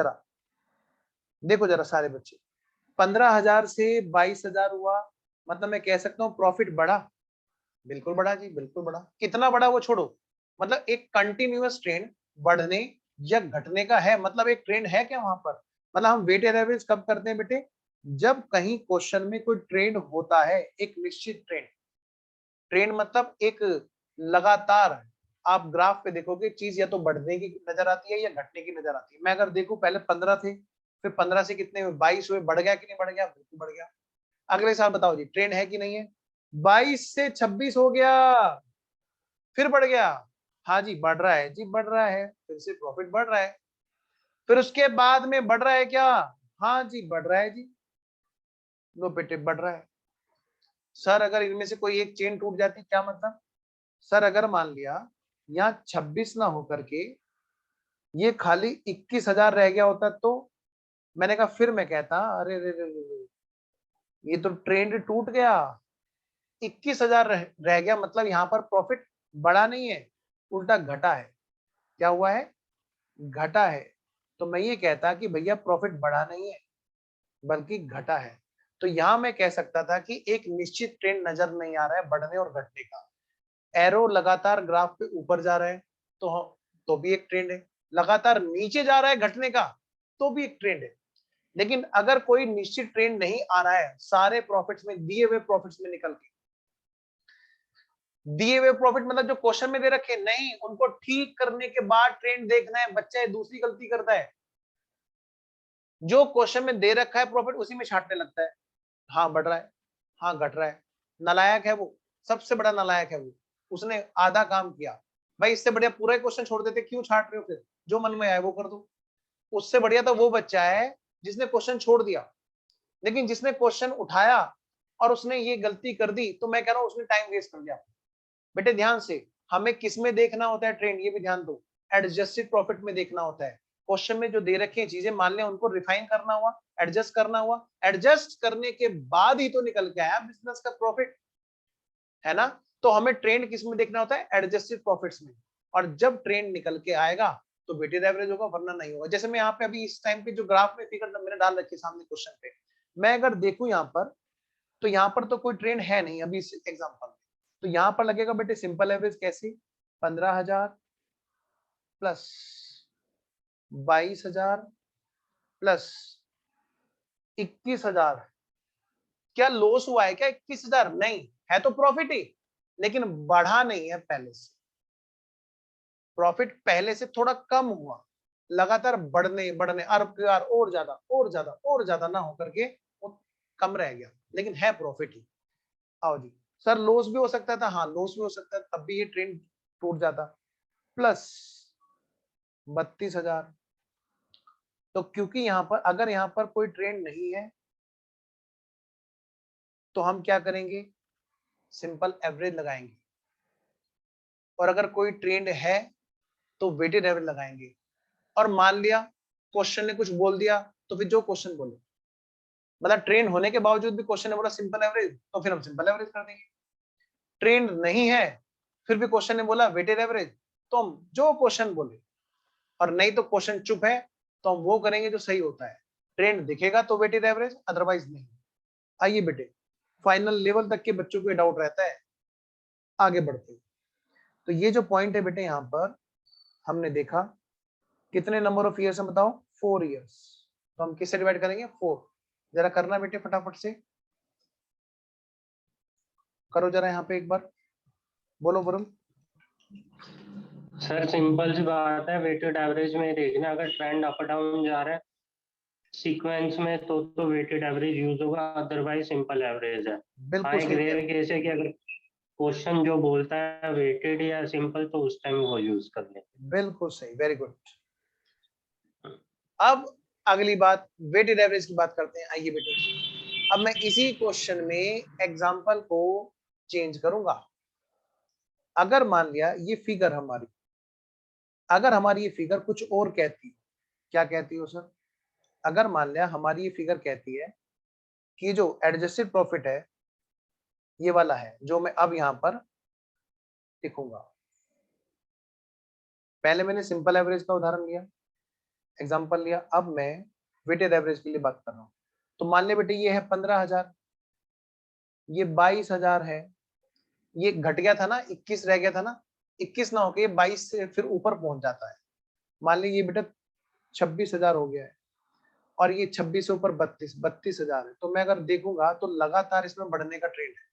जरा सारे बच्चे, 15,000 से 22,000 हुआ, मतलब मैं कह सकता हूँ प्रॉफिट बढ़ा, बिल्कुल बढ़ा जी, बिल्कुल बढ़ा। कितना बढ़ा वो छोड़ो, मतलब एक कंटिन्यूअस ट्रेंड बढ़ने या घटने का है, मतलब एक ट्रेंड है क्या वहां पर। मतलब हम वेटेड एवरेज कब करते हैं बेटे, जब कहीं क्वेश्चन में कोई ट्रेंड होता है, एक निश्चित ट्रेंड। ट्रेंड मतलब एक लगातार, आप ग्राफ पे देखोगे चीज या तो बढ़ने की नजर आती है या घटने की नजर आती है। मैं अगर देखूं पहले 15 थे, फिर 15 से कितने हुए, 22 हुए, बढ़ गया कि नहीं बढ़ गया, बिल्कुल बढ़ गया। अगले साल बताओ जी ट्रेंड है कि नहीं है, 22 से 26 हो गया, फिर बढ़ गया, हाँ जी बढ़ रहा है जी, बढ़ रहा है, फिर से प्रॉफिट बढ़ रहा है। फिर उसके बाद में बढ़ रहा है क्या, हाँ जी बढ़ रहा है जी, लो बेटे बढ़ रहा है। सर अगर इनमें से कोई एक चेन टूट जाती क्या मतलब, सर अगर मान लिया यहाँ 26 ना होकर के ये खाली 21,000 रह गया होता, तो मैंने कहा, फिर मैं कहता अरे रे रे रे, ये तो ट्रेंड टूट गया, 21,000 रह गया, मतलब यहाँ पर प्रॉफिट बढ़ा नहीं है, उल्टा घटा है। क्या हुआ है, घटा है। तो मैं ये कहता कि भैया प्रॉफिट बढ़ा नहीं है बल्कि घटा है। तो यहां मैं कह सकता था कि एक निश्चित ट्रेंड नजर नहीं आ रहा है बढ़ने और घटने का। एरो लगातार ग्राफ पे ऊपर जा रहा है तो भी एक ट्रेंड है, लगातार नीचे जा रहा है घटने का तो भी एक ट्रेंड है। लेकिन अगर कोई निश्चित ट्रेंड नहीं आ रहा है, सारे प्रॉफिट्स में दिए हुए प्रॉफिट्स में निकल के, दिए हुए प्रॉफिट मतलब जो क्वेश्चन में दे रखे नहीं, उनको ठीक करने के बाद ट्रेंड देखना है। बच्चा दूसरी गलती करता है, जो क्वेश्चन में दे रखा है प्रॉफिट उसी में छांटने लगता है, हाँ बढ़ रहा है, हाँ घट रहा है। नालायक है वो, सबसे बड़ा नालायक है वो, उसने आधा काम किया। भाई इससे बढ़िया पूरा क्वेश्चन छोड़ देते, क्यों छांट रहे हो, फिर जो मन में आए वो कर दो। उससे बढ़िया तो वो बच्चा है जिसने क्वेश्चन छोड़ दिया। लेकिन जिसने क्वेश्चन उठाया और उसने ये गलती कर दी, तो मैं कह रहा हूं उसने टाइम वेस्ट कर दिया। बेटे ध्यान से, हमें किस में देखना होता है ट्रेंड, ये भी ध्यान दो, एडजस्टेड प्रॉफिट में देखना होता है। क्वेश्चन में जो दे रखी है चीजें, मान लें उनको रिफाइन करना हुआ, एडजस्ट करना हुआ, एडजस्ट करने के बाद ही तो निकल के आया बिजनेस का प्रॉफिट, है ना। तो हमें ट्रेंड किस में देखना होता है, एडजस्टेड प्रॉफिट्स में। और जब ट्रेंड निकल के आएगा तो वेटेड एवरेज होगा, वरना नहीं होगा। जैसे मैं यहाँ पे अभी इस टाइम पे जो ग्राफ में फिगर मैंने डाल रखी है सामने क्वेश्चन पे, मैं अगर देखूं यहाँ पर, तो यहाँ पर तो कोई ट्रेंड है नहीं अभी इस एग्जाम्पल में, तो यहाँ पर लगेगा बेटे सिंपल एवरेज कैसे, 15,000 प्लस 22,000 प्लस 21,000। क्या लॉस हुआ है क्या, 21,000 नहीं है, तो प्रॉफिट ही, लेकिन बढ़ा नहीं है पहले से। प्रॉफिट पहले से थोड़ा कम हुआ, लगातार बढ़ने बढ़ने और ज्यादा और ज्यादा और ज्यादा ना होकर के वो कम रह गया, लेकिन है प्रॉफिट ही। आओ जी, सर लॉस भी हो सकता था, हाँ लॉस भी हो सकता है, तब भी ये ट्रेंड टूट जाता। प्लस 32,000, तो क्योंकि यहाँ पर अगर यहाँ पर कोई ट्रेंड नहीं है तो हम क्या करेंगे, सिंपल एवरेज लगाएंगे। और अगर कोई ट्रेंड है तो वेटेड एवरेज लगाएंगे। और मान लिया क्वेश्चन ने कुछ बोल दिया, तो फिर जो क्वेश्चन बोले, मतलब ट्रेंड होने के बावजूद भी क्वेश्चन ने बोला सिंपल एवरेज, तो फिर हम सिंपल एवरेज कर देंगे। ट्रेंड नहीं है, फिर भी क्वेश्चन ने बोला वेटेड एवरेज, तो हम जो क्वेश्चन बोले, और नहीं तो क्वेश्चन चुप है तो हम वो करेंगे जो सही होता है। ट्रेंड दिखेगा तो वेटेड एवरेज, अदरवाइज नहीं। आइए बेटे, फाइनल लेवल तक के बच्चों को डाउट रहता है, आगे बढ़ते हैं। तो ये जो पॉइंट है बेटे, यहाँ पर हमने देखा कितने नंबर ऑफ ईयर्स है बताओ, 4 ईयर्स। तो हम किससे डिवाइड करेंगे, 4। जरा करना बेटे फटाफट से करो जरा, यहाँ पे एक बार बोलो वरुण। सर सिंपल सी बात है, वेटेड एवरेज में देखना, अगर ट्रेंड अप डाउन जा रहा है सीक्वेंस में तो वेटेड एवरेज यूज होगा, अदरवाइज सिंपल एवरेज है। बिल्कुल एक सही, रेयर केस है कि अगर क्वेश्चन जो बोलता है वेटेड या सिंपल तो उस टाइम वो यूज कर ले। बिल्कुल सही, वेरी गुड। अब अगली बात वेटेड एवरेज की बात करते हैं। आइए बेटे, अब मैं इसी क्वेश्चन में एग्जांपल को चेंज करूंगा। अगर मान लिया ये फिगर हमारी, अगर हमारी ये फिगर कुछ और कहती, क्या कहती हो सर? अगर मान लिया हमारी ये फिगर कहती है कि जो एडजस्टेड प्रॉफिट है ये वाला है, जो मैं अब यहां पर लिखूंगा। पहले मैंने सिंपल एवरेज का उदाहरण लिया, एग्जांपल लिया, अब मैं वेटेड एवरेज के लिए बात कर रहा हूं। तो मान ले बेटे ये है 15,000, ये 22,000 है, ये घट गया था ना, 21 रह गया था ना, 21 ना होके 22 से फिर ऊपर पहुंच जाता है। मान लीजिए ये बेटा 26,000 हो गया है, और ये 26 से ऊपर 32,000 है। तो मैं अगर देखूंगा तो लगातार इसमें बढ़ने का ट्रेंड है।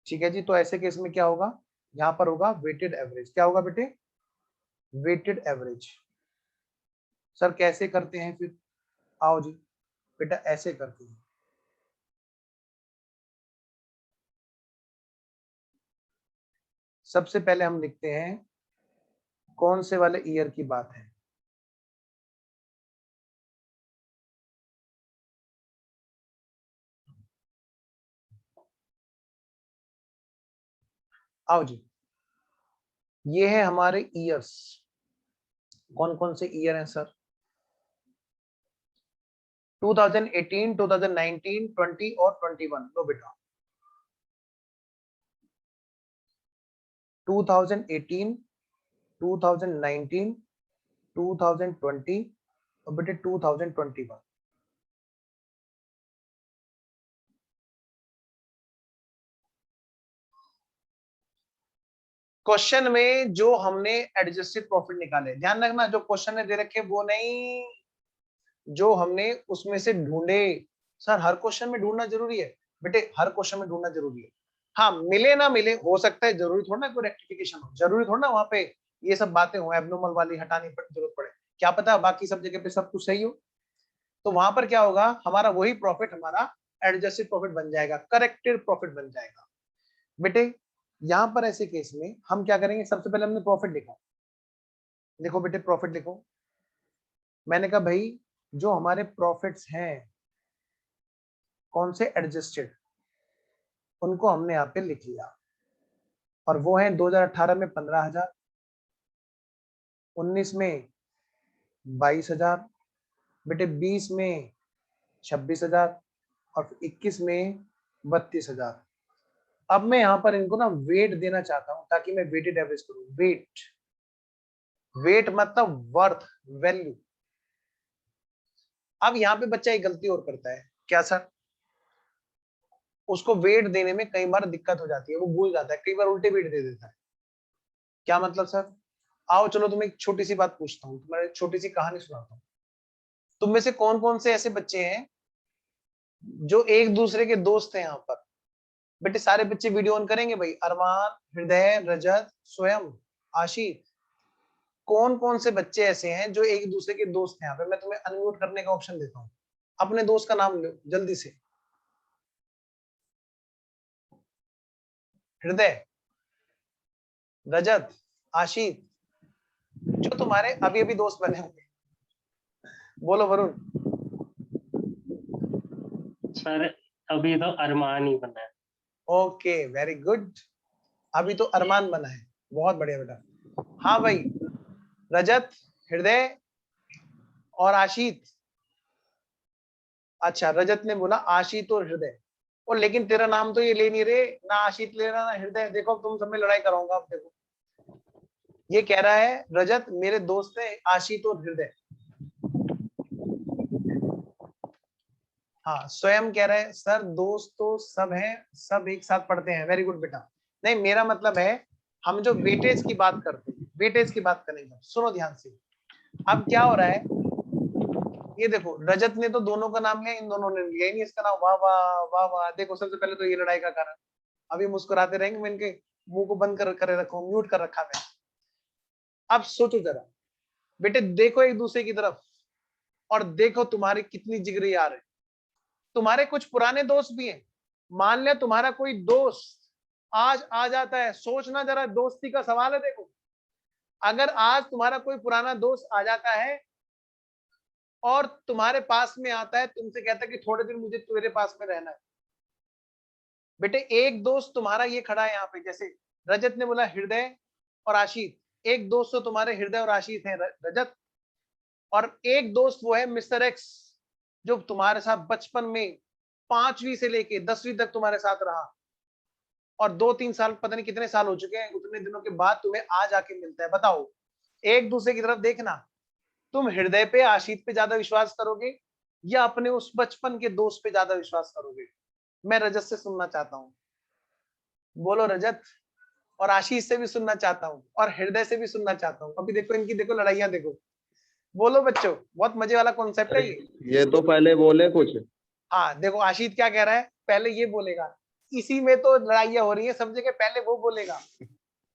ठीक है जी, तो ऐसे केस में क्या होगा, यहाँ पर होगा वेटेड एवरेज। क्या होगा बेटे, वेटेड एवरेज। सर कैसे करते हैं फिर, आओ जी बेटा, ऐसे करते हैं। सबसे पहले हम लिखते हैं कौन से वाले ईयर की बात है। आओ जी, ये है हमारे ईयर्स। कौन कौन से ईयर हैं सर? 2018, 2019, 20 और 21। लो बेटा, 2018, 2019, 2020 और बेटे 2021। क्वेश्चन में जो हमने एडजस्टेड प्रॉफिट निकाले, ध्यान रखना, जो क्वेश्चन ने दे रखे वो नहीं, जो हमने उसमें से ढूंढे। सर हर क्वेश्चन में ढूंढना जरूरी है बेटे, हर क्वेश्चन में ढूंढना जरूरी है। हाँ, मिले ना मिले, हो सकता है, जरूरी थोड़ा ना कोई रेक्टिफिकेशन हो, जरूरी थोड़ा ना वहां पे ये सब बातें हो एबनॉर्मल वाली हटानी जरूरत पड़े, क्या पता बाकी सब जगह पे सब कुछ सही हो। तो वहां पर क्या होगा, हमारा वही प्रॉफिट हमारा एडजस्टेड प्रॉफिट बन जाएगा, करेक्टेड प्रॉफिट बन जाएगा। बेटे यहां पर ऐसे केस में हम क्या करेंगे, सबसे पहले हमने प्रॉफिट लिखा। लिखो बेटे प्रॉफिट लिखो। मैंने कहा भाई जो हमारे प्रॉफिट्स हैं कौन से एडजस्टेड, उनको हमने यहाँ पे लिख लिया, और वो है 2018 में 15,000, 19 में 22,000, बेटे 20 में 26,000 और 21 में 32,000। अब मैं यहाँ पर इनको ना वेट देना चाहता हूं ताकि मैं वेटेड एवरेज करूं। वेट, वेट मतलब वर्थ, वैल्यू। अब यहाँ पे बच्चा एक गलती और करता है, क्या सर? उसको वेट देने में कई बार दिक्कत हो जाती है, वो भूल जाता है, कई बार उल्टे वेट दे देता है। क्या मतलब सर? आओ चलो तुम्हें एक छोटी सी बात पूछता हूँ, तुम्हारी छोटी सी कहानी सुनाता हूँ। तुम में से कौन कौन से ऐसे बच्चे हैं जो एक दूसरे के दोस्त हैं यहाँ पर? बेटे सारे बच्चे वीडियो ऑन करेंगे भाई, अरमान, हृदय, रजत, स्वयं, आशीष। कौन कौन से बच्चे ऐसे हैं जो एक दूसरे के दोस्त हैं यहाँ पे? मैं तुम्हें अनम्यूट करने का ऑप्शन देता हूँ, अपने दोस्त का नाम लो जल्दी से। हृदय, रजत, आशीष, जो तुम्हारे अभी अभी दोस्त बने होंगे, बोलो वरुण। सर अभी तो अरमान ही बना है। ओके वेरी गुड, अभी तो अरमान बना है, बहुत बढ़िया बेटा। हाँ भाई, रजत, हृदय और आशीष। अच्छा रजत ने बोला आशीष और हृदय, और लेकिन तेरा नाम तो ये ले नहीं रहे, ना आशित ले रहा ना हृदय। देखो तुम सब में लड़ाई कराऊंगा अब। देखो ये कह रहा है रजत मेरे दोस्त है आशित और हृदय। हाँ स्वयं कह रहे हैं सर दोस्त तो सब है, सब एक साथ पढ़ते हैं। वेरी गुड बेटा। नहीं मेरा मतलब है हम जो वेटेज की बात करते हैं, वेटेज की बात करेंगे। सुनो ध्यान से। अब क्या हो रहा है, ये देखो रजत ने तो दोनों का नाम लिया, इन दोनों ने लिया ही नहीं इसका नाम। वाह वाह वाह वाह। देखो सबसे पहले तो ये लड़ाई का कारण, अभी मुस्कुराते रहेंगे। मैं इनके मुंह को बंद कर रखा, म्यूट कर रखा मैं। अब सोचो जरा बेटे, देखो एक दूसरे की तरफ और देखो तुम्हारे कितनी जिगरी यार है। तुम्हारे कुछ पुराने दोस्त भी हैं। मान लिया तुम्हारा कोई दोस्त आज आ जाता है, सोचना जरा, दोस्ती का सवाल है। देखो अगर आज तुम्हारा कोई पुराना दोस्त आ जाता है और तुम्हारे पास में आता है, तुमसे कहता है कि थोड़े दिन मुझे तेरे पास में रहना है। बेटे एक दोस्त तुम्हारा ये खड़ा है यहाँ पे, जैसे रजत ने बोला हृदय और आशीष। एक दोस्त तो तुम्हारे हृदय और आशीष है रजत, और एक दोस्त वो है मिस्टर एक्स जो तुम्हारे साथ बचपन में 5वीं से लेके 10वीं तक तुम्हारे साथ रहा, और 2-3 साल पता नहीं कितने साल हो चुके हैं, उतने दिनों के बाद तुम्हें आज आके मिलता है। बताओ एक दूसरे की तरफ देखना, तुम हृदय पे आशीष पे ज्यादा विश्वास करोगे या अपने उस बचपन के दोस्त पे ज्यादा विश्वास करोगे? मैं रजत से सुनना चाहता हूँ। बोलो रजत। और आशीष से भी सुनना चाहता हूँ और हृदय से भी सुनना चाहता हूँ। अभी देखो इनकी, देखो लड़ाइयां देखो। बोलो बच्चों, बहुत मजे वाला कॉन्सेप्ट है ये तो पहले बोले कुछ। हाँ देखो आशीष क्या कह रहा है, पहले ये बोलेगा। इसी में तो लड़ाइयां हो रही है सब जगह, पहले वो बोलेगा।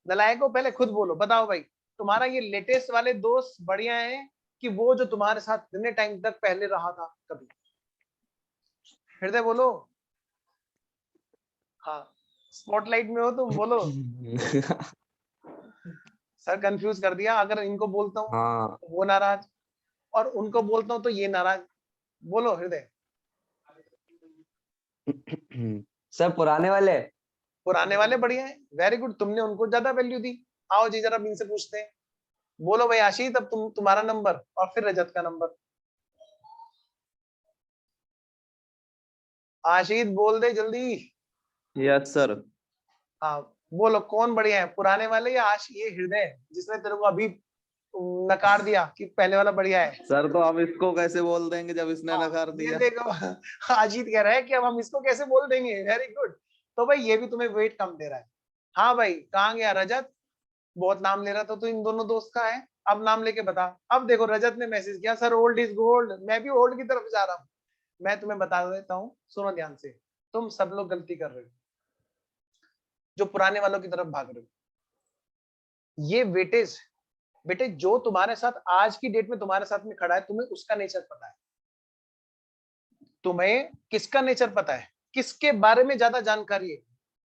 नलायको पहले खुद बोलो। बताओ भाई तुम्हारा ये लेटेस्ट वाले दोस्त बढ़िया है कि वो जो तुम्हारे साथ इतने टाइम तक पहले रहा था कभी? हृदय बोलो। हाँ स्पॉटलाइट में हो तुम, बोलो। सर कंफ्यूज कर दिया। अगर इनको बोलता हूँ हाँ तो वो नाराज, और उनको बोलता हूँ तो ये नाराज। बोलो हृदय। सर पुराने वाले। पुराने वाले बढ़िया है, वेरी गुड। तुमने उनको ज्यादा वैल्यू दी। आओ जी जरा इनसे पूछते हैं। बोलो भाई आशीष, अब तुम्हारा नंबर और फिर रजत का नंबर। आशीष बोल दे जल्दी। Yes sir. हाँ बोलो कौन बढ़िया है, पुराने वाले या ये हृदय जिसने तेरे को अभी नकार दिया कि पहले वाला बढ़िया है? सर तो अब इसको कैसे बोल देंगे जब इसने नकार ये दिया। देखो अजीत कह रहा है कि अब हम इसको कैसे बोल देंगे। Very good. तो भाई ये भी तुम्हें वेट कम दे रहा है। हाँ भाई कहाँ गया रजत? बहुत नाम ले रहा था तो इन दोनों दोस्त का है, अब नाम लेके बता। अब देखो रजत ने मैसेज किया सर ओल्ड इज गोल्ड। मैं भी ओल्ड की तरफ जा रहा हूँ। मैं तुम्हें बता देता हूँ, सुनो ध्यान से। तुम सब लोग गलती कर रहे हो जो पुराने वालों की तरफ भाग रहे हो। ये वेटेज बेटे जो तुम्हारे साथ आज की डेट में तुम्हारे साथ में खड़ा है, तुम्हें उसका नेचर पता है। तुम्हें किसका नेचर पता है, किसके बारे में ज्यादा जानकारी है,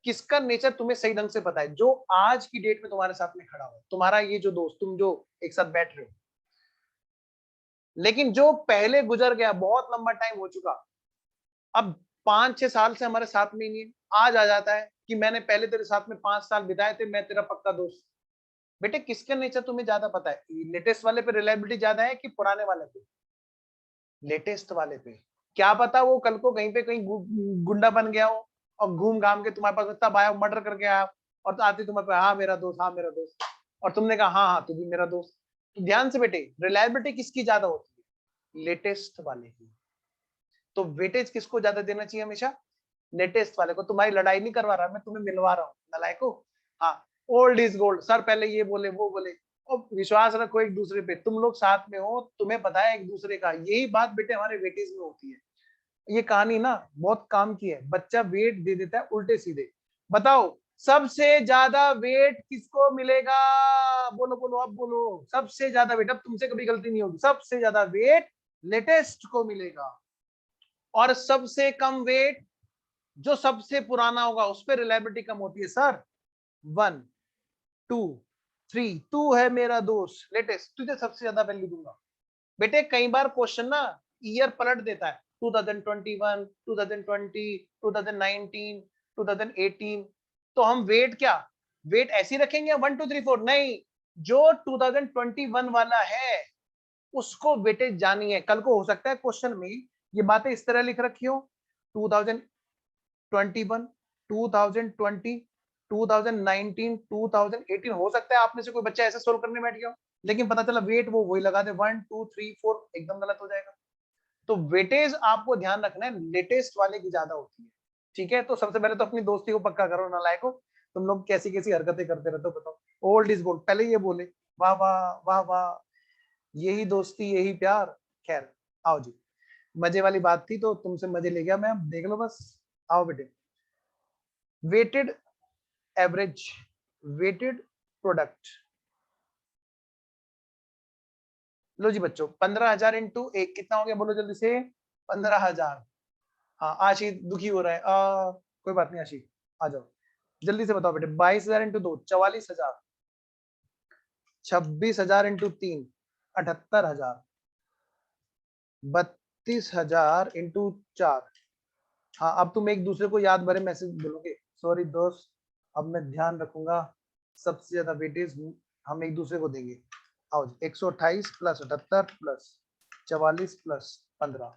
किसका नेचर तुम्हें सही ढंग से पता है, जो आज की डेट में तुम्हारे साथ में खड़ा हो, तुम्हारा ये जो दोस्त, तुम जो एक साथ बैठ रहे हो। लेकिन जो पहले गुजर गया, बहुत लंबा टाइम हो चुका, अब 5-6 साल से हमारे साथ में ही नहीं है, आज आ जाता है कि मैंने पहले तेरे साथ में 5 साल बिताए थे, मैं तेरा पक्का दोस्त। बेटे किसका नेचर तुम्हें ज्यादा पता है? लेटेस्ट वाले पे रिलायबिलिटी ज्यादा है कि पुराने वाले पे? लेटेस्ट वाले पे। क्या पता वो कल को कहीं पे कहीं गुंडा बन गया हो और घूम घाम के तुम्हारे पास तब आया, मर्डर करके आया, और तो आते तुम्हारे पास हाँ मेरा दोस्त, हाँ मेरा दोस्त, और तुमने कहा हाँ हाँ तू भी मेरा दोस्त। तो ध्यान से बेटे, रिलायबिलिटी किसकी ज्यादा होती है? लेटेस्ट वाले की। तो वेटेज किसको ज्यादा देना चाहिए? हमेशा लेटेस्ट वाले को। तुम्हारी लड़ाई नहीं करवा रहा मैं, तुम्हें मिलवा रहा हूँ नलायको। हाँ ओल्ड इज गोल्ड। सर पहले ये बोले वो बोले, और विश्वास रखो एक दूसरे पे। तुम लोग साथ में हो, तुम्हें पता है एक दूसरे का। यही बात बेटे हमारे वेटेज में होती है। ये कहानी ना बहुत काम की है। बच्चा वेट दे देता है उल्टे सीधे। बताओ सबसे ज्यादा वेट किसको मिलेगा? बोलो बोलो अब बोलो। सबसे ज्यादा वेट, अब तुमसे कभी गलती नहीं होगी, सबसे ज्यादा वेट लेटेस्ट को मिलेगा, और सबसे कम वेट जो सबसे पुराना होगा उस पर रिलायबिलिटी कम होती है। सर 1 2 3 तू है मेरा दोस्त लेटेस्ट, तुझे सबसे ज्यादा वैल्यू दूंगा। बेटे कई बार क्वेश्चन ना ईयर पलट देता है, 2021, 2020, 2019, 2018। तो हम वेट क्या, वेट ऐसी रखेंगे 1 2 3 4? नहीं, जो 2021 वाला है उसको वेटेज जानी है। कल को हो सकता है क्वेश्चन में ये बातें इस तरह लिख रखी हो, 2000 2021, 2020, 2019, 2018, हो सकता है आप में से कोई बच्चा ऐसा सोल्व करने बैठ गया हो, लेकिन पता चला वेट वो वही लगा दे 1 2 3 4, एकदम गलत हो जाएगा। तो वेटेज आपको ध्यान रखना है, लेटेस्ट वाले की ज्यादा होती है, ठीक है। तो सबसे पहले तो अपनी दोस्ती को पक्का करो, नालायक हो तुम लोग, कैसी कैसी हरकतें करते रहते हो बताओ। ओल्ड इज गोल्ड, पहले ये बोले, वाह वाह वाह वाह, यही दोस्ती यही प्यार। खैर आओ जी, मजे वाली बात थी तो तुमसे मजे ले गया मैं, अब देख लो बस। आओ बेटे, वेटेड एवरेज, वेटेड प्रोडक्ट। लो जी बच्चों, 15,000 इंटू एक कितना हो गया, बोलो जल्दी से। 15,000। हाँ आशी दुखी हो रहा है, कोई बात नहीं आशी, आ जाओ जल्दी से बताओ बेटे। 22,000 इंटू 2 44,000, 26,000 इंटू 3 78,000, 32,000 इंटू 4। हाँ अब तुम एक दूसरे को याद भरे मैसेज बोलोगे, सॉरी दोस्त अब मैं ध्यान रखूंगा, सबसे ज्यादा वेटेज हम एक दूसरे को देंगे। आओ 128 प्लस 78 प्लस 44 प्लस 15,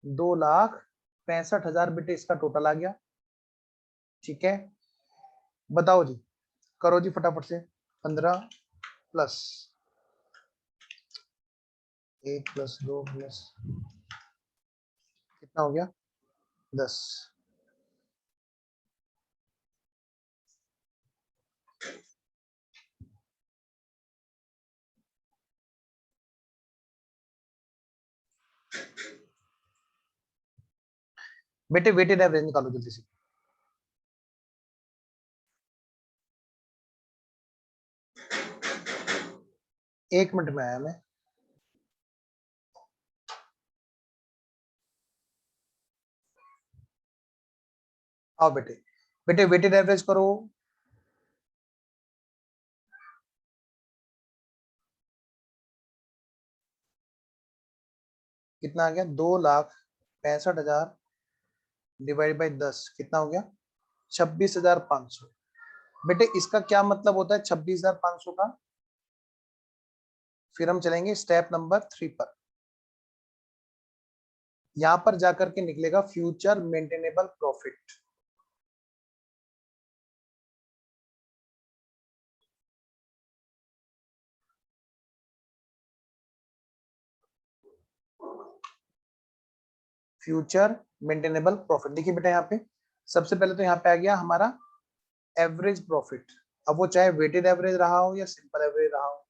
2,65,000 बेटे इसका टोटल आ गया, ठीक है। बताओ जी, करो जी फटाफट से। 15 प्लस 1 प्लस 2 प्लस कितना हो गया 10। बेटे वेटेड एवरेज निकालो जल्दी से। एक मिनट में आया मैं। आओ बेटे, बेटे वेटेड एवरेज करो। कितना आ गया 2,65,000 डिवाइड बाई 10 कितना हो गया 26,500। बेटे इसका क्या मतलब होता है 26,500 का। फिर हम चलेंगे स्टेप नंबर 3 पर, यहां पर जाकर के निकलेगा future maintainable profit. Future maintainable profit, देखिए बेटा यहाँ पे सबसे पहले तो यहाँ पे आ गया हमारा एवरेज प्रॉफिट। अब वो चाहे वेटेड एवरेज रहा हो या सिंपल एवरेज रहा हो।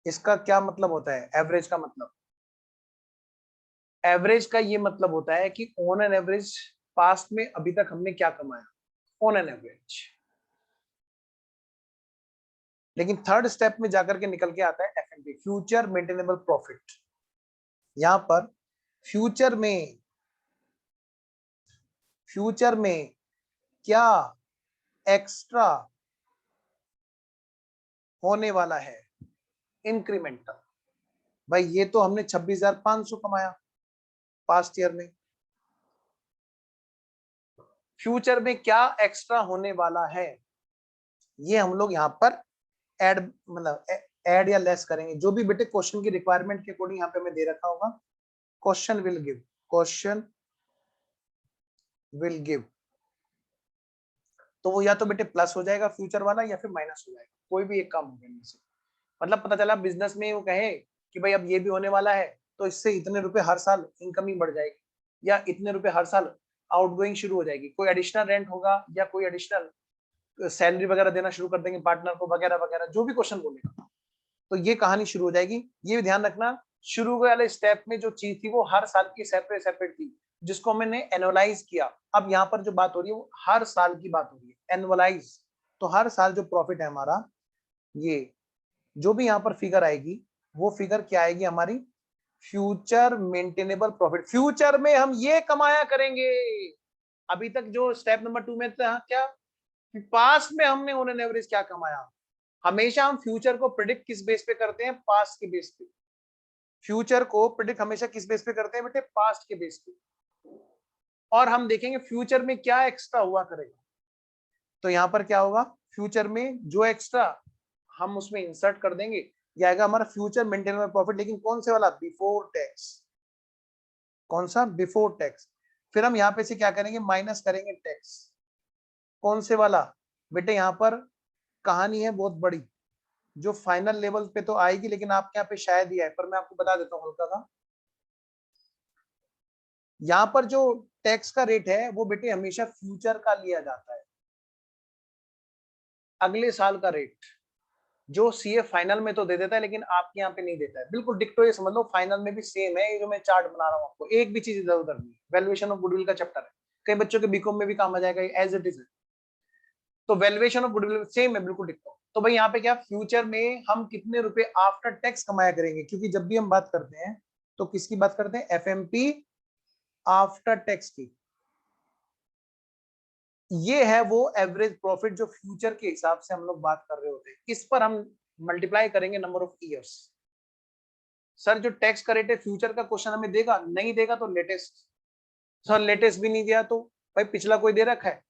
इसका क्या मतलब होता है एवरेज का मतलब, एवरेज का ये मतलब होता है कि ऑन एन एवरेज पास्ट में अभी तक हमने क्या कमाया, ऑन एन एवरेज। लेकिन थर्ड स्टेप में जाकर के निकल के आता है एफएनपी, फ्यूचर मेंटेनेबल प्रॉफिट। यहां पर फ्यूचर में क्या एक्स्ट्रा होने वाला है, इंक्रीमेंटल। भाई ये तो हमने 26,500 कमाया पास्ट ईयर में, फ्यूचर में क्या एक्स्ट्रा होने वाला है ये हम लोग यहाँ पर ऐड मतलब ऐड या लेस करेंगे, जो भी बेटे क्वेश्चन की रिक्वायरमेंट के अकॉर्डिंग यहाँ पे मैं दे रखा होगा। क्वेश्चन विल गिव, तो वो या तो बेटे प्लस हो जाएगा फ्यूचर वाला या फिर माइनस हो जाएगा, कोई भी एक काम होगा इनमें से। मतलब पता चला बिजनेस में वो कहे कि भाई अब ये भी होने वाला है तो इससे इतने रुपए हर साल इनकमिंग बढ़ जाएगी या इतने रुपए हर साल आउटगोइंग शुरू हो जाएगी, कोई एडिशनल रेंट होगा या कोई एडिशनल सैलरी वगैरह देना शुरू कर देंगे पार्टनर को वगैरह वगैरह, जो भी क्वेश्चन बोलेगा तो ये कहानी शुरू हो जाएगी। ये भी ध्यान रखना, शुरू वाले स्टेप में जो चीज थी वो हर साल की सेपरेट थी, जिसको मैंने एनुअलाइज किया। अब यहाँ पर जो बात हो रही है वो हर साल की बात हो रही है, एनुअलाइज। तो हर साल जो प्रॉफिट है हमारा, ये जो भी यहाँ पर फिगर आएगी वो फिगर क्या आएगी हमारी, फ्यूचर मेंटेनेबल प्रॉफिट। फ्यूचर में हम ये कमाया करेंगे। अभी तक जो स्टेप नंबर 2 में था क्या, पास्ट में हमने ऑन एन एवरेज क्या कमाया। हमेशा हम फ्यूचर को प्रिडिक्ट किस बेस पे करते हैं, पास्ट के बेस पे। फ्यूचर को प्रिडिक्ट हमेशा किस बेस पे करते हैं बेटे, पास्ट के बेस पे। और हम देखेंगे फ्यूचर में क्या एक्स्ट्रा हुआ करेगा। तो यहां पर क्या होगा, फ्यूचर में जो एक्स्ट्रा हम उसमें इंसर्ट कर देंगे, ये आएगा हमारा फ्यूचर मेंटेनेबल प्रॉफिट, लेकिन कौन से वाला, बिफोर टैक्स। कौन सा? Before tax. फिर हम यहाँ पे से क्या करेंगे? माइनस करेंगे टैक्स। कौन से वाला? बेटे यहाँ पर कहानी है बहुत बड़ी, जो फाइनल लेवल पे तो आएगी, लेकिन आपके यहाँ पे शायद ही है, पर मैं आपको बता देता हूँ हल्का सा। यहाँ पर जो टैक्स का रेट है वो बेटे हमेशा फ्यूचर का लिया जाता है, अगले साल का रेट, जो सीए फाइनल में तो दे देता है लेकिन आपके यहाँ पे नहीं देता है। बिल्कुल डिक्टो, ये समझ लो फाइनल में भी सेम है। ये जो मैं चार्ट बना रहा हूँ आपको, एक भी चीज इधर उधर नहीं। वैल्यूएशन ऑफ गुडविल का चैप्टर है, कई बच्चों के बीकॉम में भी काम आ जाएगा एज इट इज। तो वैल्यूएशन ऑफ गुडविल सेम है, बिल्कुल डिक्टो। तो भाई यहाँ पे क्या, फ्यूचर में हम कितने रुपए आफ्टर टैक्स कमाया करेंगे, क्योंकि जब भी हम बात करते हैं तो किसकी बात करते हैं? एफएमपी आफ्टर टैक्स की। ये है वो एवरेज प्रॉफिट जो फ्यूचर के हिसाब से हम लोग बात कर रहे होते हैं। इस पर हम मल्टीप्लाई करेंगे नंबर ऑफ ईयर्स। सर जो टैक्स का रेट है फ्यूचर का क्वेश्चन हमें देगा, नहीं देगा तो लेटेस्ट। सर लेटेस्ट भी नहीं दिया तो भाई पिछला कोई दे रखा है?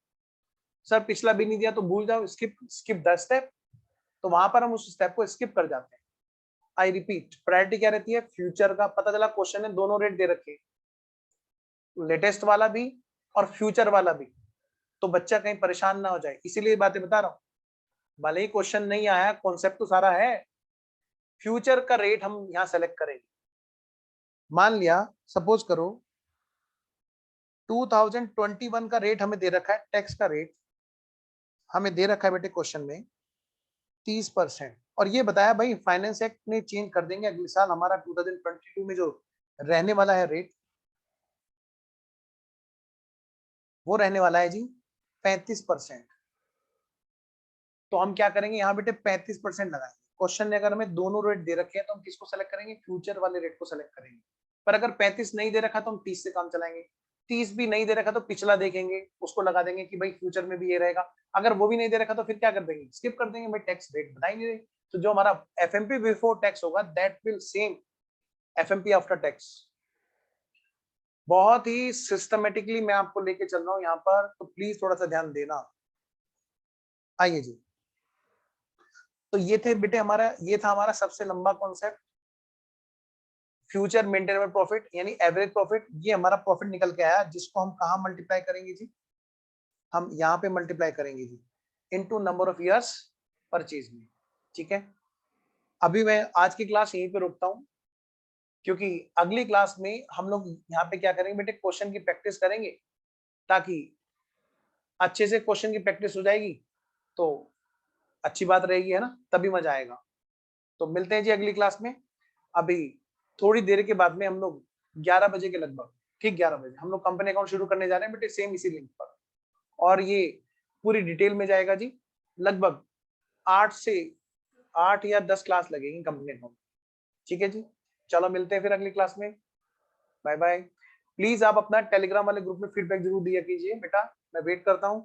सर पिछला भी नहीं दिया तो भूल जाओ, स्किप द स्टेप। तो वहां पर हम उस स्टेप को स्किप कर जाते हैं। आई रिपीट, प्रायोरिटी क्या रहती है? फ्यूचर का। पता चला क्वेश्चन में दोनों रेट दे रखे, लेटेस्ट वाला भी और फ्यूचर वाला भी, तो बच्चा कहीं परेशान ना हो जाए, इसीलिए बातें बता रहा हूं। भले ही क्वेश्चन नहीं आया, कॉन्सेप्ट तो सारा है। फ्यूचर का रेट हम यहां सेलेक्ट करेंगे। मान लिया, सपोज करो 2021 का रेट हमें दे रखा है, टैक्स का रेट हमें दे रखा है बेटे क्वेश्चन में 30%, और ये बताया भाई फाइनेंस एक्ट ने चेंज कर देंगे अगले साल। हमारा 2022 में जो रहने वाला है रेट, वो रहने वाला है जी 35%। तो हम क्या करेंगे यहाँ बेटे? 35% लगाएंगे। क्वेश्चन ने अगर हमें दोनों रेट दे रखे हैं तो हम किसको सेलेक्ट करेंगे? फ्यूचर वाले रेट को सेलेक्ट करेंगे। पर अगर 35 नहीं दे रखा तो हम 30 से काम चलाएंगे। 30 भी नहीं दे रखा तो पिछला देखेंगे, उसको लगा देंगे कि भाई फ्यूचर में भी ये रहेगा। अगर वो भी नहीं दे रखा तो फिर क्या कर देंगे? स्किप कर देंगे, भाई टैक्स रेट बता ही नहीं रहे। तो जो हमारा एफएमपी बिफोर टैक्स होगा that will same FMP after tax. बहुत ही सिस्टमेटिकली मैं आपको लेके चल रहा हूँ यहाँ पर, तो प्लीज थोड़ा सा ध्यान देना। आइए जी, तो ये थे बेटे हमारा, ये था हमारा सबसे लंबा कॉन्सेप्ट, फ्यूचर मेंटेनेबल प्रॉफिट यानी एवरेज प्रॉफिट। ये हमारा प्रॉफिट निकल के आया, जिसको हम कहाँ मल्टीप्लाई करेंगे जी? हम यहाँ पे मल्टीप्लाई करेंगे जी into number of years purchase में। ठीक है, अभी मैं आज की क्लास यहीं पे रोकता हूँ, क्योंकि अगली क्लास में हम लोग यहाँ पे क्या करेंगे बेटे? क्वेश्चन की प्रैक्टिस करेंगे, ताकि अच्छे से क्वेश्चन की प्रैक्टिस हो जाएगी तो अच्छी बात रहेगी, है ना? तभी मजा आएगा। तो मिलते हैं जी अगली क्लास में। अभी थोड़ी देर के बाद में हम लोग 11 बजे के लगभग, ठीक 11 बजे हम लोग कंपनी अकाउंट शुरू करने जा रहे हैं बेटे, सेम इसी लिंक पर। और ये पूरी डिटेल में जाएगा जी। लगभग 8 या 10 क्लास लगेगी कंपनी अकाउंट। ठीक है जी, चलो मिलते हैं फिर अगली क्लास में। Bye bye. प्लीज आप अपना टेलीग्राम वाले ग्रुप में फीडबैक जरूर दिया कीजिए बेटा, मैं वेट करता हूँ।